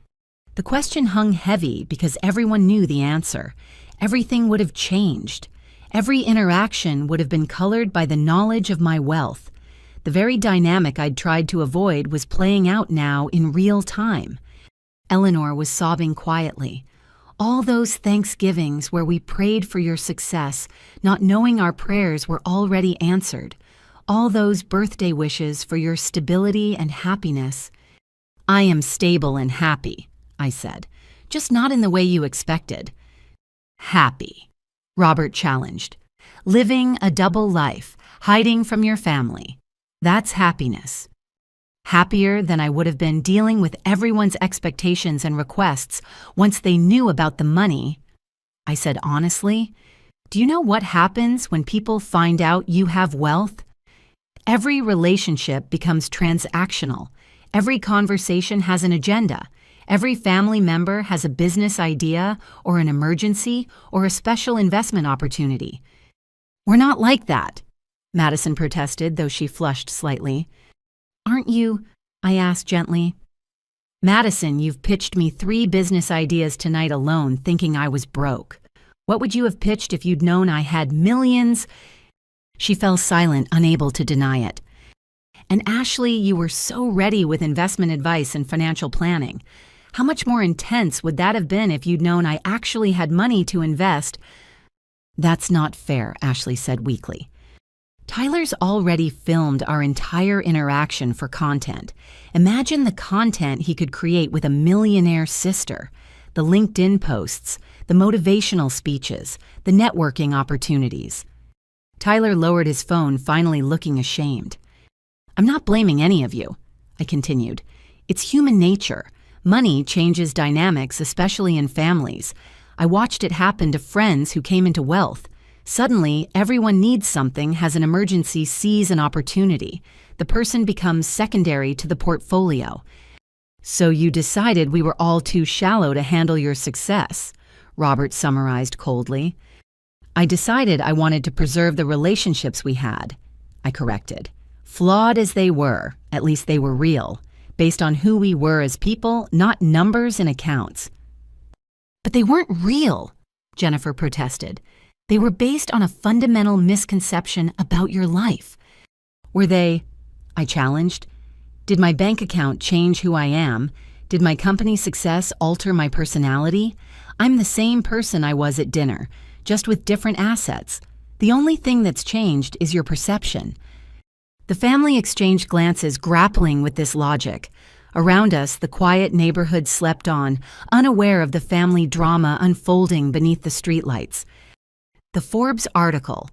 The question hung heavy because everyone knew the answer. Everything would have changed. Every interaction would have been colored by the knowledge of my wealth. The very dynamic I'd tried to avoid was playing out now in real time. Eleanor was sobbing quietly. All those Thanksgivings where we prayed for your success, not knowing our prayers were already answered. All those birthday wishes for your stability and happiness. I am stable and happy, I said, just not in the way you expected. Happy, Robert challenged. Living a double life, hiding from your family. That's happiness. Happier than I would have been dealing with everyone's expectations and requests once they knew about the money. I said honestly, do you know what happens when people find out you have wealth? Every relationship becomes transactional. Every conversation has an agenda. Every family member has a business idea or an emergency or a special investment opportunity. We're not like that, Madison protested, though she flushed slightly. Aren't you? I asked gently. Madison, you've pitched me 3 business ideas tonight alone thinking I was broke. What would you have pitched if you'd known I had millions? She fell silent, unable to deny it. And Ashley, you were so ready with investment advice and financial planning. How much more intense would that have been if you'd known I actually had money to invest? That's not fair, Ashley said weakly. Tyler's already filmed our entire interaction for content. Imagine the content he could create with a millionaire sister. The LinkedIn posts, the motivational speeches, the networking opportunities. Tyler lowered his phone, finally looking ashamed. I'm not blaming any of you, I continued. It's human nature. Money changes dynamics, especially in families. I watched it happen to friends who came into wealth. Suddenly, everyone needs something, has an emergency, sees an opportunity. The person becomes secondary to the portfolio. So you decided we were all too shallow to handle your success, Robert summarized coldly. I decided I wanted to preserve the relationships we had, I corrected. Flawed as they were, at least they were real, based on who we were as people, not numbers in accounts. But they weren't real, Jennifer protested. They were based on a fundamental misconception about your life. Were they? I challenged. Did my bank account change who I am? Did my company success alter my personality? I'm the same person I was at dinner, just with different assets. The only thing that's changed is your perception. The family exchanged glances, grappling with this logic. Around us, the quiet neighborhood slept on, unaware of the family drama unfolding beneath the streetlights. The Forbes article,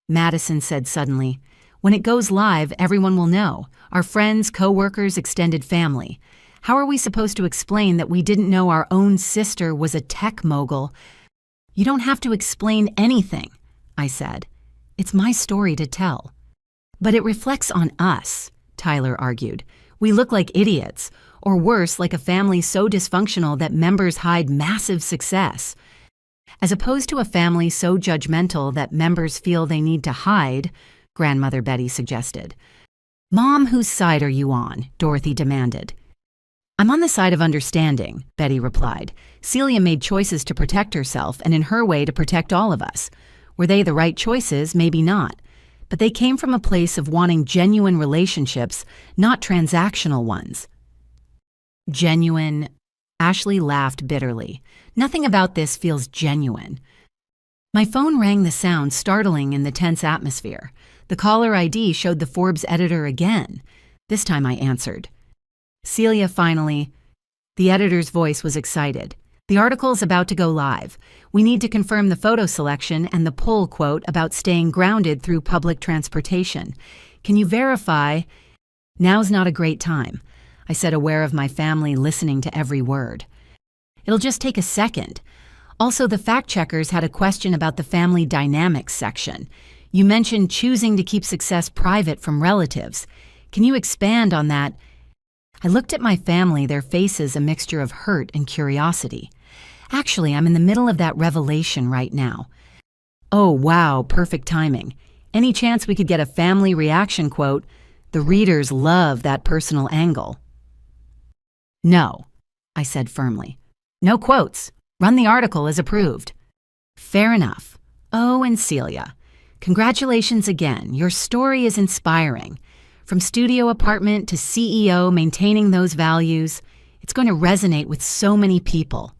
Madison said suddenly. When it goes live, everyone will know. Our friends, co-workers, extended family. How are we supposed to explain that we didn't know our own sister was a tech mogul? You don't have to explain anything, I said. It's my story to tell. But it reflects on us, Tyler argued. We look like idiots, or worse, like a family so dysfunctional that members hide massive success. As opposed to a family so judgmental that members feel they need to hide, Grandmother Betty suggested. Mom, whose side are you on? Dorothy demanded. I'm on the side of understanding, Betty replied. Celia made choices to protect herself and in her way to protect all of us. Were they the right choices? Maybe not. But they came from a place of wanting genuine relationships, not transactional ones. Genuine? Ashley laughed bitterly. Nothing about this feels genuine. My phone rang the sound, startling in the tense atmosphere. The caller ID showed the Forbes editor again. This time I answered. Celia finally. The editor's voice was excited. The article's about to go live. We need to confirm the photo selection and the poll quote about staying grounded through public transportation. Can you verify? Now's not a great time, I said, aware of my family listening to every word. It'll just take a second. Also, the fact-checkers had a question about the family dynamics section. You mentioned choosing to keep success private from relatives. Can you expand on that? I looked at my family, their faces a mixture of hurt and curiosity. Actually, I'm in the middle of that revelation right now. Oh, wow, perfect timing. Any chance we could get a family reaction quote? The readers love that personal angle. No, I said firmly. No quotes. Run the article as approved. Fair enough. Oh, and Celia, congratulations again. Your story is inspiring. From studio apartment to CEO, maintaining those values, it's going to resonate with so many people.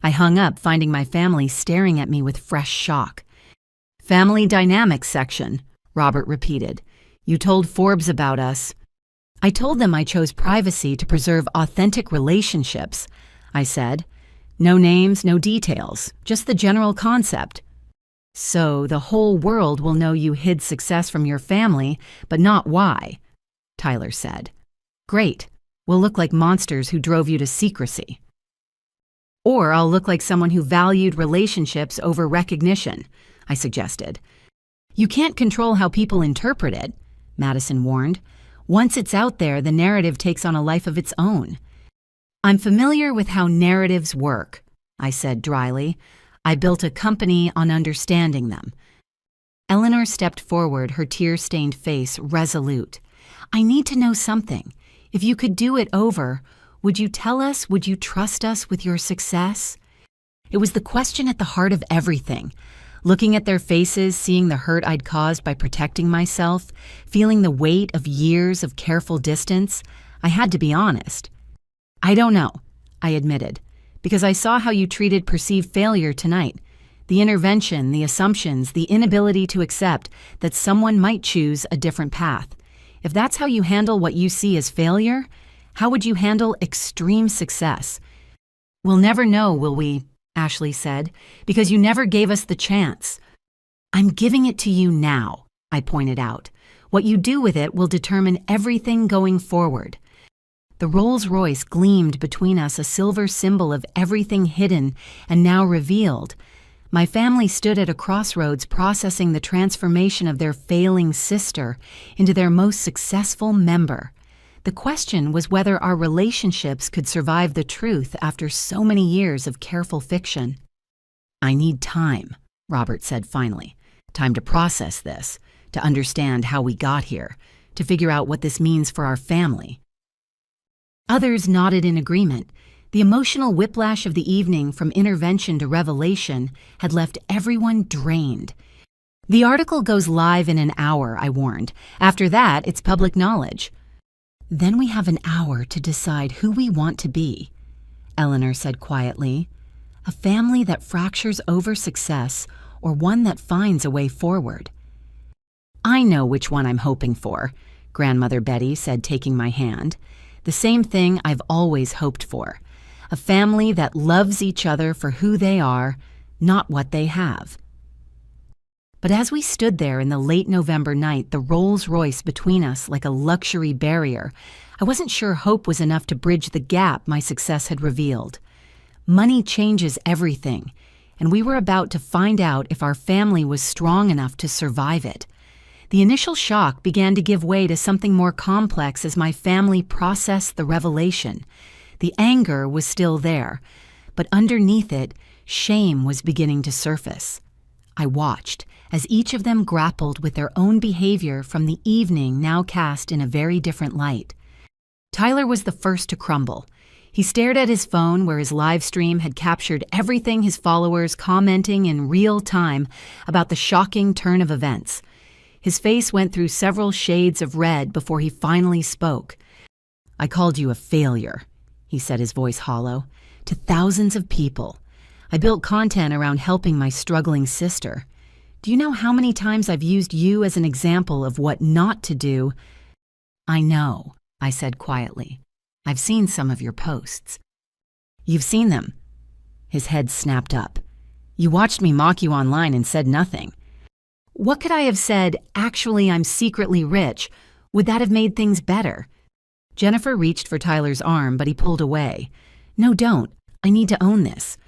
I hung up, finding my family staring at me with fresh shock. Family dynamics section, Robert repeated. You told Forbes about us. I told them I chose privacy to preserve authentic relationships, I said. No names, no details, just the general concept. So the whole world will know you hid success from your family, but not why, Tyler said. Great. We'll look like monsters who drove you to secrecy. Or I'll look like someone who valued relationships over recognition, I suggested. You can't control how people interpret it, Madison warned. Once it's out there, the narrative takes on a life of its own. I'm familiar with how narratives work, I said dryly. I built a company on understanding them. Eleanor stepped forward, her tear-stained face resolute. I need to know something. If you could do it over, would you tell us, would you trust us with your success? It was the question at the heart of everything. Looking at their faces, seeing the hurt I'd caused by protecting myself, feeling the weight of years of careful distance, I had to be honest. I don't know, I admitted, because I saw how you treated perceived failure tonight. The intervention, the assumptions, the inability to accept that someone might choose a different path. If that's how you handle what you see as failure, how would you handle extreme success? We'll never know, will we? Ashley said, because you never gave us the chance. I'm giving it to you now, I pointed out. What you do with it will determine everything going forward. The Rolls-Royce gleamed between us, a silver symbol of everything hidden and now revealed. My family stood at a crossroads processing the transformation of their failing sister into their most successful member. The question was whether our relationships could survive the truth after so many years of careful fiction. I need time, Robert said finally. Time to process this, to understand how we got here, to figure out what this means for our family. Others nodded in agreement. The emotional whiplash of the evening from intervention to revelation had left everyone drained. The article goes live in an hour, I warned. After that, it's public knowledge. Then we have an hour to decide who we want to be, Eleanor said quietly. A family that fractures over success or one that finds a way forward. I know which one I'm hoping for, Grandmother Betty said, taking my hand. The same thing I've always hoped for. A family that loves each other for who they are, not what they have. But as we stood there in the late November night, the Rolls-Royce between us like a luxury barrier, I wasn't sure hope was enough to bridge the gap my success had revealed. Money changes everything, and we were about to find out if our family was strong enough to survive it. The initial shock began to give way to something more complex as my family processed the revelation. The anger was still there, but underneath it, shame was beginning to surface. I watched as each of them grappled with their own behavior from the evening now cast in a very different light. Tyler was the first to crumble. He stared at his phone where his live stream had captured everything, his followers commenting in real time about the shocking turn of events. His face went through several shades of red before he finally spoke. I called you a failure, he said, his voice hollow, to thousands of people. I built content around helping my struggling sister. Do you know how many times I've used you as an example of what not to do? I know, I said quietly. I've seen some of your posts. You've seen them? His head snapped up. You watched me mock you online and said nothing. What could I have said, actually I'm secretly rich? Would that have made things better? Jennifer reached for Tyler's arm, but he pulled away. No, don't. I need to own this.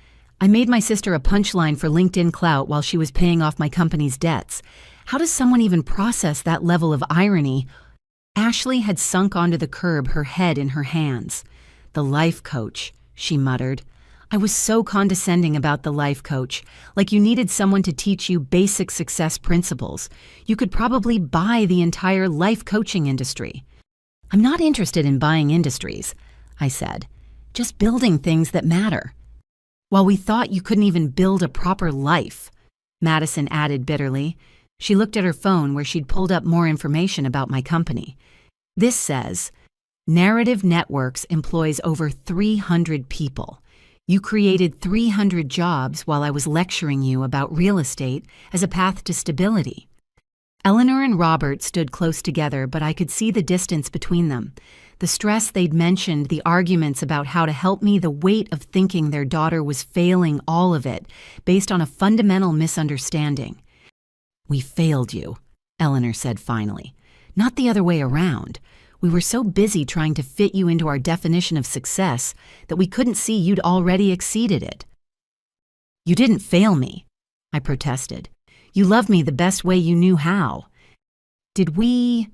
I made my sister a punchline for LinkedIn clout while she was paying off my company's debts. How does someone even process that level of irony? Ashley had sunk onto the curb, her head in her hands. The life coach, she muttered. I was so condescending about the life coach, like you needed someone to teach you basic success principles. You could probably buy the entire life coaching industry. I'm not interested in buying industries, I said. Just building things that matter. While we thought you couldn't even build a proper life, Madison added bitterly. She looked at her phone where she'd pulled up more information about my company. This says, Narrative Networks employs over 300 people. You created 300 jobs while I was lecturing you about real estate as a path to stability. Eleanor and Robert stood close together, but I could see the distance between them. The stress they'd mentioned, the arguments about how to help me, the weight of thinking their daughter was failing, all of it, based on a fundamental misunderstanding. We failed you, Eleanor said finally. Not the other way around. We were so busy trying to fit you into our definition of success that we couldn't see you'd already exceeded it. You didn't fail me, I protested. You loved me the best way you knew how. Did we?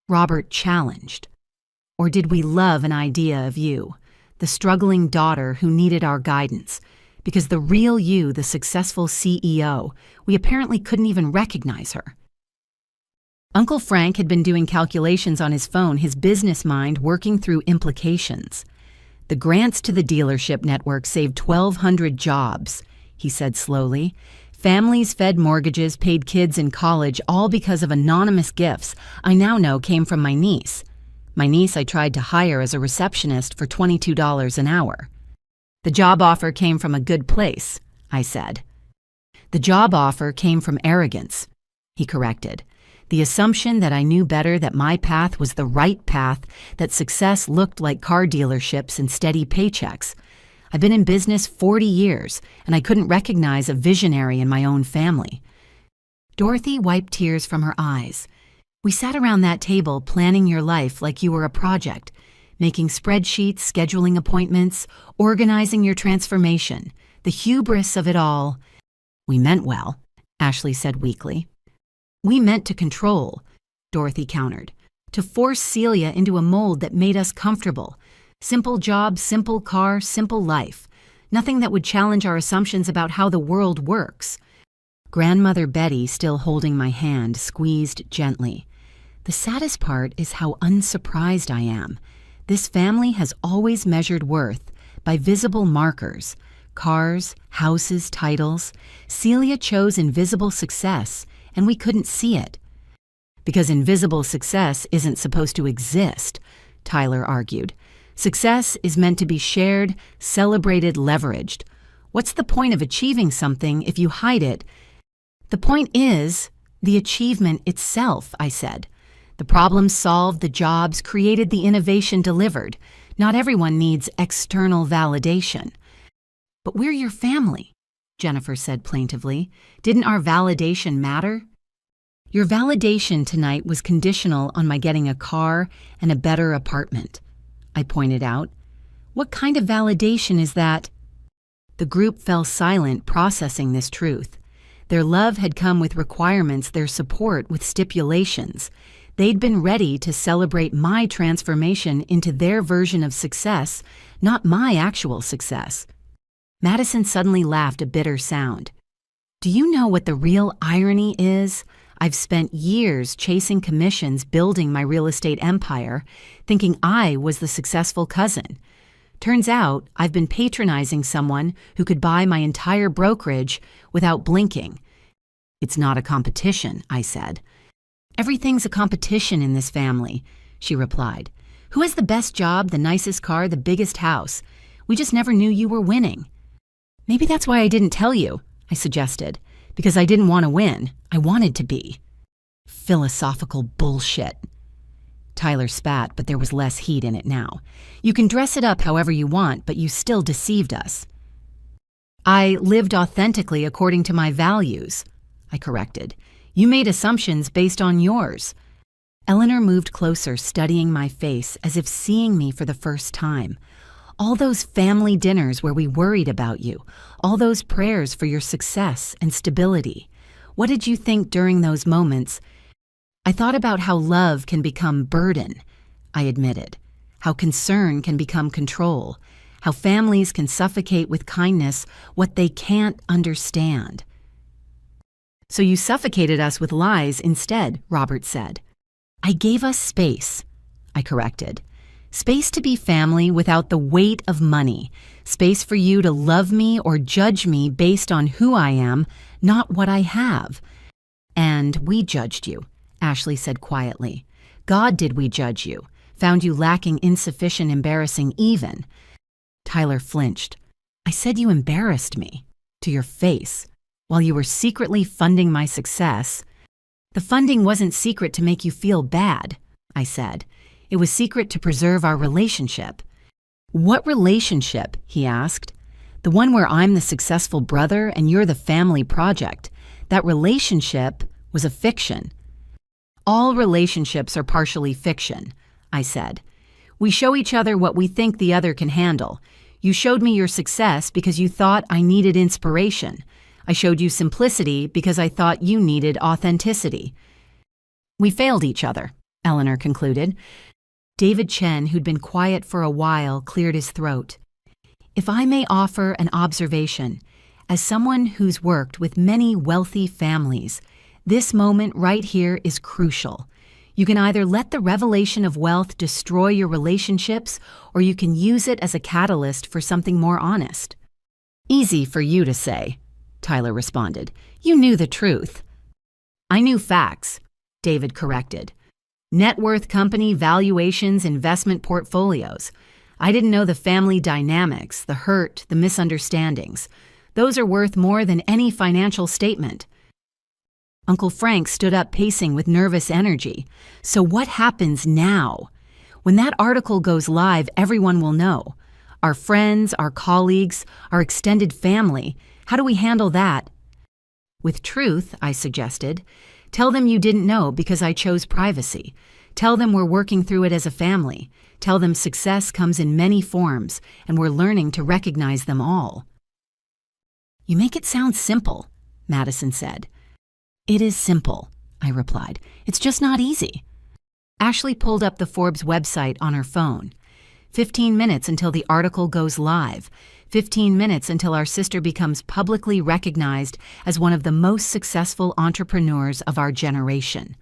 Robert challenged. Or did we love an idea of you, the struggling daughter who needed our guidance? Because the real you, the successful CEO, we apparently couldn't even recognize her. Uncle Frank had been doing calculations on his phone, his business mind working through implications. The grants to the dealership network saved 1,200 jobs, he said slowly. Families fed mortgages, paid kids in college, all because of anonymous gifts I now know came from my niece. My niece I tried to hire as a receptionist for $22 an hour. The job offer came from a good place, I said. The job offer came from arrogance, he corrected. The assumption that I knew better, that my path was the right path, that success looked like car dealerships and steady paychecks. I've been in business 40 years, and I couldn't recognize a visionary in my own family. Dorothy wiped tears from her eyes. We sat around that table planning your life like you were a project, making spreadsheets, scheduling appointments, organizing your transformation. The hubris of it all. We meant well, Ashley said weakly. We meant to control, Dorothy countered, to force Celia into a mold that made us comfortable. Simple job, simple car, simple life. Nothing that would challenge our assumptions about how the world works. Grandmother Betty, still holding my hand, squeezed gently. The saddest part is how unsurprised I am. This family has always measured worth by visible markers. Cars, houses, titles. Celia chose invisible success, and we couldn't see it. Because invisible success isn't supposed to exist, Tyler argued. Success is meant to be shared, celebrated, leveraged. What's the point of achieving something if you hide it? The point is the achievement itself, I said. The problems solved, the jobs created, the innovation delivered. Not everyone needs external validation. But we're your family, Jennifer said plaintively. Didn't our validation matter? Your validation tonight was conditional on my getting a car and a better apartment, I pointed out. What kind of validation is that? The group fell silent, processing this truth. Their love had come with requirements, their support with stipulations. They'd been ready to celebrate my transformation into their version of success, not my actual success. Madison suddenly laughed a bitter sound. Do you know what the real irony is? I've spent years chasing commissions, building my real estate empire, thinking I was the successful cousin. Turns out I've been patronizing someone who could buy my entire brokerage without blinking. It's not a competition, I said. Everything's a competition in this family, she replied. Who has the best job, the nicest car, the biggest house? We just never knew you were winning. Maybe that's why I didn't tell you, I suggested. Because I didn't want to win. I wanted to be. Philosophical bullshit. Tyler spat, but there was less heat in it now. You can dress it up however you want, but you still deceived us. I lived authentically according to my values, I corrected. You made assumptions based on yours. Eleanor moved closer, studying my face as if seeing me for the first time. All those family dinners where we worried about you, all those prayers for your success and stability. What did you think during those moments? I thought about how love can become burden, I admitted, how concern can become control, how families can suffocate with kindness what they can't understand. So you suffocated us with lies instead, Robert said. I gave us space, I corrected. Space to be family without the weight of money. Space for you to love me or judge me based on who I am, not what I have. And we judged you, Ashley said quietly. God did we judge you, found you lacking, insufficient, embarrassing even. Tyler flinched. I said you embarrassed me, to your face, while you were secretly funding my success. The funding wasn't secret to make you feel bad, I said. It was secret to preserve our relationship. What relationship? He asked. The one where I'm the successful brother and you're the family project. That relationship was a fiction. All relationships are partially fiction, I said. We show each other what we think the other can handle. You showed me your success because you thought I needed inspiration. I showed you simplicity because I thought you needed authenticity. We failed each other, Eleanor concluded. David Chen, who'd been quiet for a while, cleared his throat. If I may offer an observation, as someone who's worked with many wealthy families, this moment right here is crucial. You can either let the revelation of wealth destroy your relationships, or you can use it as a catalyst for something more honest. Easy for you to say, Tyler responded. You knew the truth. I knew facts, David corrected. Net worth company valuations, investment portfolios. I didn't know the family dynamics, the hurt, the misunderstandings. Those are worth more than any financial statement. Uncle Frank stood up pacing with nervous energy. So what happens now? When that article goes live, everyone will know. Our friends, our colleagues, our extended family. How do we handle that? With truth, I suggested. Tell them you didn't know because I chose privacy. Tell them we're working through it as a family. Tell them success comes in many forms, and we're learning to recognize them all. You make it sound simple, Madison said. It is simple, I replied. It's just not easy. Ashley pulled up the Forbes website on her phone. 15 minutes until the article goes live. 15 minutes until our sister becomes publicly recognized as one of the most successful entrepreneurs of our generation.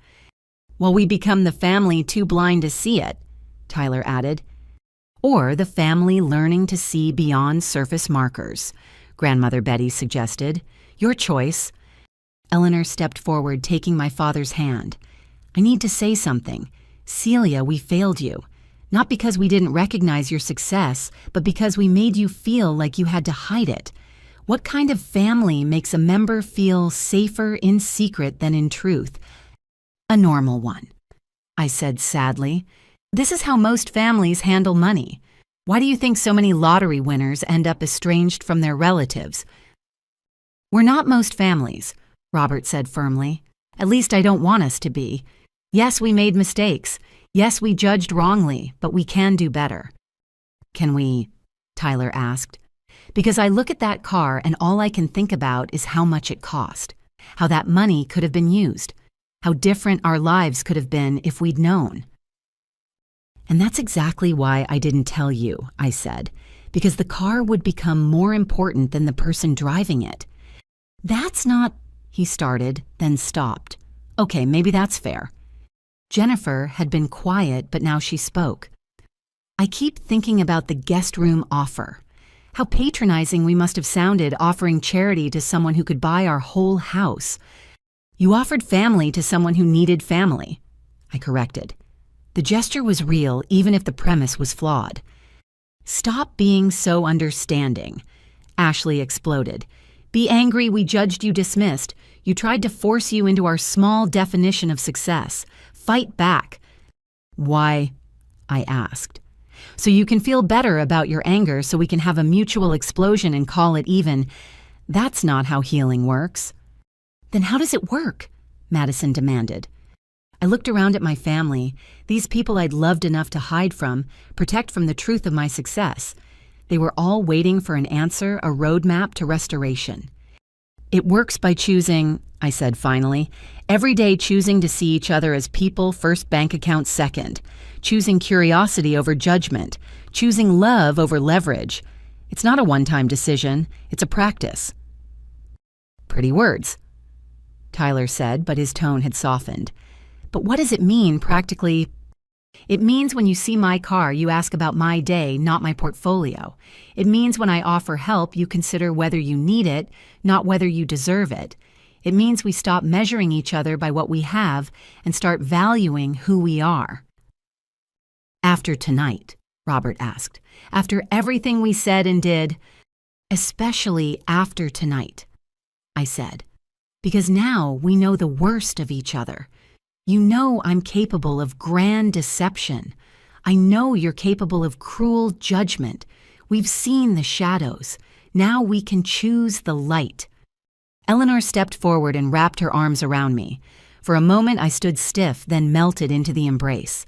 While we become the family too blind to see it, Tyler added. Or the family learning to see beyond surface markers, Grandmother Betty suggested. Your choice. Eleanor stepped forward, taking my father's hand. I need to say something. Celia, we failed you. Not because we didn't recognize your success, but because we made you feel like you had to hide it. What kind of family makes a member feel safer in secret than in truth? A normal one, I said sadly. This is how most families handle money. Why do you think so many lottery winners end up estranged from their relatives? We're not most families, Robert said firmly. At least I don't want us to be. Yes, we made mistakes. Yes, we judged wrongly, but we can do better. Can we? Tyler asked. Because I look at that car and all I can think about is how much it cost, how that money could have been used, how different our lives could have been if we'd known. And that's exactly why I didn't tell you, I said, because the car would become more important than the person driving it. That's not, he started, then stopped. Okay, maybe that's fair. Jennifer had been quiet, but now she spoke. I keep thinking about the guest room offer. How patronizing we must have sounded offering charity to someone who could buy our whole house. You offered family to someone who needed family, I corrected. The gesture was real, even if the premise was flawed. Stop being so understanding, Ashley exploded. Be angry we judged you dismissed. You tried to force you into our small definition of success. Fight back. Why? I asked. So you can feel better about your anger so we can have a mutual explosion and call it even. That's not how healing works. Then how does it work? Madison demanded. I looked around at my family, these people I'd loved enough to hide from, protect from the truth of my success. They were all waiting for an answer, a roadmap to restoration. It works by choosing, I said finally, every day choosing to see each other as people first, bank account second, choosing curiosity over judgment, choosing love over leverage. It's not a one-time decision, it's a practice. Pretty words, Tyler said, but his tone had softened. But what does it mean practically? It means when you see my car, you ask about my day, not my portfolio. It means when I offer help, you consider whether you need it, not whether you deserve it. It means we stop measuring each other by what we have and start valuing who we are. After tonight, Robert asked, after everything we said and did, especially after tonight, I said, because now we know the worst of each other. You know I'm capable of grand deception. I know you're capable of cruel judgment. We've seen the shadows. Now we can choose the light. Eleanor stepped forward and wrapped her arms around me. For a moment I stood stiff, then melted into the embrace.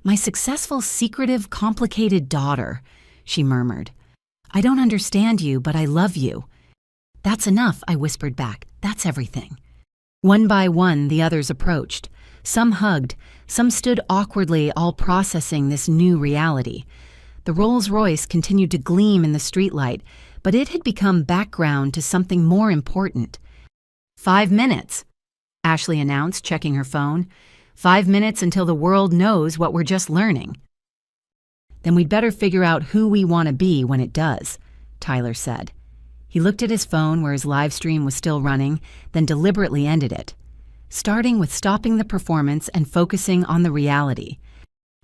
My successful, secretive, complicated daughter, she murmured. I don't understand you, but I love you. That's enough, I whispered back. That's everything. One by one, the others approached. Some hugged, some stood awkwardly, all processing this new reality. The Rolls-Royce continued to gleam in the streetlight, but it had become background to something more important. 5 minutes, Ashley announced, checking her phone. 5 minutes until the world knows what we're just learning. Then we'd better figure out who we want to be when it does, Tyler said. He looked at his phone where his live stream was still running, then deliberately ended it, starting with stopping the performance and focusing on the reality.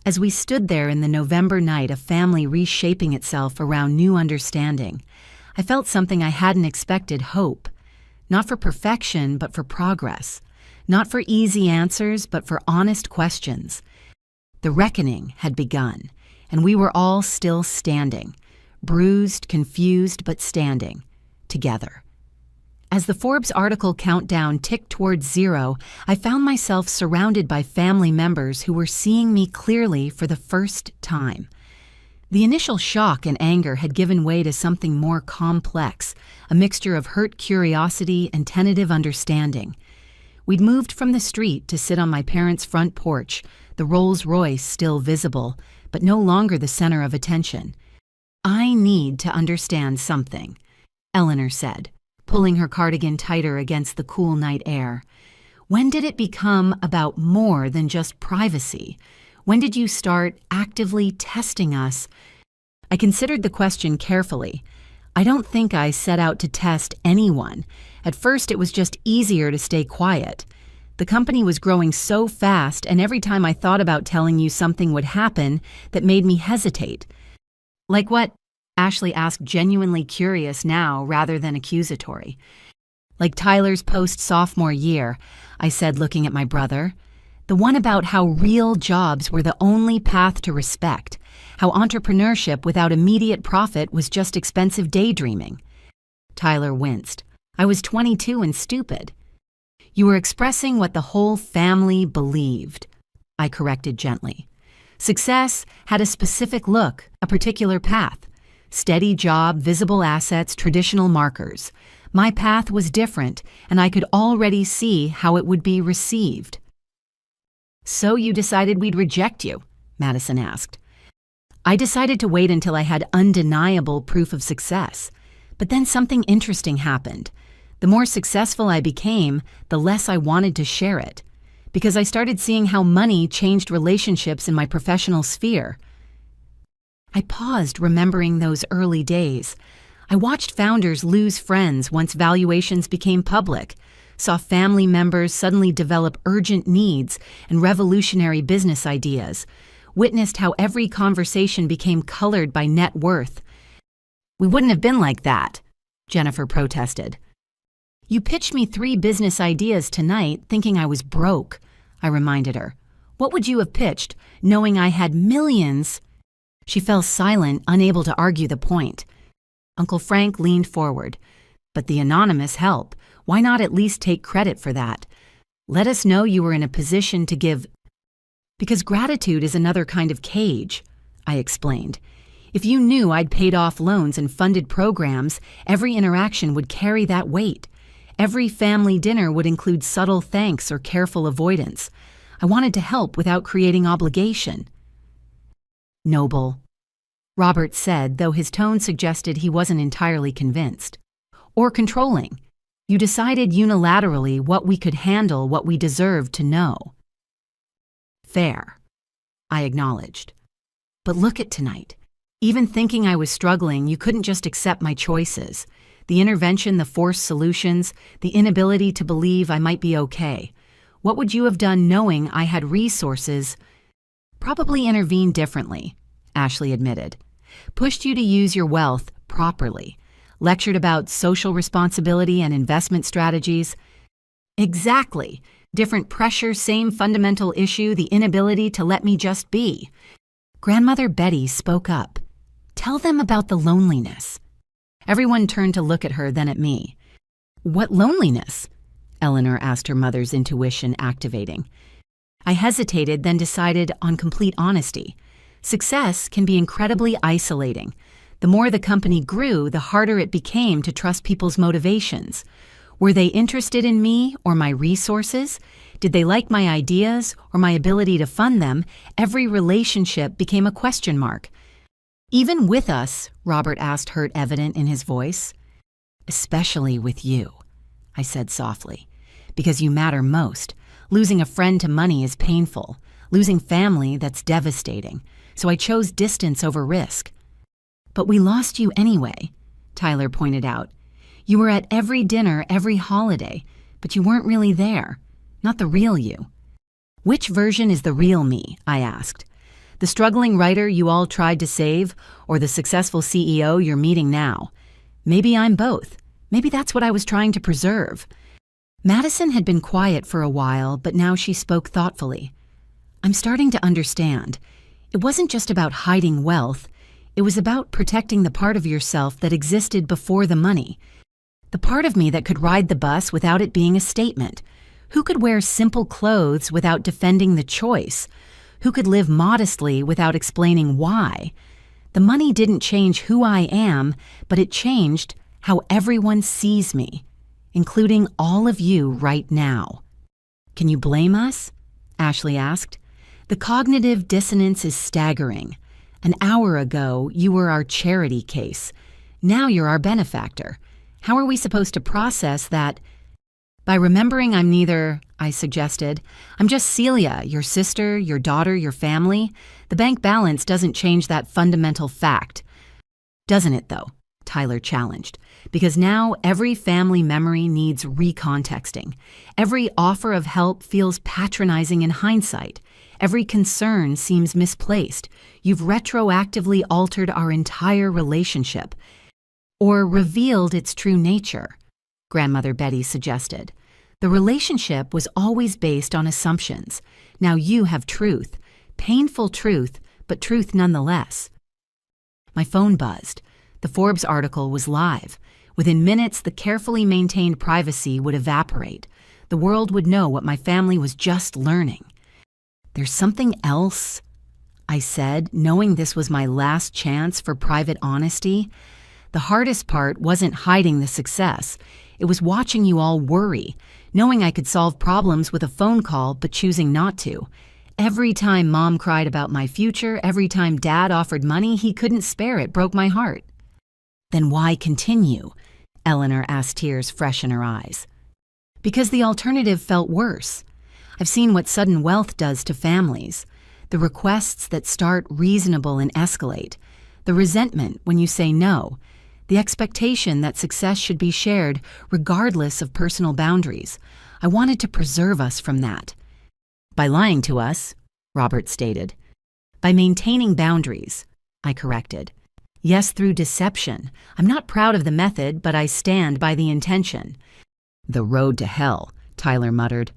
As we stood there in the November night of family reshaping itself around new understanding, I felt something I hadn't expected: hope. Not for perfection, but for progress. Not for easy answers, but for honest questions. The reckoning had begun, and we were all still standing, bruised, confused, but standing, together. As the Forbes article countdown ticked towards 0, I found myself surrounded by family members who were seeing me clearly for the first time. The initial shock and anger had given way to something more complex, a mixture of hurt curiosity and tentative understanding. We'd moved from the street to sit on my parents' front porch, the Rolls-Royce still visible, but no longer the center of attention. "I need to understand something," Eleanor said, pulling her cardigan tighter against the cool night air. "When did it become about more than just privacy? When did you start actively testing us?" I considered the question carefully. I don't think I set out to test anyone. At first, it was just easier to stay quiet. The company was growing so fast, and every time I thought about telling you, something would happen that made me hesitate. "Like what?" Ashley asked, genuinely curious now rather than accusatory. "Like Tyler's post-sophomore year," I said, looking at my brother. "The one about how real jobs were the only path to respect, how entrepreneurship without immediate profit was just expensive daydreaming." Tyler winced. "I was 22 and stupid." "You were expressing what the whole family believed," I corrected gently. "Success had a specific look, a particular path. Steady job, visible assets, traditional markers. My path was different, and I could already see how it would be received." "So you decided we'd reject you?" Madison asked. "I decided to wait until I had undeniable proof of success. But then something interesting happened. The more successful I became, the less I wanted to share it, because I started seeing how money changed relationships in my professional sphere." I paused, remembering those early days. I watched founders lose friends once valuations became public, saw family members suddenly develop urgent needs and revolutionary business ideas, witnessed how every conversation became colored by net worth. "We wouldn't have been like that," Jennifer protested. "You pitched me 3 business ideas tonight thinking I was broke," I reminded her. "What would you have pitched, knowing I had millions?" She fell silent, unable to argue the point. Uncle Frank leaned forward. "But the anonymous help, why not at least take credit for that? Let us know you were in a position to give." "Because gratitude is another kind of cage," I explained. "If you knew I'd paid off loans and funded programs, every interaction would carry that weight. Every family dinner would include subtle thanks or careful avoidance. I wanted to help without creating obligation." "Noble," Robert said, though his tone suggested he wasn't entirely convinced. "Or controlling. You decided unilaterally what we could handle, what we deserved to know." "Fair," I acknowledged. "But look at tonight. Even thinking I was struggling, you couldn't just accept my choices. The intervention, the forced solutions, the inability to believe I might be okay. What would you have done knowing I had resources?" "Probably intervened differently," Ashley admitted. "Pushed you to use your wealth properly. Lectured about social responsibility and investment strategies." "Exactly. Different pressure, same fundamental issue, the inability to let me just be." Grandmother Betty spoke up. "Tell them about the loneliness." Everyone turned to look at her, then at me. "What loneliness?" Eleanor asked, her mother's intuition activating. I hesitated, then decided on complete honesty. Success can be incredibly isolating. The more the company grew, the harder it became to trust people's motivations. Were they interested in me or my resources? Did they like my ideas or my ability to fund them? Every relationship became a question mark. "Even with us?" Robert asked, hurt evident in his voice. "Especially with you," I said softly, "because you matter most. Losing a friend to money is painful. Losing family, that's devastating. So I chose distance over risk." "But we lost you anyway," Tyler pointed out. You were at every dinner, every holiday, but you weren't really there. Not the real you. Which version is the real me? I asked. The struggling writer you all tried to save, or the successful CEO you're meeting now? Maybe I'm both. Maybe that's what I was trying to preserve. Madison had been quiet for a while, but now she spoke thoughtfully. I'm starting to understand. It wasn't just about hiding wealth. It was about protecting the part of yourself that existed before the money. The part of me that could ride the bus without it being a statement. Who could wear simple clothes without defending the choice? Who could live modestly without explaining why? The money didn't change who I am, but it changed how everyone sees me, including all of you right now. Can you blame us? Ashley asked. The cognitive dissonance is staggering. An hour ago, you were our charity case. Now you're our benefactor. How are we supposed to process that? By remembering I'm neither, I suggested. I'm just Celia, your sister, your daughter, your family. The bank balance doesn't change that fundamental fact. Doesn't it, though? Tyler challenged. Because now every family memory needs recontexting. Every offer of help feels patronizing in hindsight. Every concern seems misplaced. You've retroactively altered our entire relationship. Or revealed its true nature, Grandmother Betty suggested. The relationship was always based on assumptions. Now you have truth. Painful truth, but truth nonetheless. My phone buzzed. The Forbes article was live. Within minutes, the carefully maintained privacy would evaporate. The world would know what my family was just learning. There's something else, I said, knowing this was my last chance for private honesty. The hardest part wasn't hiding the success. It was watching you all worry, knowing I could solve problems with a phone call but choosing not to. Every time Mom cried about my future, every time Dad offered money he couldn't spare, it broke my heart. Then why continue? Eleanor asked, tears fresh in her eyes. Because the alternative felt worse. I've seen what sudden wealth does to families. The requests that start reasonable and escalate. The resentment when you say no. The expectation that success should be shared regardless of personal boundaries. I wanted to preserve us from that. By lying to us, Robert stated. By maintaining boundaries, I corrected. Yes, through deception. I'm not proud of the method, but I stand by the intention. The road to hell, Tyler muttered,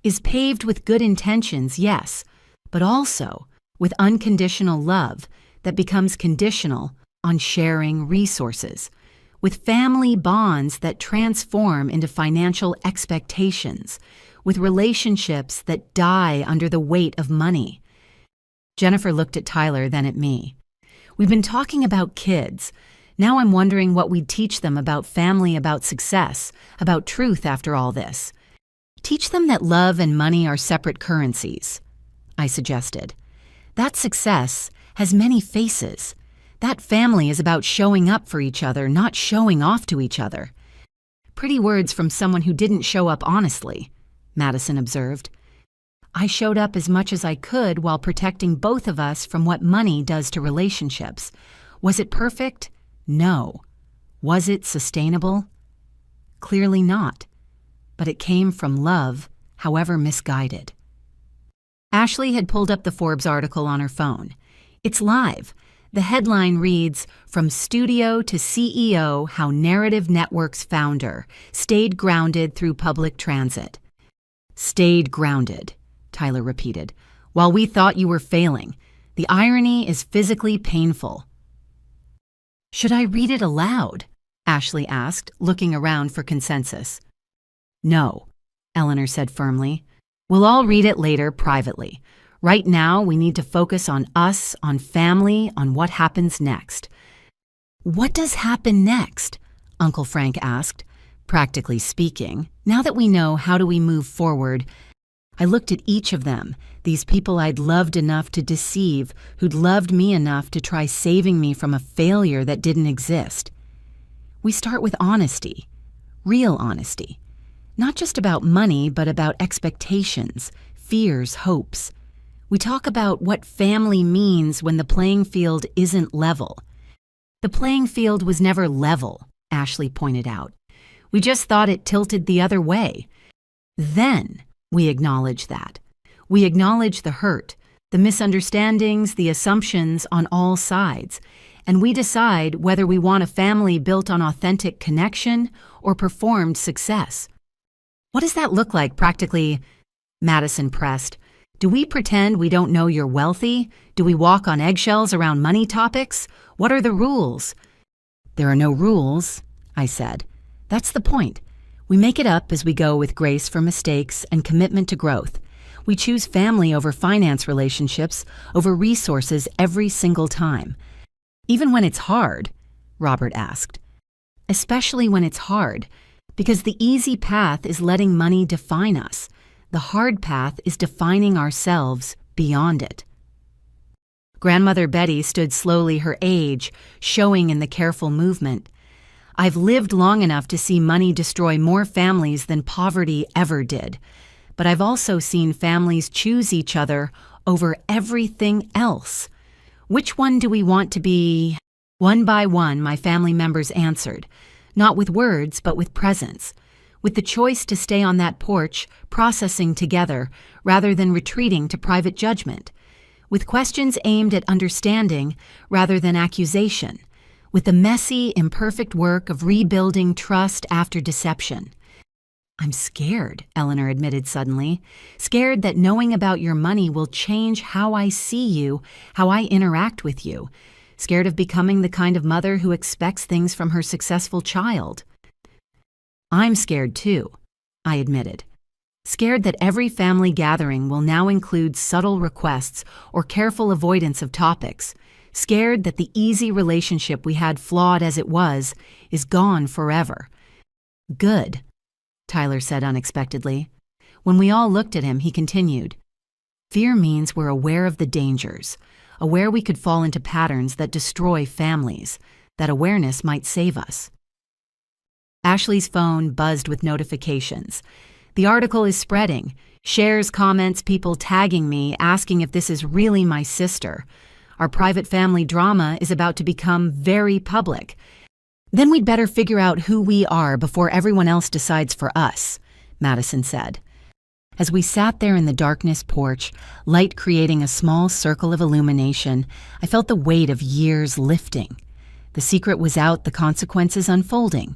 is paved with good intentions, yes, but also with unconditional love that becomes conditional on sharing resources, with family bonds that transform into financial expectations, with relationships that die under the weight of money. Jennifer looked at Tyler, then at me. We've been talking about kids. Now I'm wondering what we'd teach them about family, about success, about truth after all this. Teach them that love and money are separate currencies, I suggested. That success has many faces. That family is about showing up for each other, not showing off to each other. Pretty words from someone who didn't show up honestly, Madison observed. I showed up as much as I could while protecting both of us from what money does to relationships. Was it perfect? No. Was it sustainable? Clearly not. But it came from love, however misguided. Ashley had pulled up the Forbes article on her phone. It's live. The headline reads, From Studio to CEO, How Narrative Network's Founder Stayed Grounded Through Public Transit. Stayed grounded, Tyler repeated. While we thought you were failing, the irony is physically painful. Should I read it aloud? Ashley asked, looking around for consensus. No, Eleanor said firmly. We'll all read it later privately. Right now, we need to focus on us, on family, on what happens next. What does happen next? Uncle Frank asked. Practically speaking, now that we know how do we move forward, I looked at each of them, these people I'd loved enough to deceive, who'd loved me enough to try saving me from a failure that didn't exist. We start with honesty, real honesty. Not just about money, but about expectations, fears, hopes. We talk about what family means when the playing field isn't level. The playing field was never level, Ashley pointed out. "We just thought it tilted the other way." Then we acknowledge that. We acknowledge the hurt, the misunderstandings, the assumptions on all sides, and we decide whether we want a family built on authentic connection or performed success. "What does that look like practically?" Madison pressed. "Do we pretend we don't know you're wealthy? Do we walk on eggshells around money topics? What are the rules?" "There are no rules," I said. "That's the point. We make it up as we go with grace for mistakes and commitment to growth. We choose family over finance relationships, over resources every single time." "Even when it's hard?" Robert asked. "Especially when it's hard, because the easy path is letting money define us. The hard path is defining ourselves beyond it." Grandmother Betty stood slowly, her age showing in the careful movement. "I've lived long enough to see money destroy more families than poverty ever did. But I've also seen families choose each other over everything else. Which one do we want to be?" One by one, my family members answered, not with words, but with presence, with the choice to stay on that porch, processing together, rather than retreating to private judgment, with questions aimed at understanding rather than accusation, with the messy, imperfect work of rebuilding trust after deception. "I'm scared," Eleanor admitted suddenly, "scared that knowing about your money will change how I see you, how I interact with you, scared of becoming the kind of mother who expects things from her successful child." "I'm scared too," I admitted. Scared that every family gathering will now include subtle requests or careful avoidance of topics. Scared that the easy relationship we had, flawed as it was, is gone forever. "Good," Tyler said unexpectedly. When we all looked at him, he continued, "Fear means we're aware of the dangers, aware we could fall into patterns that destroy families. That awareness might save us." Ashley's phone buzzed with notifications. "The article is spreading. Shares, comments, people tagging me, asking if this is really my sister. Our private family drama is about to become very public. Then we'd better figure out who we are before everyone else decides for us," Madison said. As we sat there in the darkness porch, light creating a small circle of illumination, I felt the weight of years lifting. The secret was out, the consequences unfolding.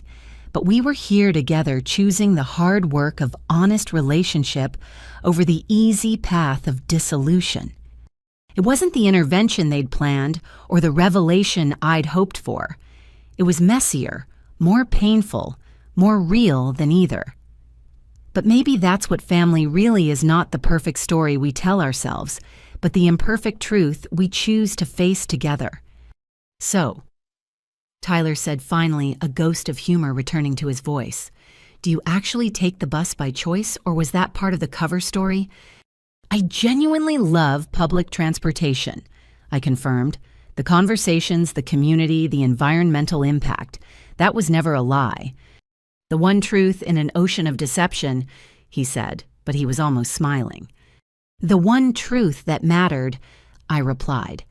But we were here together, choosing the hard work of honest relationship over the easy path of dissolution. It wasn't the intervention they'd planned or the revelation I'd hoped for. It was messier, more painful, more real than either. But maybe that's what family really is, not the perfect story we tell ourselves, but the imperfect truth we choose to face together. "So," Tyler said finally, a ghost of humor returning to his voice, "do you actually take the bus by choice, or was that part of the cover story?" "I genuinely love public transportation," I confirmed. "The conversations, the community, the environmental impact. That was never a lie." "The one truth in an ocean of deception," he said, but he was almost smiling. "The one truth that mattered," I replied,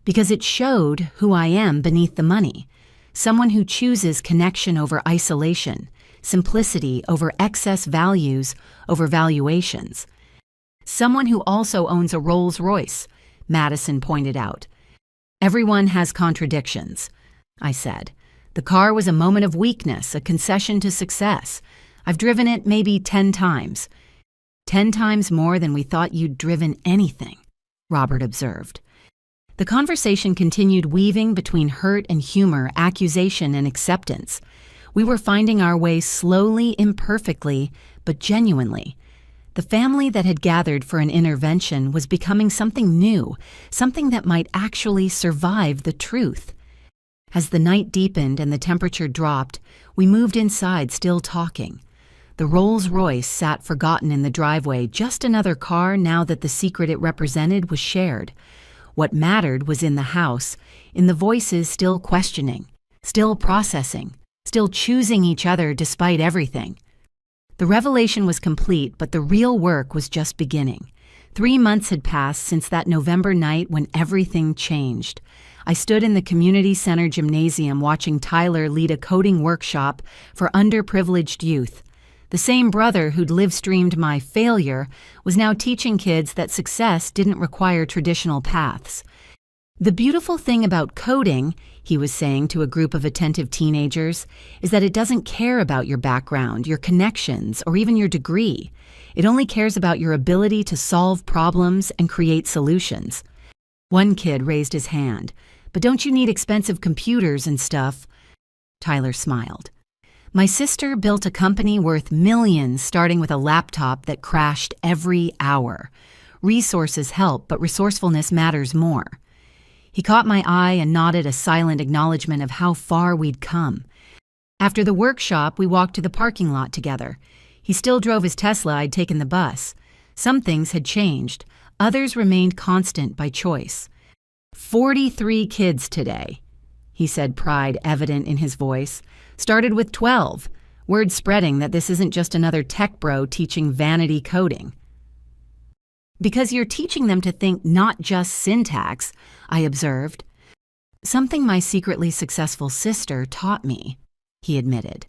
"because it showed who I am beneath the money. Someone who chooses connection over isolation, simplicity over excess values over valuations. Someone who also owns a Rolls-Royce," Madison pointed out. "Everyone has contradictions," I said. "The car was a moment of weakness, a concession to success. I've driven it maybe 10 times. 10 times more than we thought you'd driven anything," Robert observed. The conversation continued, weaving between hurt and humor, accusation and acceptance. We were finding our way slowly, imperfectly, but genuinely. The family that had gathered for an intervention was becoming something new, something that might actually survive the truth. As the night deepened and the temperature dropped, we moved inside, still talking. The Rolls-Royce sat forgotten in the driveway, just another car now that the secret it represented was shared. What mattered was in the house, in the voices still questioning, still processing, still choosing each other despite everything. The revelation was complete, but the real work was just beginning. 3 months had passed since that November night when everything changed. I stood in the community center gymnasium watching Tyler lead a coding workshop for underprivileged youth. The same brother who'd live-streamed my failure was now teaching kids that success didn't require traditional paths. The beautiful thing about coding, he was saying to a group of attentive teenagers, is that it doesn't care about your background, your connections, or even your degree. It only cares about your ability to solve problems and create solutions. One kid raised his hand. "But don't you need expensive computers and stuff?" Tyler smiled. "My sister built a company worth millions starting with a laptop that crashed every hour. Resources help, but resourcefulness matters more." He caught my eye and nodded a silent acknowledgement of how far we'd come. After the workshop, we walked to the parking lot together. He still drove his Tesla. I'd taken the bus. Some things had changed. Others remained constant by choice. 43 kids today, he said, pride evident in his voice. Started with 12. Word spreading that this isn't just another tech bro teaching vanity coding. "Because you're teaching them to think not just syntax," I observed. "Something my secretly successful sister taught me," he admitted.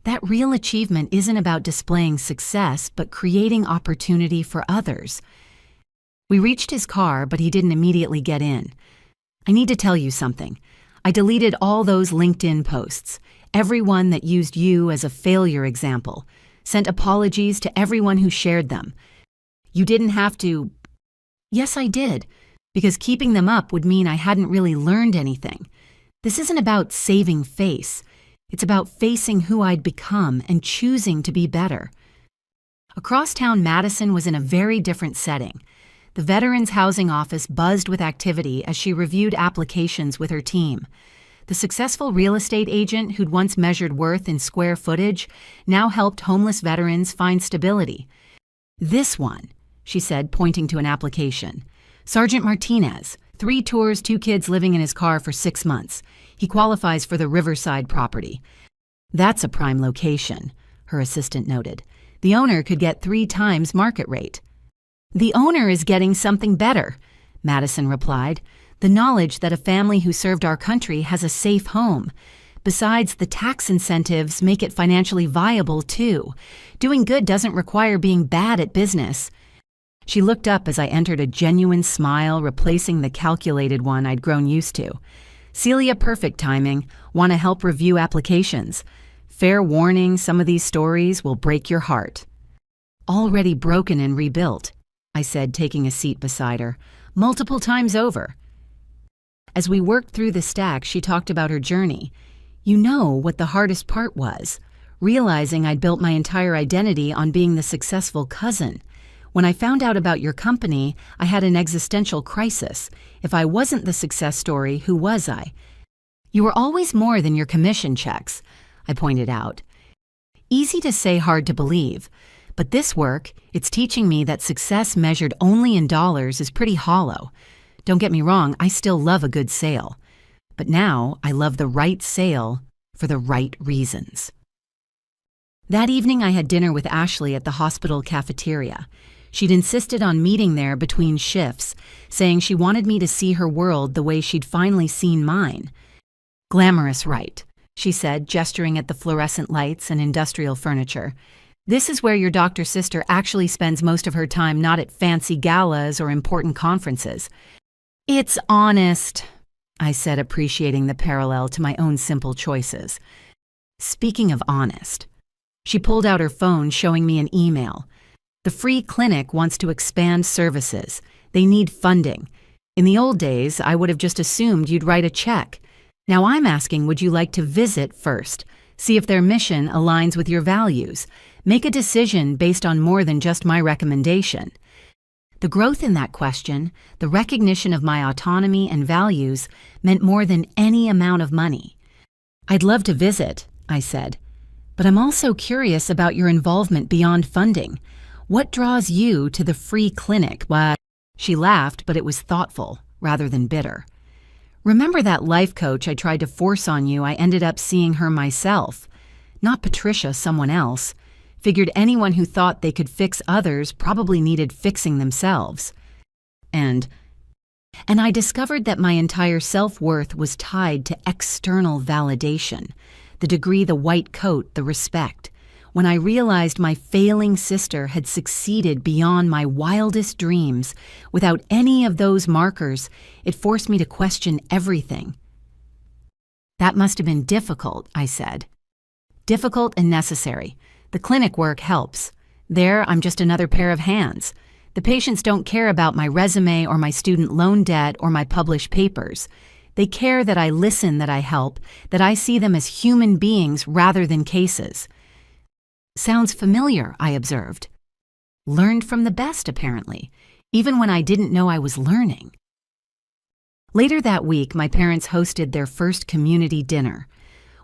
"That real achievement isn't about displaying success, but creating opportunity for others." We reached his car, but he didn't immediately get in. "I need to tell you something. I deleted all those LinkedIn posts, everyone that used you as a failure example, sent apologies to everyone who shared them. You didn't have to." "Yes, I did, because keeping them up would mean I hadn't really learned anything. This isn't about saving face. It's about facing who I'd become and choosing to be better." Across town, Madison was in a very different setting. The Veterans Housing Office buzzed with activity as she reviewed applications with her team. The successful real estate agent who'd once measured worth in square footage now helped homeless veterans find stability. "This one," she said, pointing to an application. "Sergeant Martinez, 3 tours, 2 kids living in his car for 6 months. He qualifies for the Riverside property." "That's a prime location," her assistant noted. "The owner could get 3 times market rate." "The owner is getting something better," Madison replied. "The knowledge that a family who served our country has a safe home. Besides, the tax incentives make it financially viable, too. Doing good doesn't require being bad at business." She looked up as I entered, a genuine smile replacing the calculated one I'd grown used to. "Celia, perfect timing. Want to help review applications. Fair warning, some of these stories will break your heart." "Already broken and rebuilt," I said, taking a seat beside her. "Multiple times over." As we worked through the stack, she talked about her journey. "You know what the hardest part was? Realizing I'd built my entire identity on being the successful cousin. When I found out about your company, I had an existential crisis. If I wasn't the success story, who was I?" "You were always more than your commission checks," I pointed out. "Easy to say, hard to believe. But this work, it's teaching me that success measured only in dollars is pretty hollow. Don't get me wrong, I still love a good sale. But now I love the right sale for the right reasons." That evening I had dinner with Ashley at the hospital cafeteria. She'd insisted on meeting there between shifts, saying she wanted me to see her world the way she'd finally seen mine. "Glamorous, right?" she said, gesturing at the fluorescent lights and industrial furniture. "This is where your doctor sister actually spends most of her time, not at fancy galas or important conferences." "It's honest," I said, appreciating the parallel to my own simple choices. "Speaking of honest," she pulled out her phone, showing me an email. "The free clinic wants to expand services. They need funding. In the old days, I would have just assumed you'd write a check. Now I'm asking, would you like to visit first? See if their mission aligns with your values. Make a decision based on more than just my recommendation." The growth in that question, the recognition of my autonomy and values, meant more than any amount of money. "I'd love to visit," I said, "but I'm also curious about your involvement beyond funding. What draws you to the free clinic?" She laughed, but it was thoughtful rather than bitter. "Remember that life coach I tried to force on you? I ended up seeing her myself. Not Patricia, someone else. Figured anyone who thought they could fix others probably needed fixing themselves. And And I discovered that my entire self-worth was tied to external validation, the degree, the white coat, the respect. When I realized my failing sister had succeeded beyond my wildest dreams without any of those markers, it forced me to question everything. That must have been difficult, I said. Difficult and necessary. The clinic work helps. There, I'm just another pair of hands. The patients don't care about my resume or my student loan debt or my published papers. They care that I listen, that I help, that I see them as human beings rather than cases. Sounds familiar, I observed. Learned from the best, apparently, even when I didn't know I was learning. Later that week, my parents hosted their first community dinner.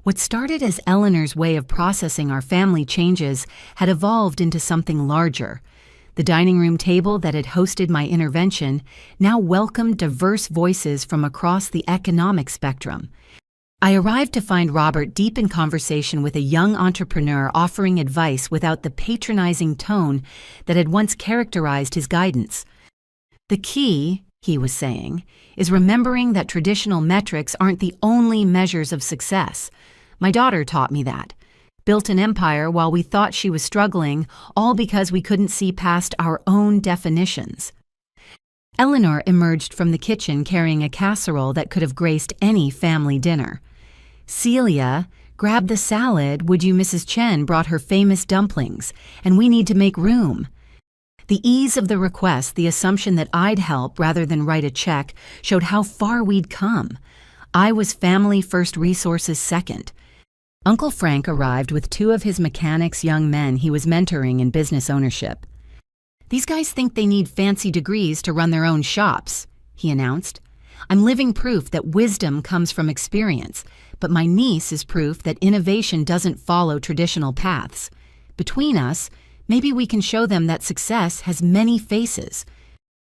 What started as Eleanor's way of processing our family changes had evolved into something larger. The dining room table that had hosted my intervention now welcomed diverse voices from across the economic spectrum. I arrived to find Robert deep in conversation with a young entrepreneur offering advice without the patronizing tone that had once characterized his guidance. The key, he was saying, is remembering that traditional metrics aren't the only measures of success. My daughter taught me that. Built an empire while we thought she was struggling, all because we couldn't see past our own definitions. Eleanor emerged from the kitchen carrying a casserole that could have graced any family dinner. Celia, grab the salad, would you? Mrs. Chen brought her famous dumplings, and we need to make room. The ease of the request, the assumption that I'd help rather than write a check, showed how far we'd come. I was family first, resources second. Uncle Frank arrived with two of his mechanics' young men he was mentoring in business ownership. These guys think they need fancy degrees to run their own shops, he announced. I'm living proof that wisdom comes from experience, but my niece is proof that innovation doesn't follow traditional paths. Between us, maybe we can show them that success has many faces.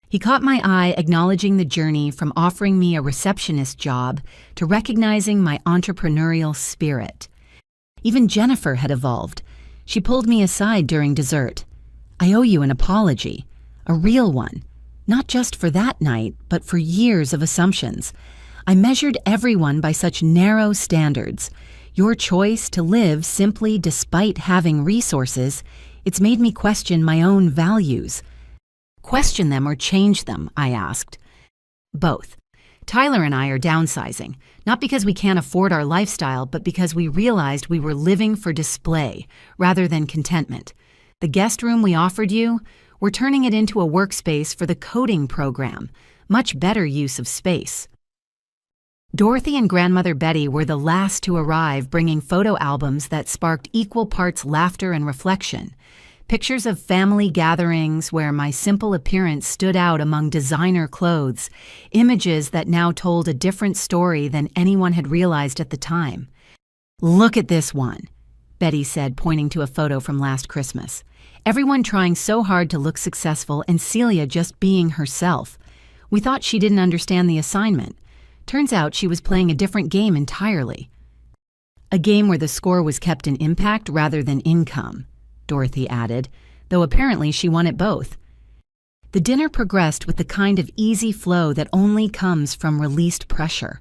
He caught my eye, acknowledging the journey from offering me a receptionist job to recognizing my entrepreneurial spirit. Even Jennifer had evolved. She pulled me aside during dessert. I owe you an apology, a real one, not just for that night, but for years of assumptions. I measured everyone by such narrow standards. Your choice to live simply despite having resources, it's made me question my own values. Question them or change them, I asked. Both. Tyler and I are downsizing, not because we can't afford our lifestyle, but because we realized we were living for display rather than contentment. The guest room we offered you, we're turning it into a workspace for the coding program. Much better use of space. Dorothy and grandmother Betty were the last to arrive, bringing photo albums that sparked equal parts laughter and reflection. Pictures of family gatherings where my simple appearance stood out among designer clothes, images that now told a different story than anyone had realized at the time. Look at this one, Betty said, pointing to a photo from last Christmas. Everyone trying so hard to look successful and Celia just being herself. We thought she didn't understand the assignment. Turns out she was playing a different game entirely. A game where the score was kept in impact rather than income, Dorothy added, though apparently she won at both. The dinner progressed with the kind of easy flow that only comes from released pressure.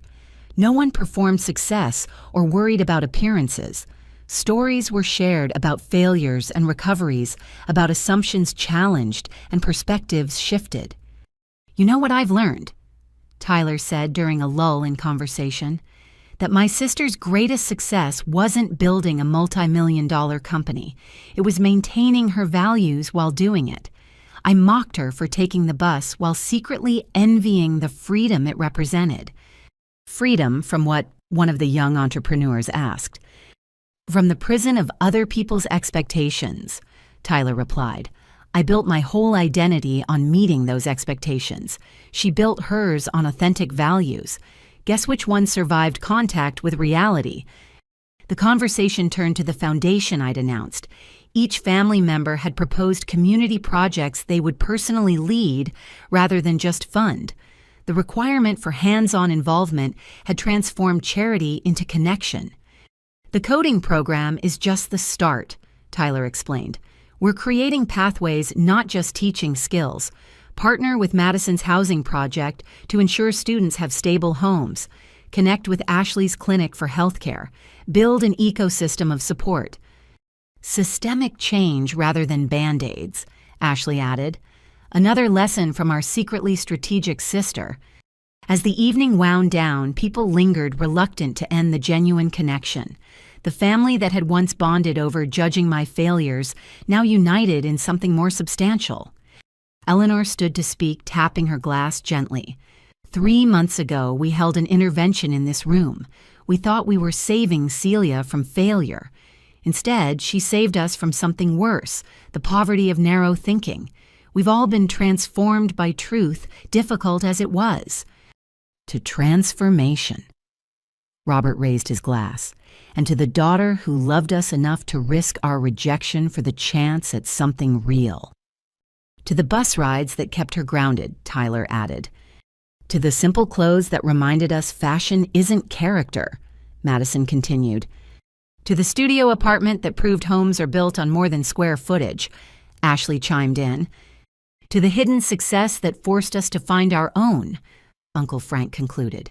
No one performed success or worried about appearances. Stories were shared about failures and recoveries, about assumptions challenged and perspectives shifted. You know what I've learned? Tyler said during a lull in conversation, that my sister's greatest success wasn't building a multi-million-dollar company. It was maintaining her values while doing it. I mocked her for taking the bus while secretly envying the freedom it represented. Freedom from what? One of the young entrepreneurs asked. From the prison of other people's expectations, Tyler replied. I built my whole identity on meeting those expectations. She built hers on authentic values. Guess which one survived contact with reality? The conversation turned to the foundation I'd announced. Each family member had proposed community projects they would personally lead rather than just fund. The requirement for hands-on involvement had transformed charity into connection. The coding program is just the start, Tyler explained. We're creating pathways, not just teaching skills. Partner with Madison's housing project to ensure students have stable homes. Connect with Ashley's clinic for healthcare. Build an ecosystem of support. Systemic change rather than Band-Aids, Ashley added. Another lesson from our secretly strategic sister. As the evening wound down, people lingered, reluctant to end the genuine connection. The family that had once bonded over judging my failures now united in something more substantial. Eleanor stood to speak, tapping her glass gently. 3 months ago, we held an intervention in this room. We thought we were saving Celia from failure. Instead, she saved us from something worse, the poverty of narrow thinking. We've all been transformed by truth, difficult as it was. To transformation. Robert raised his glass. And to the daughter who loved us enough to risk our rejection for the chance at something real. To the bus rides that kept her grounded, Tyler added. To the simple clothes that reminded us fashion isn't character, Madison continued. To the studio apartment that proved homes are built on more than square footage, Ashley chimed in. To the hidden success that forced us to find our own, Uncle Frank concluded.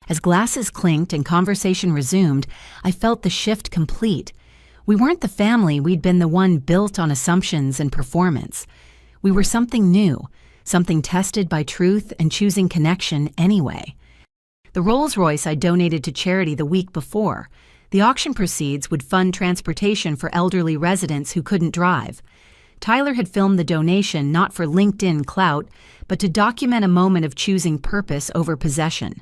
As glasses clinked and conversation resumed, I felt the shift complete. We weren't the family we'd been the one built on assumptions and performance. We were something new, something tested by truth and choosing connection anyway. The Rolls-Royce I donated to charity the week before. The auction proceeds would fund transportation for elderly residents who couldn't drive. Tyler had filmed the donation not for LinkedIn clout, but to document a moment of choosing purpose over possession.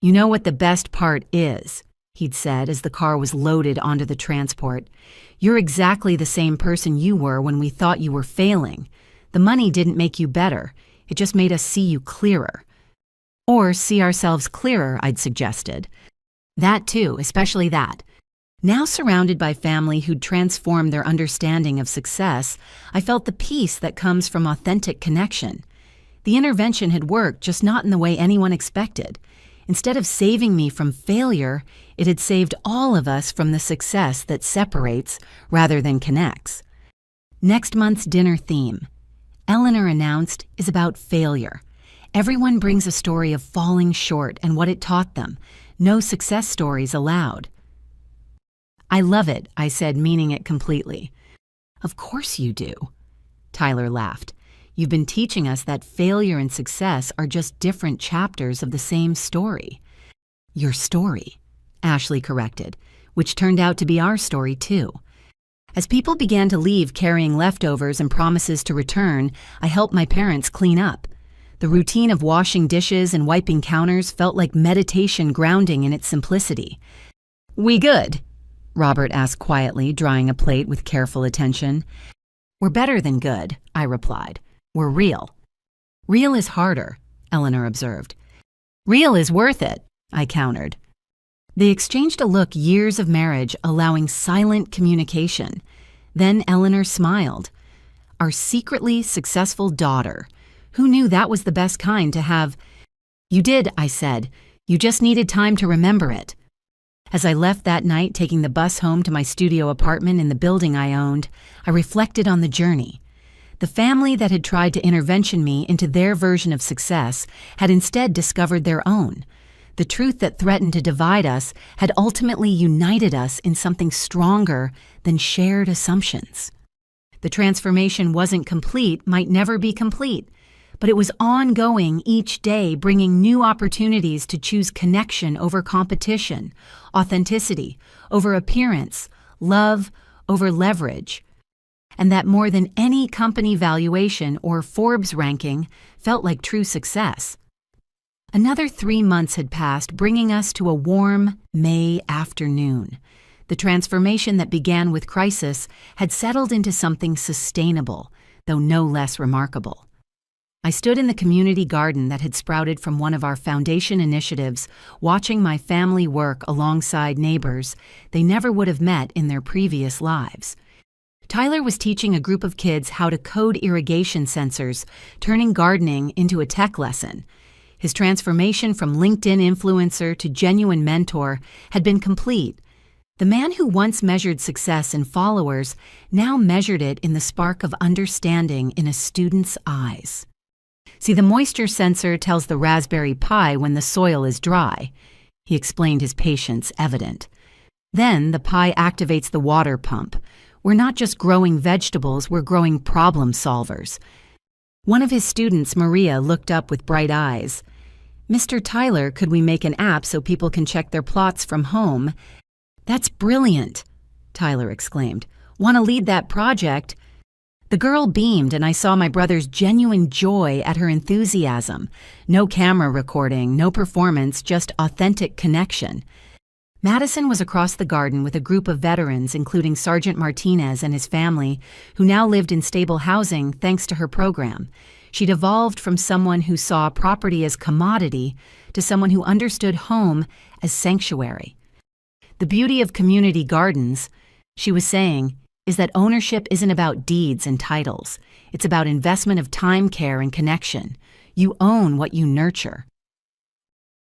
You know what the best part is, he'd said as the car was loaded onto the transport. You're exactly the same person you were when we thought you were failing. The money didn't make you better. It just made us see you clearer. Or see ourselves clearer, I'd suggested. That too, especially that. Now surrounded by family who'd transformed their understanding of success, I felt the peace that comes from authentic connection. The intervention had worked, just not in the way anyone expected. Instead of saving me from failure, it had saved all of us from the success that separates rather than connects. Next month's dinner theme, Eleanor announced, is about failure. Everyone brings a story of falling short and what it taught them. No success stories allowed. I love it, I said, meaning it completely. Of course you do. Tyler laughed. You've been teaching us that failure and success are just different chapters of the same story. Your story, Ashley corrected, which turned out to be our story too. As people began to leave carrying leftovers and promises to return, I helped my parents clean up. The routine of washing dishes and wiping counters felt like meditation grounding in its simplicity. We good? Robert asked quietly, drying a plate with careful attention. We're better than good, I replied. We're real. Real is harder, Eleanor observed. Real is worth it, I countered. They exchanged a look, years of marriage allowing silent communication. Then Eleanor smiled. Our secretly successful daughter. Who knew that was the best kind to have? You did, I said. You just needed time to remember it. As I left that night, taking the bus home to my studio apartment in the building I owned, I reflected on the journey. The family that had tried to intervention me into their version of success had instead discovered their own. The truth that threatened to divide us had ultimately united us in something stronger than shared assumptions. The transformation wasn't complete, might never be complete, but it was ongoing each day, bringing new opportunities to choose connection over competition, authenticity over appearance, love over leverage. And that more than any company valuation or Forbes ranking felt like true success. Another 3 months had passed, bringing us to a warm May afternoon. The transformation that began with crisis had settled into something sustainable, though no less remarkable. I stood in the community garden that had sprouted from one of our foundation initiatives, watching my family work alongside neighbors they never would have met in their previous lives. Tyler was teaching a group of kids how to code irrigation sensors, turning gardening into a tech lesson. His transformation from LinkedIn influencer to genuine mentor had been complete. The man who once measured success in followers now measured it in the spark of understanding in a student's eyes. See, the moisture sensor tells the Raspberry Pi when the soil is dry. He explained, his patience evident. Then the Pi activates the water pump. We're not just growing vegetables, we're growing problem solvers. One of his students, Maria, looked up with bright eyes. "Mr. Tyler, could we make an app so people can check their plots from home?" "That's brilliant," Tyler exclaimed. "Want to lead that project?" The girl beamed, and I saw my brother's genuine joy at her enthusiasm. No camera recording, no performance, just authentic connection. Madison was across the garden with a group of veterans, including Sergeant Martinez and his family, who now lived in stable housing thanks to her program. She'd evolved from someone who saw property as commodity to someone who understood home as sanctuary. The beauty of community gardens, she was saying, is that ownership isn't about deeds and titles. It's about investment of time, care, and connection. You own what you nurture.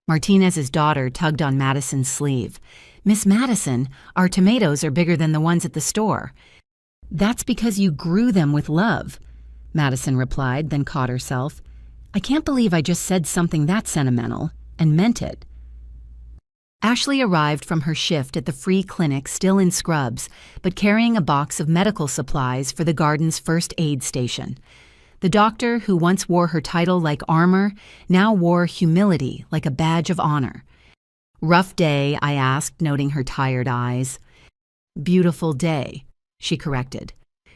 Martinez's daughter tugged on Madison's sleeve. "Miss Madison, our tomatoes are bigger than the ones at the store." "That's because you grew them with love," Madison replied, then caught herself. "I can't believe I just said something that sentimental, and meant it." Ashley arrived from her shift at the free clinic still in scrubs, but carrying a box of medical supplies for the garden's first aid station. The doctor, who once wore her title like armor, now wore humility like a badge of honor. "Rough day?" I asked, noting her tired eyes. "Beautiful day," she corrected.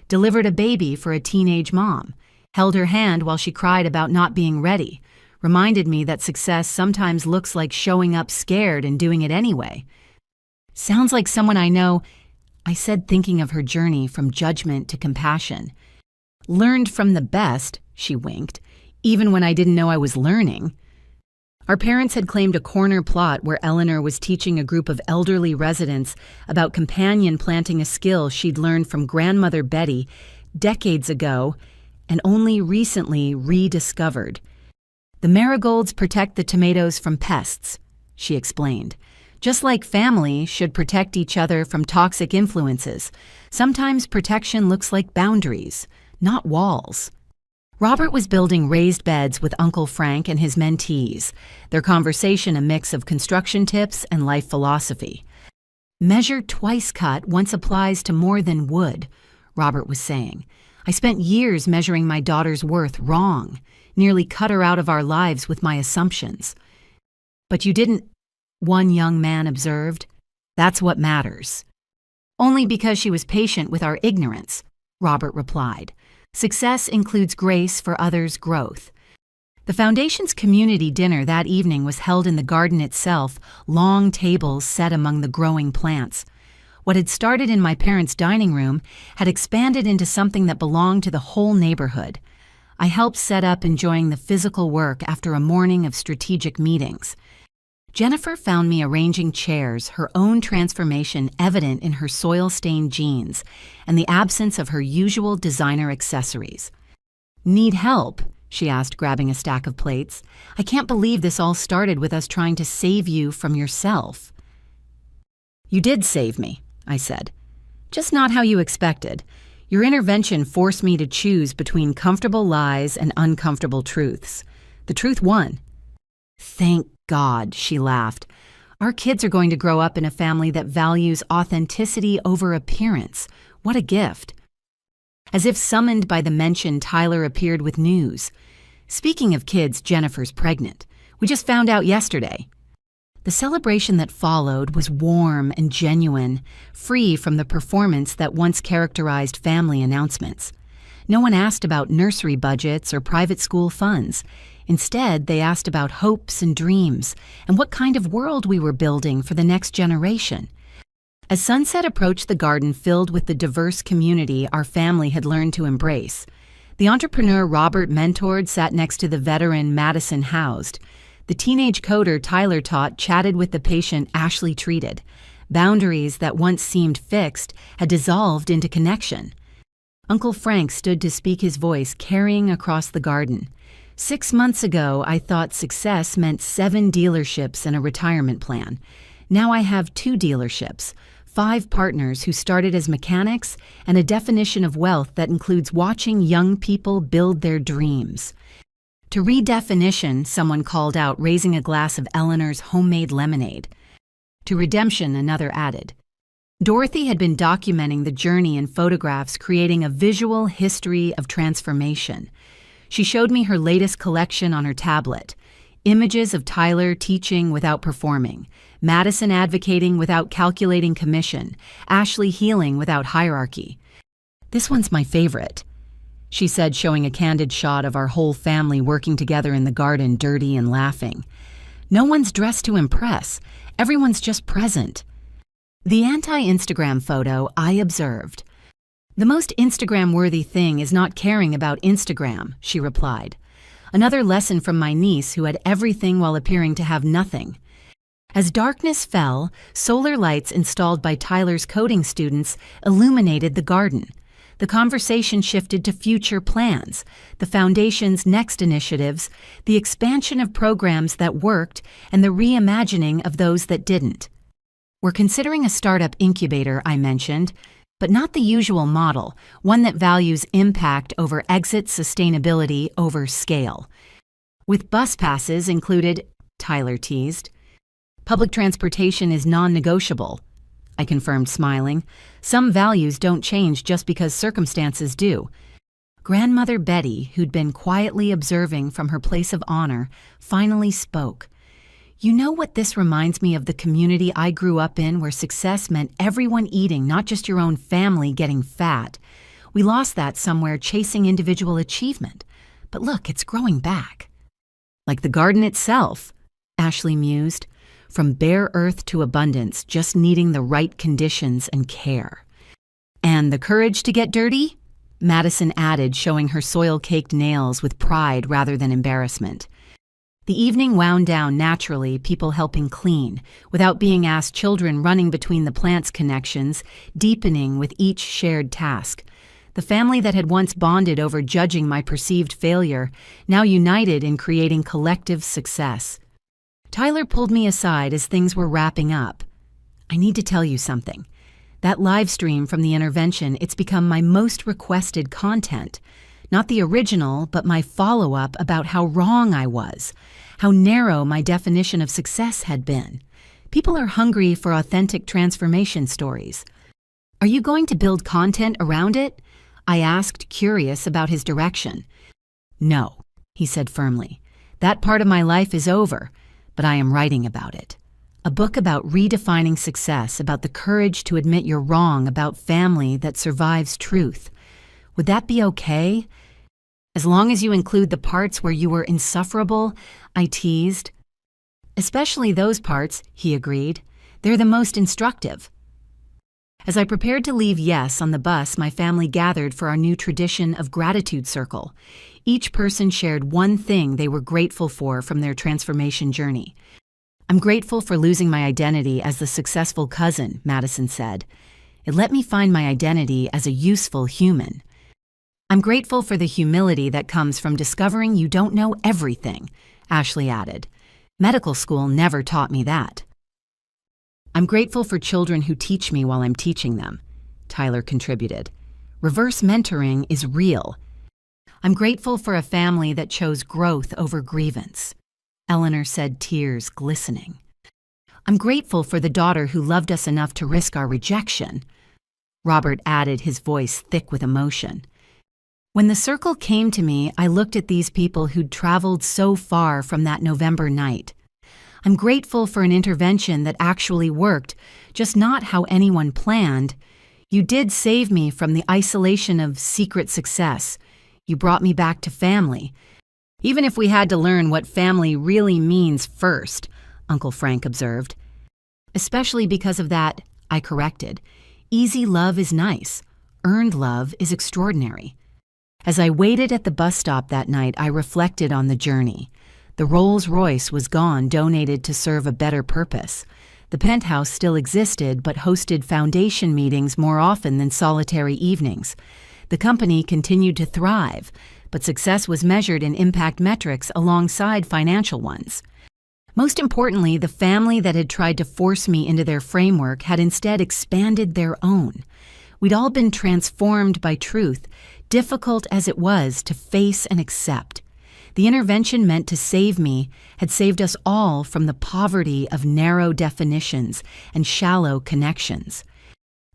"Delivered a baby for a teenage mom. Held her hand while she cried about not being ready. Reminded me that success sometimes looks like showing up scared and doing it anyway." "Sounds like someone I know," I said, thinking of her journey from judgment to compassion. "Learned from the best," she winked, "even when I didn't know I was learning." Our parents had claimed a corner plot where Eleanor was teaching a group of elderly residents about companion planting, a skill she'd learned from grandmother Betty decades ago and only recently rediscovered. "The marigolds protect the tomatoes from pests," she explained. "Just like family should protect each other from toxic influences, sometimes protection looks like boundaries, not walls." Robert was building raised beds with Uncle Frank and his mentees, their conversation a mix of construction tips and life philosophy. "Measure twice cut once applies to more than wood," Robert was saying. "I spent years measuring my daughter's worth wrong, nearly cut her out of our lives with my assumptions." "But you didn't," one young man observed. "That's what matters." "Only because she was patient with our ignorance," Robert replied. "Success includes grace for others' growth." The Foundation's community dinner that evening was held in the garden itself, long tables set among the growing plants. What had started in my parents' dining room had expanded into something that belonged to the whole neighborhood. I helped set up, enjoying the physical work after a morning of strategic meetings. Jennifer found me arranging chairs, her own transformation evident in her soil-stained jeans and the absence of her usual designer accessories. "Need help?" she asked, grabbing a stack of plates. "I can't believe this all started with us trying to save you from yourself." "You did save me," I said. "Just not how you expected. Your intervention forced me to choose between comfortable lies and uncomfortable truths. The truth won." "Thank God," she laughed. "Our kids are going to grow up in a family that values authenticity over appearance. What a gift." As if summoned by the mention, Tyler appeared with news. "Speaking of kids, Jennifer's pregnant. We just found out yesterday." The celebration that followed was warm and genuine, free from the performance that once characterized family announcements. No one asked about nursery budgets or private school funds. Instead, they asked about hopes and dreams and what kind of world we were building for the next generation. As sunset approached the garden filled with the diverse community our family had learned to embrace, the entrepreneur Robert mentored sat next to the veteran Madison housed. The teenage coder Tyler taught chatted with the patient Ashley treated. Boundaries that once seemed fixed had dissolved into connection. Uncle Frank stood to speak, his voice carrying across the garden. 6 months ago, I thought success meant 7 dealerships and a retirement plan. Now I have 2 dealerships, 5 partners who started as mechanics, and a definition of wealth that includes watching young people build their dreams. To redefinition, someone called out, raising a glass of Eleanor's homemade lemonade. To redemption, another added. Dorothy had been documenting the journey in photographs, creating a visual history of transformation. She showed me her latest collection on her tablet. Images of Tyler teaching without performing, Madison advocating without calculating commission, Ashley healing without hierarchy. "This one's my favorite," she said, showing a candid shot of our whole family working together in the garden, dirty and laughing. "No one's dressed to impress. Everyone's just present." The anti-Instagram photo, I observed. "The most Instagram-worthy thing is not caring about Instagram," she replied. Another lesson from my niece, who had everything while appearing to have nothing. As darkness fell, solar lights installed by Tyler's coding students illuminated the garden. The conversation shifted to future plans, the Foundation's next initiatives, the expansion of programs that worked, and the reimagining of those that didn't. "We're considering a startup incubator," I mentioned, but not the usual model, one that values impact over exit, sustainability over scale. "With bus passes included," Tyler teased. "Public transportation is non-negotiable," I confirmed, smiling. "Some values don't change just because circumstances do." Grandmother Betty, who'd been quietly observing from her place of honor, finally spoke. "You know what this reminds me of? The community I grew up in, where success meant everyone eating, not just your own family getting fat. We lost that somewhere chasing individual achievement. But look, it's growing back." "Like the garden itself," Ashley mused. "From bare earth to abundance, just needing the right conditions and care." "And the courage to get dirty?" Madison added, showing her soil-caked nails with pride rather than embarrassment. The evening wound down naturally, people helping clean, without being asked, children running between the plants' connections, deepening with each shared task. The family that had once bonded over judging my perceived failure, now united in creating collective success. Tyler pulled me aside as things were wrapping up. "I need to tell you something. That live stream from the intervention, it's become my most requested content. Not the original, but my follow-up about how wrong I was, how narrow my definition of success had been. People are hungry for authentic transformation stories." "Are you going to build content around it?" I asked, curious about his direction. "No," he said firmly. "That part of my life is over, but I am writing about it. A book about redefining success, about the courage to admit you're wrong about family that survives truth. Would that be okay?" "As long as you include the parts where you were insufferable," I teased. "Especially those parts," he agreed. "They're the most instructive." As I prepared to leave Yes on the bus, my family gathered for our new tradition of gratitude circle. Each person shared one thing they were grateful for from their transformation journey. "I'm grateful for losing my identity as the successful cousin," Madison said. "It let me find my identity as a useful human." "I'm grateful for the humility that comes from discovering you don't know everything," Ashley added. "Medical school never taught me that." "I'm grateful for children who teach me while I'm teaching them," Tyler contributed. "Reverse mentoring is real." "I'm grateful for a family that chose growth over grievance," Eleanor said, tears glistening. "I'm grateful for the daughter who loved us enough to risk our rejection," Robert added, his voice thick with emotion. When the circle came to me, I looked at these people who'd traveled so far from that November night. I'm grateful for an intervention that actually worked, just not how anyone planned. You did save me from the isolation of secret success. You brought me back to family. Even if we had to learn what family really means first, Uncle Frank observed. Especially because of that, I corrected. Easy love is nice. Earned love is extraordinary. As I waited at the bus stop that night, I reflected on the journey. The Rolls-Royce was gone, donated to serve a better purpose. The penthouse still existed, but hosted foundation meetings more often than solitary evenings. The company continued to thrive, but success was measured in impact metrics alongside financial ones. Most importantly, the family that had tried to force me into their framework had instead expanded their own. We'd all been transformed by truth, difficult as it was to face and accept. The intervention meant to save me had saved us all from the poverty of narrow definitions and shallow connections.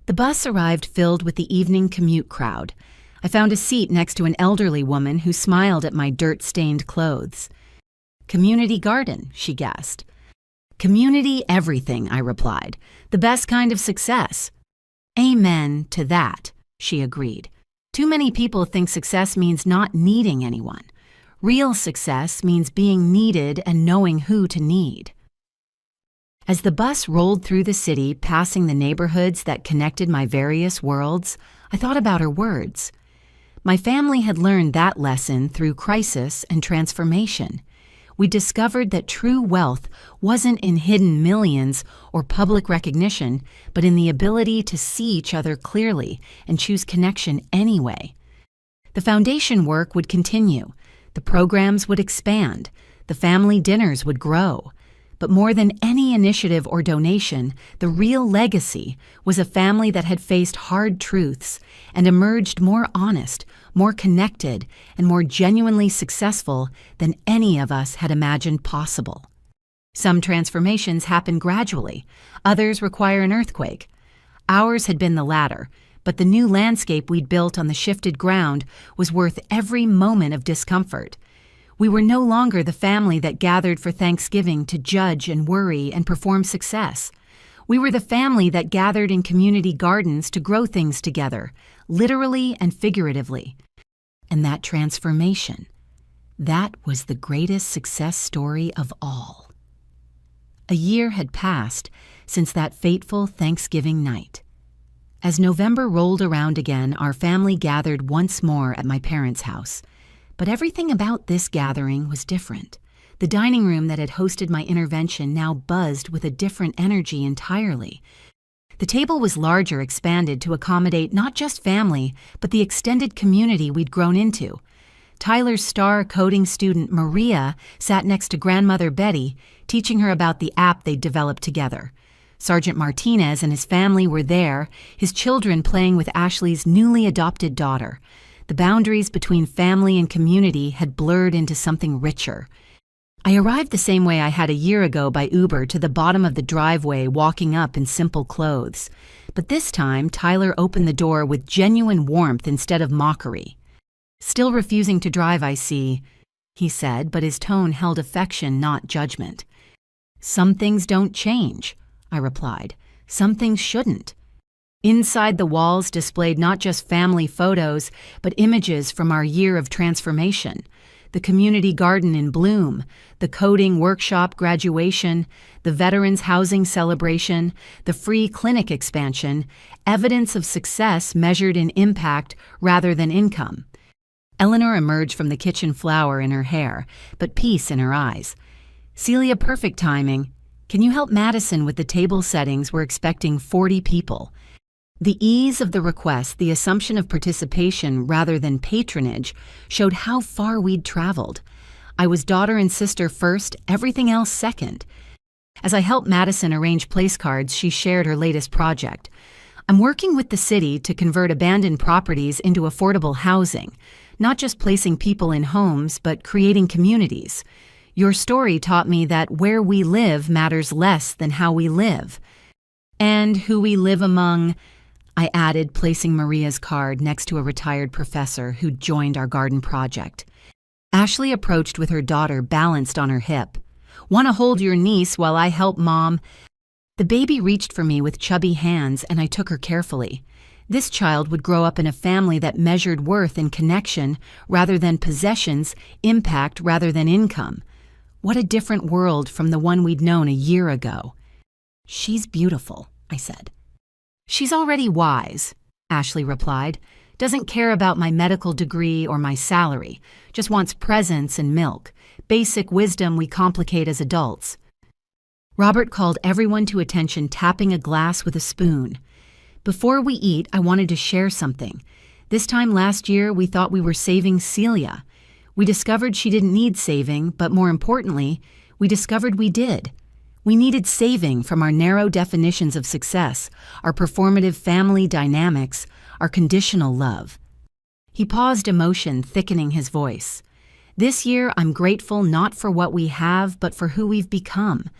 The bus arrived filled with the evening commute crowd. I found a seat next to an elderly woman who smiled at my dirt-stained clothes. "Community garden," she guessed. "Community everything," I replied. "The best kind of success." "Amen to that," she agreed. "Too many people think success means not needing anyone. Real success means being needed and knowing who to need." As the bus rolled through the city, passing the neighborhoods that connected my various worlds, I thought about her words. My family had learned that lesson through crisis and transformation. We discovered that true wealth wasn't in hidden millions or public recognition, but in the ability to see each other clearly and choose connection anyway. The foundation work would continue. The programs would expand. The family dinners would grow. But more than any initiative or donation, the real legacy was a family that had faced hard truths and emerged more honest, more connected, and more genuinely successful than any of us had imagined possible. Some transformations happen gradually, others require an earthquake. Ours had been the latter, but the new landscape we'd built on the shifted ground was worth every moment of discomfort. We were no longer the family that gathered for Thanksgiving to judge and worry and perform success. We were the family that gathered in community gardens to grow things together, literally and figuratively. And that transformation, that was the greatest success story of all. A year had passed since that fateful Thanksgiving night. As November rolled around again, our family gathered once more at my parents' house. But everything about this gathering was different. The dining room that had hosted my intervention now buzzed with a different energy entirely. The table was larger, expanded to accommodate not just family, but the extended community we'd grown into. Tyler's star coding student Maria sat next to grandmother Betty, teaching her about the app they'd developed together. Sergeant Martinez and his family were there, his children playing with Ashley's newly adopted daughter. The boundaries between family and community had blurred into something richer. I arrived the same way I had a year ago by Uber to the bottom of the driveway, walking up in simple clothes. But this time, Tyler opened the door with genuine warmth instead of mockery. "Still refusing to drive, I see," he said, but his tone held affection, not judgment. "Some things don't change," I replied. "Some things shouldn't." Inside the walls displayed not just family photos, but images from our year of transformation. The community garden in bloom, the coding workshop graduation, the veterans housing celebration, the free clinic expansion, evidence of success measured in impact rather than income. Eleanor emerged from the kitchen, flower in her hair, but peace in her eyes. "Celia, perfect timing. Can you help Madison with the table settings? We're expecting 40 people." The ease of the request, the assumption of participation rather than patronage, showed how far we'd traveled. I was daughter and sister first, everything else second. As I helped Madison arrange place cards, she shared her latest project. "I'm working with the city to convert abandoned properties into affordable housing, not just placing people in homes, but creating communities. Your story taught me that where we live matters less than how we live. And who we live among," I added, placing Maria's card next to a retired professor who'd joined our garden project. Ashley approached with her daughter balanced on her hip. "Want to hold your niece while I help Mom?" The baby reached for me with chubby hands, and I took her carefully. This child would grow up in a family that measured worth in connection rather than possessions, impact rather than income. What a different world from the one we'd known a year ago. "She's beautiful," I said. "She's already wise," Ashley replied. "Doesn't care about my medical degree or my salary. Just wants presents and milk. Basic wisdom we complicate as adults." Robert called everyone to attention, tapping a glass with a spoon. "Before we eat, I wanted to share something. This time last year, we thought we were saving Celia. We discovered she didn't need saving, but more importantly, we discovered we did. We needed saving from our narrow definitions of success, our performative family dynamics, our conditional love." He paused, emotion thickening his voice. This year, I'm grateful not for what we have, but for who we've become.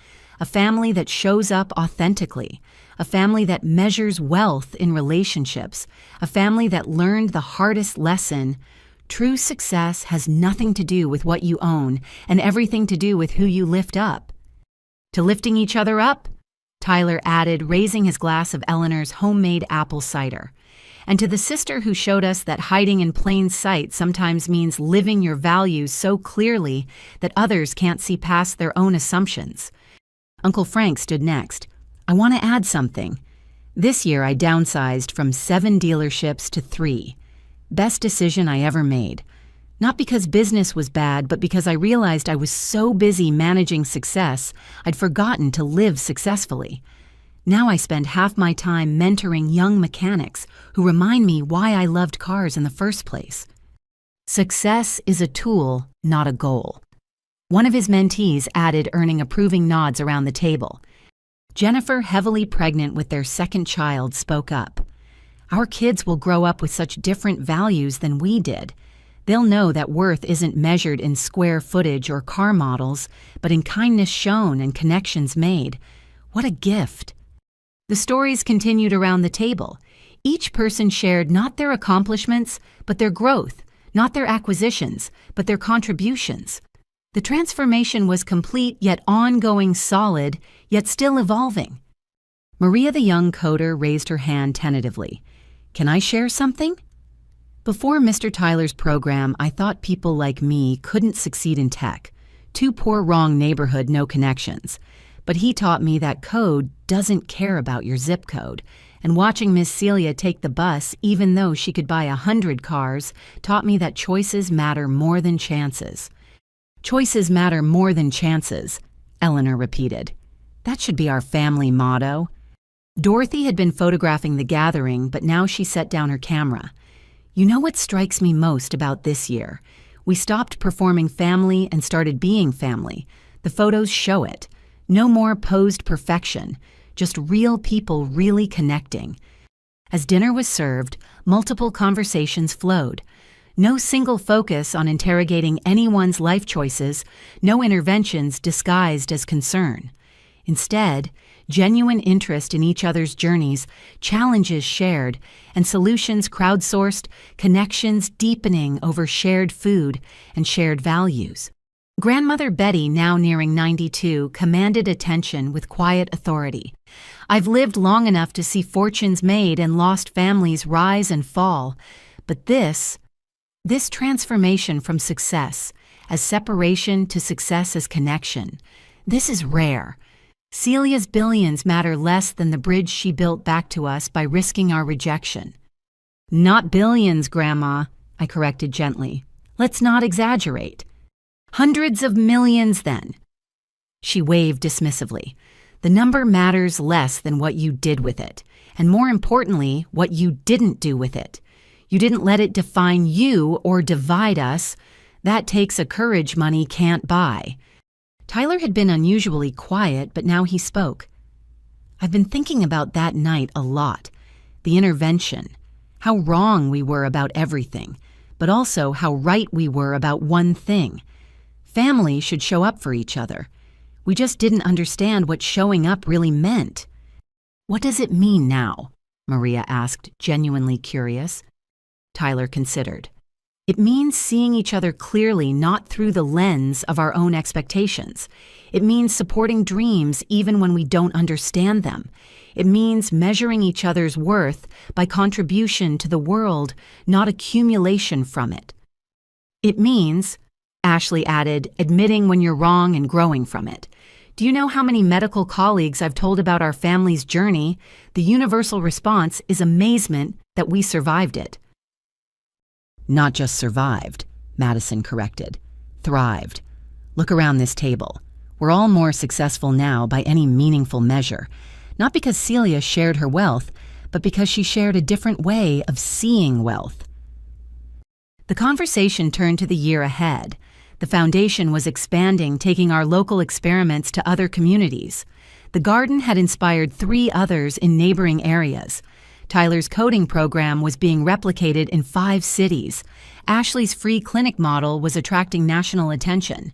A family that shows up authentically, a family that measures wealth in relationships, a family that learned the hardest lesson: true success has nothing to do with what you own and everything to do with who you lift up. To lifting each other up, Tyler added, raising his glass of Eleanor's homemade apple cider. And to the sister who showed us that hiding in plain sight sometimes means living your values so clearly that others can't see past their own assumptions. Uncle Frank stood next. I want to add something. This year I downsized from 7 dealerships to 3. Best decision I ever made. Not because business was bad, but because I realized I was so busy managing success, I'd forgotten to live successfully. Now I spend half my time mentoring young mechanics who remind me why I loved cars in the first place. Success is a tool, not a goal. One of his mentees added, earning approving nods around the table. Jennifer, heavily pregnant with their second child, spoke up. Our kids will grow up with such different values than we did. They'll know that worth isn't measured in square footage or car models, but in kindness shown and connections made. What a gift. The stories continued around the table. Each person shared not their accomplishments, but their growth, not their acquisitions, but their contributions. The transformation was complete, yet ongoing, solid, yet still evolving. Maria, the young coder, raised her hand tentatively. Can I share something? Before Mr. Tyler's program, I thought people like me couldn't succeed in tech. Too poor, wrong neighborhood, no connections. But he taught me that code doesn't care about your zip code. And watching Miss Celia take the bus, even though she could buy 100 cars, taught me that choices matter more than chances. Choices matter more than chances, Eleanor repeated. That should be our family motto. Dorothy had been photographing the gathering, but now she set down her camera. You know what strikes me most about this year? We stopped performing family and started being family. The photos show it. No more posed perfection, just real people really connecting. As dinner was served, multiple conversations flowed. No single focus on interrogating anyone's life choices, no interventions disguised as concern. Instead, genuine interest in each other's journeys, challenges shared, and solutions crowdsourced, connections deepening over shared food and shared values. Grandmother Betty, now nearing 92, commanded attention with quiet authority. I've lived long enough to see fortunes made and lost families rise and fall, but this transformation from success as separation to success as connection, this is rare. Celia's billions matter less than the bridge she built back to us by risking our rejection. Not billions, Grandma, I corrected gently. Let's not exaggerate. Hundreds of millions, then. She waved dismissively. The number matters less than what you did with it, and more importantly, what you didn't do with it. You didn't let it define you or divide us. That takes a courage money can't buy. Tyler had been unusually quiet, but now he spoke. I've been thinking about that night a lot. The intervention. How wrong we were about everything, but also how right we were about one thing. Family should show up for each other. We just didn't understand what showing up really meant. What does it mean now? Maria asked, genuinely curious. Tyler considered. It means seeing each other clearly, not through the lens of our own expectations. It means supporting dreams even when we don't understand them. It means measuring each other's worth by contribution to the world, not accumulation from it. It means, Ashley added, admitting when you're wrong and growing from it. Do you know how many medical colleagues I've told about our family's journey? The universal response is amazement that we survived it. Not just survived, Madison corrected. Thrived. Look around this table. We're all more successful now by any meaningful measure, not because Celia shared her wealth, but because she shared a different way of seeing wealth. The conversation turned to the year ahead. The foundation was expanding, taking our local experiments to other communities. The garden had inspired 3 others in neighboring areas. Tyler's coding program was being replicated in 5 cities. Ashley's free clinic model was attracting national attention.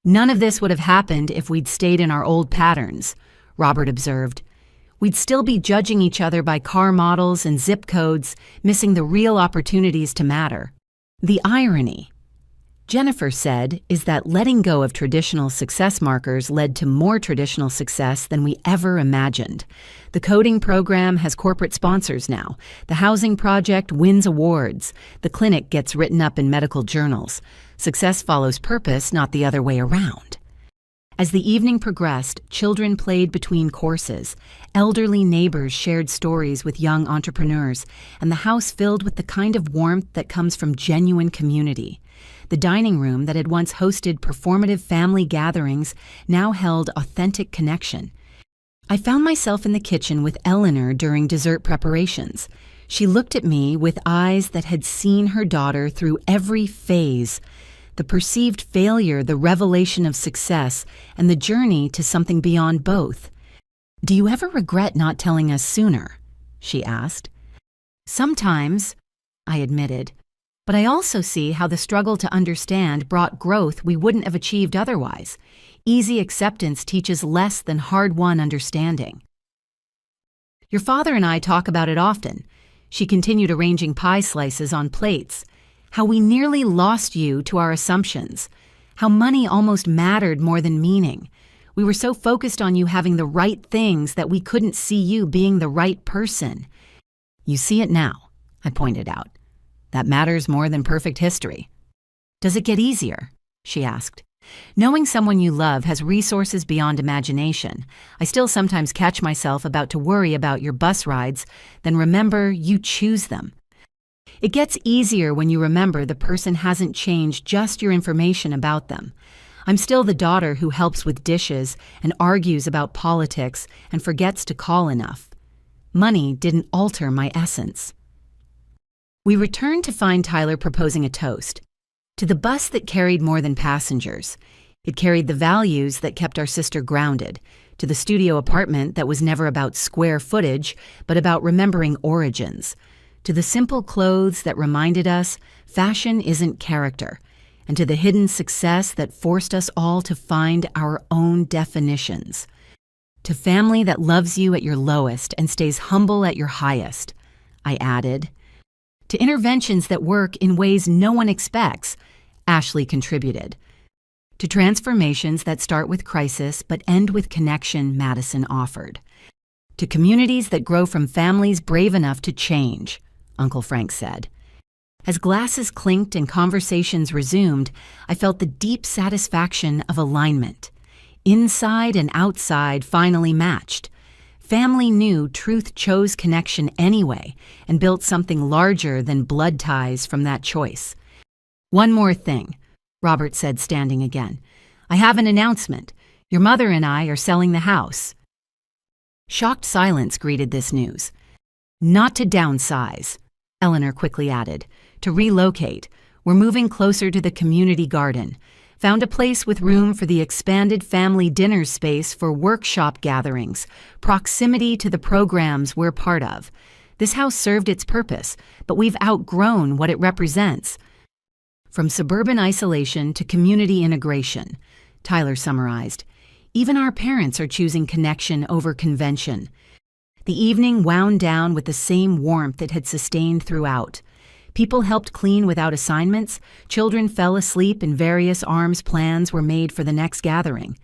None of this would have happened if we'd stayed in our old patterns, Robert observed. We'd still be judging each other by car models and zip codes, missing the real opportunities to matter. The irony, Jennifer said, is that letting go of traditional success markers led to more traditional success than we ever imagined. The coding program has corporate sponsors now. The housing project wins awards. The clinic gets written up in medical journals. Success follows purpose, not the other way around. As the evening progressed, children played between courses. Elderly neighbors shared stories with young entrepreneurs, and the house filled with the kind of warmth that comes from genuine community. The dining room that had once hosted performative family gatherings now held authentic connection. I found myself in the kitchen with Eleanor during dessert preparations. She looked at me with eyes that had seen her daughter through every phase: the perceived failure, the revelation of success, and the journey to something beyond both. "Do you ever regret not telling us sooner?" she asked. "Sometimes," I admitted. "But I also see how the struggle to understand brought growth we wouldn't have achieved otherwise. Easy acceptance teaches less than hard-won understanding." "Your father and I talk about it often." She continued arranging pie slices on plates. "How we nearly lost you to our assumptions. How money almost mattered more than meaning. We were so focused on you having the right things that we couldn't see you being the right person." "You see it now," I pointed out. "That matters more than perfect history." "Does it get easier?" she asked. "Knowing someone you love has resources beyond imagination. I still sometimes catch myself about to worry about your bus rides, then remember you choose them. It gets easier when you remember the person hasn't changed, just your information about them. I'm still the daughter who helps with dishes and argues about politics and forgets to call enough. Money didn't alter my essence." We returned to find Tyler proposing a toast. To the bus that carried more than passengers. It carried the values that kept our sister grounded. To the studio apartment that was never about square footage, but about remembering origins. To the simple clothes that reminded us fashion isn't character. And to the hidden success that forced us all to find our own definitions. To family that loves you at your lowest and stays humble at your highest, I added. To interventions that work in ways no one expects, Ashley contributed. To transformations that start with crisis but end with connection, Madison offered. To communities that grow from families brave enough to change, Uncle Frank said. As glasses clinked and conversations resumed, I felt the deep satisfaction of alignment. Inside and outside finally matched. Family knew truth chose connection anyway and built something larger than blood ties from that choice. "One more thing," Robert said, standing again. "I have an announcement. Your mother and I are selling the house." Shocked silence greeted this news. "Not to downsize," Eleanor quickly added. "To relocate. We're moving closer to the community garden. Found a place with room for the expanded family dinner space for workshop gatherings, proximity to the programs we're part of. This house served its purpose, but we've outgrown what it represents." "From suburban isolation to community integration," Tyler summarized. "Even our parents are choosing connection over convention." The evening wound down with the same warmth it had sustained throughout. People helped clean without assignments, children fell asleep in various arms, plans were made for the next gathering.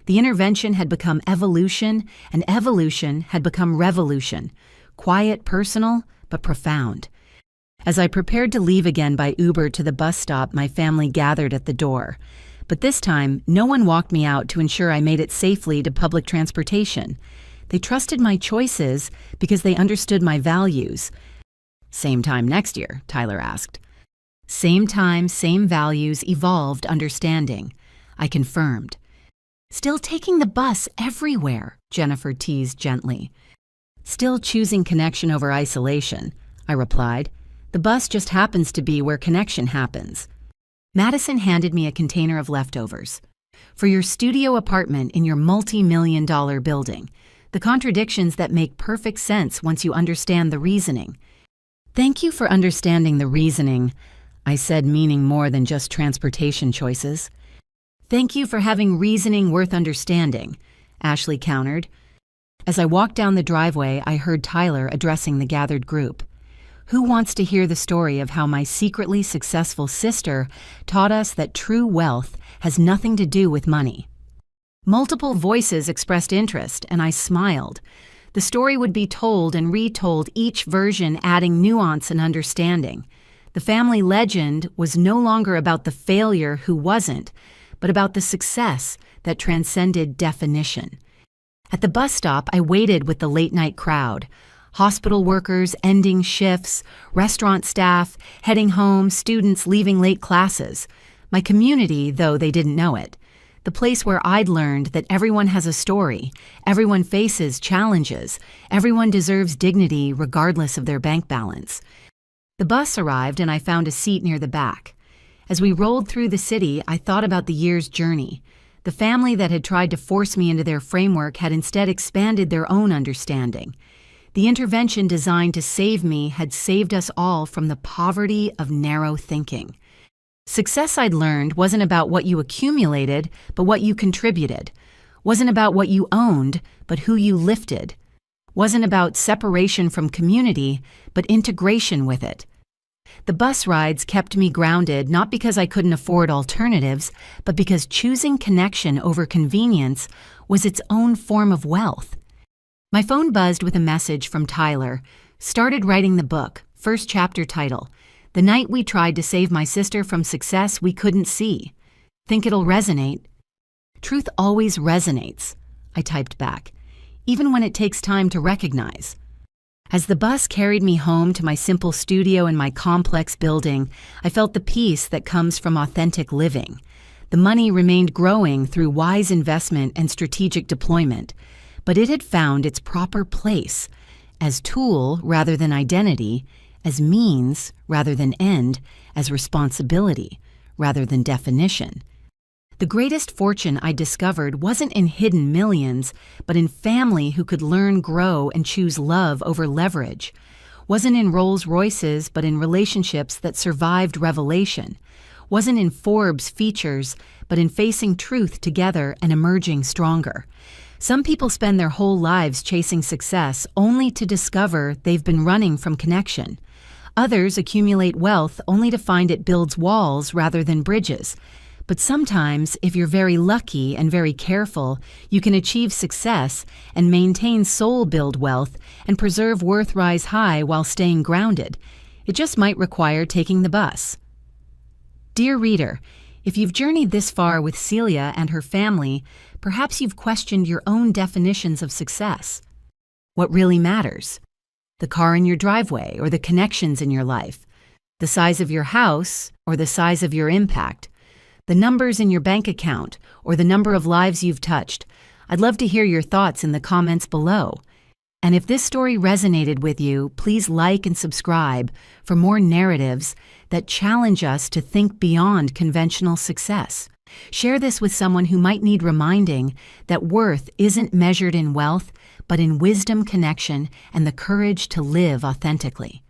The intervention had become evolution, and evolution had become revolution. Quiet, personal, but profound. As I prepared to leave again by Uber to the bus stop, my family gathered at the door. But this time, no one walked me out to ensure I made it safely to public transportation. They trusted my choices because they understood my values. "Same time next year?" Tyler asked. "Same time, same values, evolved understanding," I confirmed. "Still taking the bus everywhere," Jennifer teased gently. "Still choosing connection over isolation," I replied. "The bus just happens to be where connection happens." Madison handed me a container of leftovers. "For your studio apartment in your multi-million-dollar building. The contradictions that make perfect sense once you understand the reasoning." "Thank you for understanding the reasoning," I said, meaning more than just transportation choices. Thank you for having reasoning worth understanding, Ashley countered. As I walked down the driveway, I heard Tyler addressing the gathered group. Who wants to hear the story of how my secretly successful sister taught us that true wealth has nothing to do with money? Multiple voices expressed interest, and I smiled. The story would be told and retold, each version adding nuance and understanding. The family legend was no longer about the failure who wasn't, but about the success that transcended definition. At the bus stop, I waited with the late-night crowd. Hospital workers ending shifts, restaurant staff heading home, students leaving late classes. My community, though they didn't know it. The place where I'd learned that everyone has a story, everyone faces challenges, everyone deserves dignity regardless of their bank balance. The bus arrived and I found a seat near the back. As we rolled through the city, I thought about the year's journey. The family that had tried to force me into their framework had instead expanded their own understanding. The intervention designed to save me had saved us all from the poverty of narrow thinking. Success, I'd learned, wasn't about what you accumulated, but what you contributed. Wasn't about what you owned, but who you lifted. Wasn't about separation from community, but integration with it. The bus rides kept me grounded not because I couldn't afford alternatives, but because choosing connection over convenience was its own form of wealth. My phone buzzed with a message from Tyler. Started writing the book, first chapter title, The Night We Tried to Save My Sister from Success We Couldn't See. Think it'll resonate? Truth always resonates, I typed back, even when it takes time to recognize. As the bus carried me home to my simple studio in my complex building, I felt the peace that comes from authentic living. The money remained growing through wise investment and strategic deployment, but it had found its proper place as tool rather than identity, as means rather than end, as responsibility rather than definition. The greatest fortune I discovered wasn't in hidden millions, but in family who could learn, grow, and choose love over leverage. Wasn't in Rolls Royces, but in relationships that survived revelation. Wasn't in Forbes features, but in facing truth together and emerging stronger. Some people spend their whole lives chasing success only to discover they've been running from connection. Others accumulate wealth only to find it builds walls rather than bridges. But sometimes, if you're very lucky and very careful, you can achieve success and maintain soul-build wealth and preserve worth rise high while staying grounded. It just might require taking the bus. Dear reader, if you've journeyed this far with Celia and her family, perhaps you've questioned your own definitions of success. What really matters? The car in your driveway or the connections in your life? The size of your house or the size of your impact? The numbers in your bank account, or the number of lives you've touched? I'd love to hear your thoughts in the comments below. And if this story resonated with you, please like and subscribe for more narratives that challenge us to think beyond conventional success. Share this with someone who might need reminding that worth isn't measured in wealth, but in wisdom, connection, and the courage to live authentically.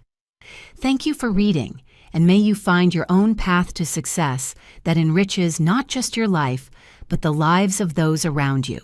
Thank you for reading. And may you find your own path to success that enriches not just your life, but the lives of those around you.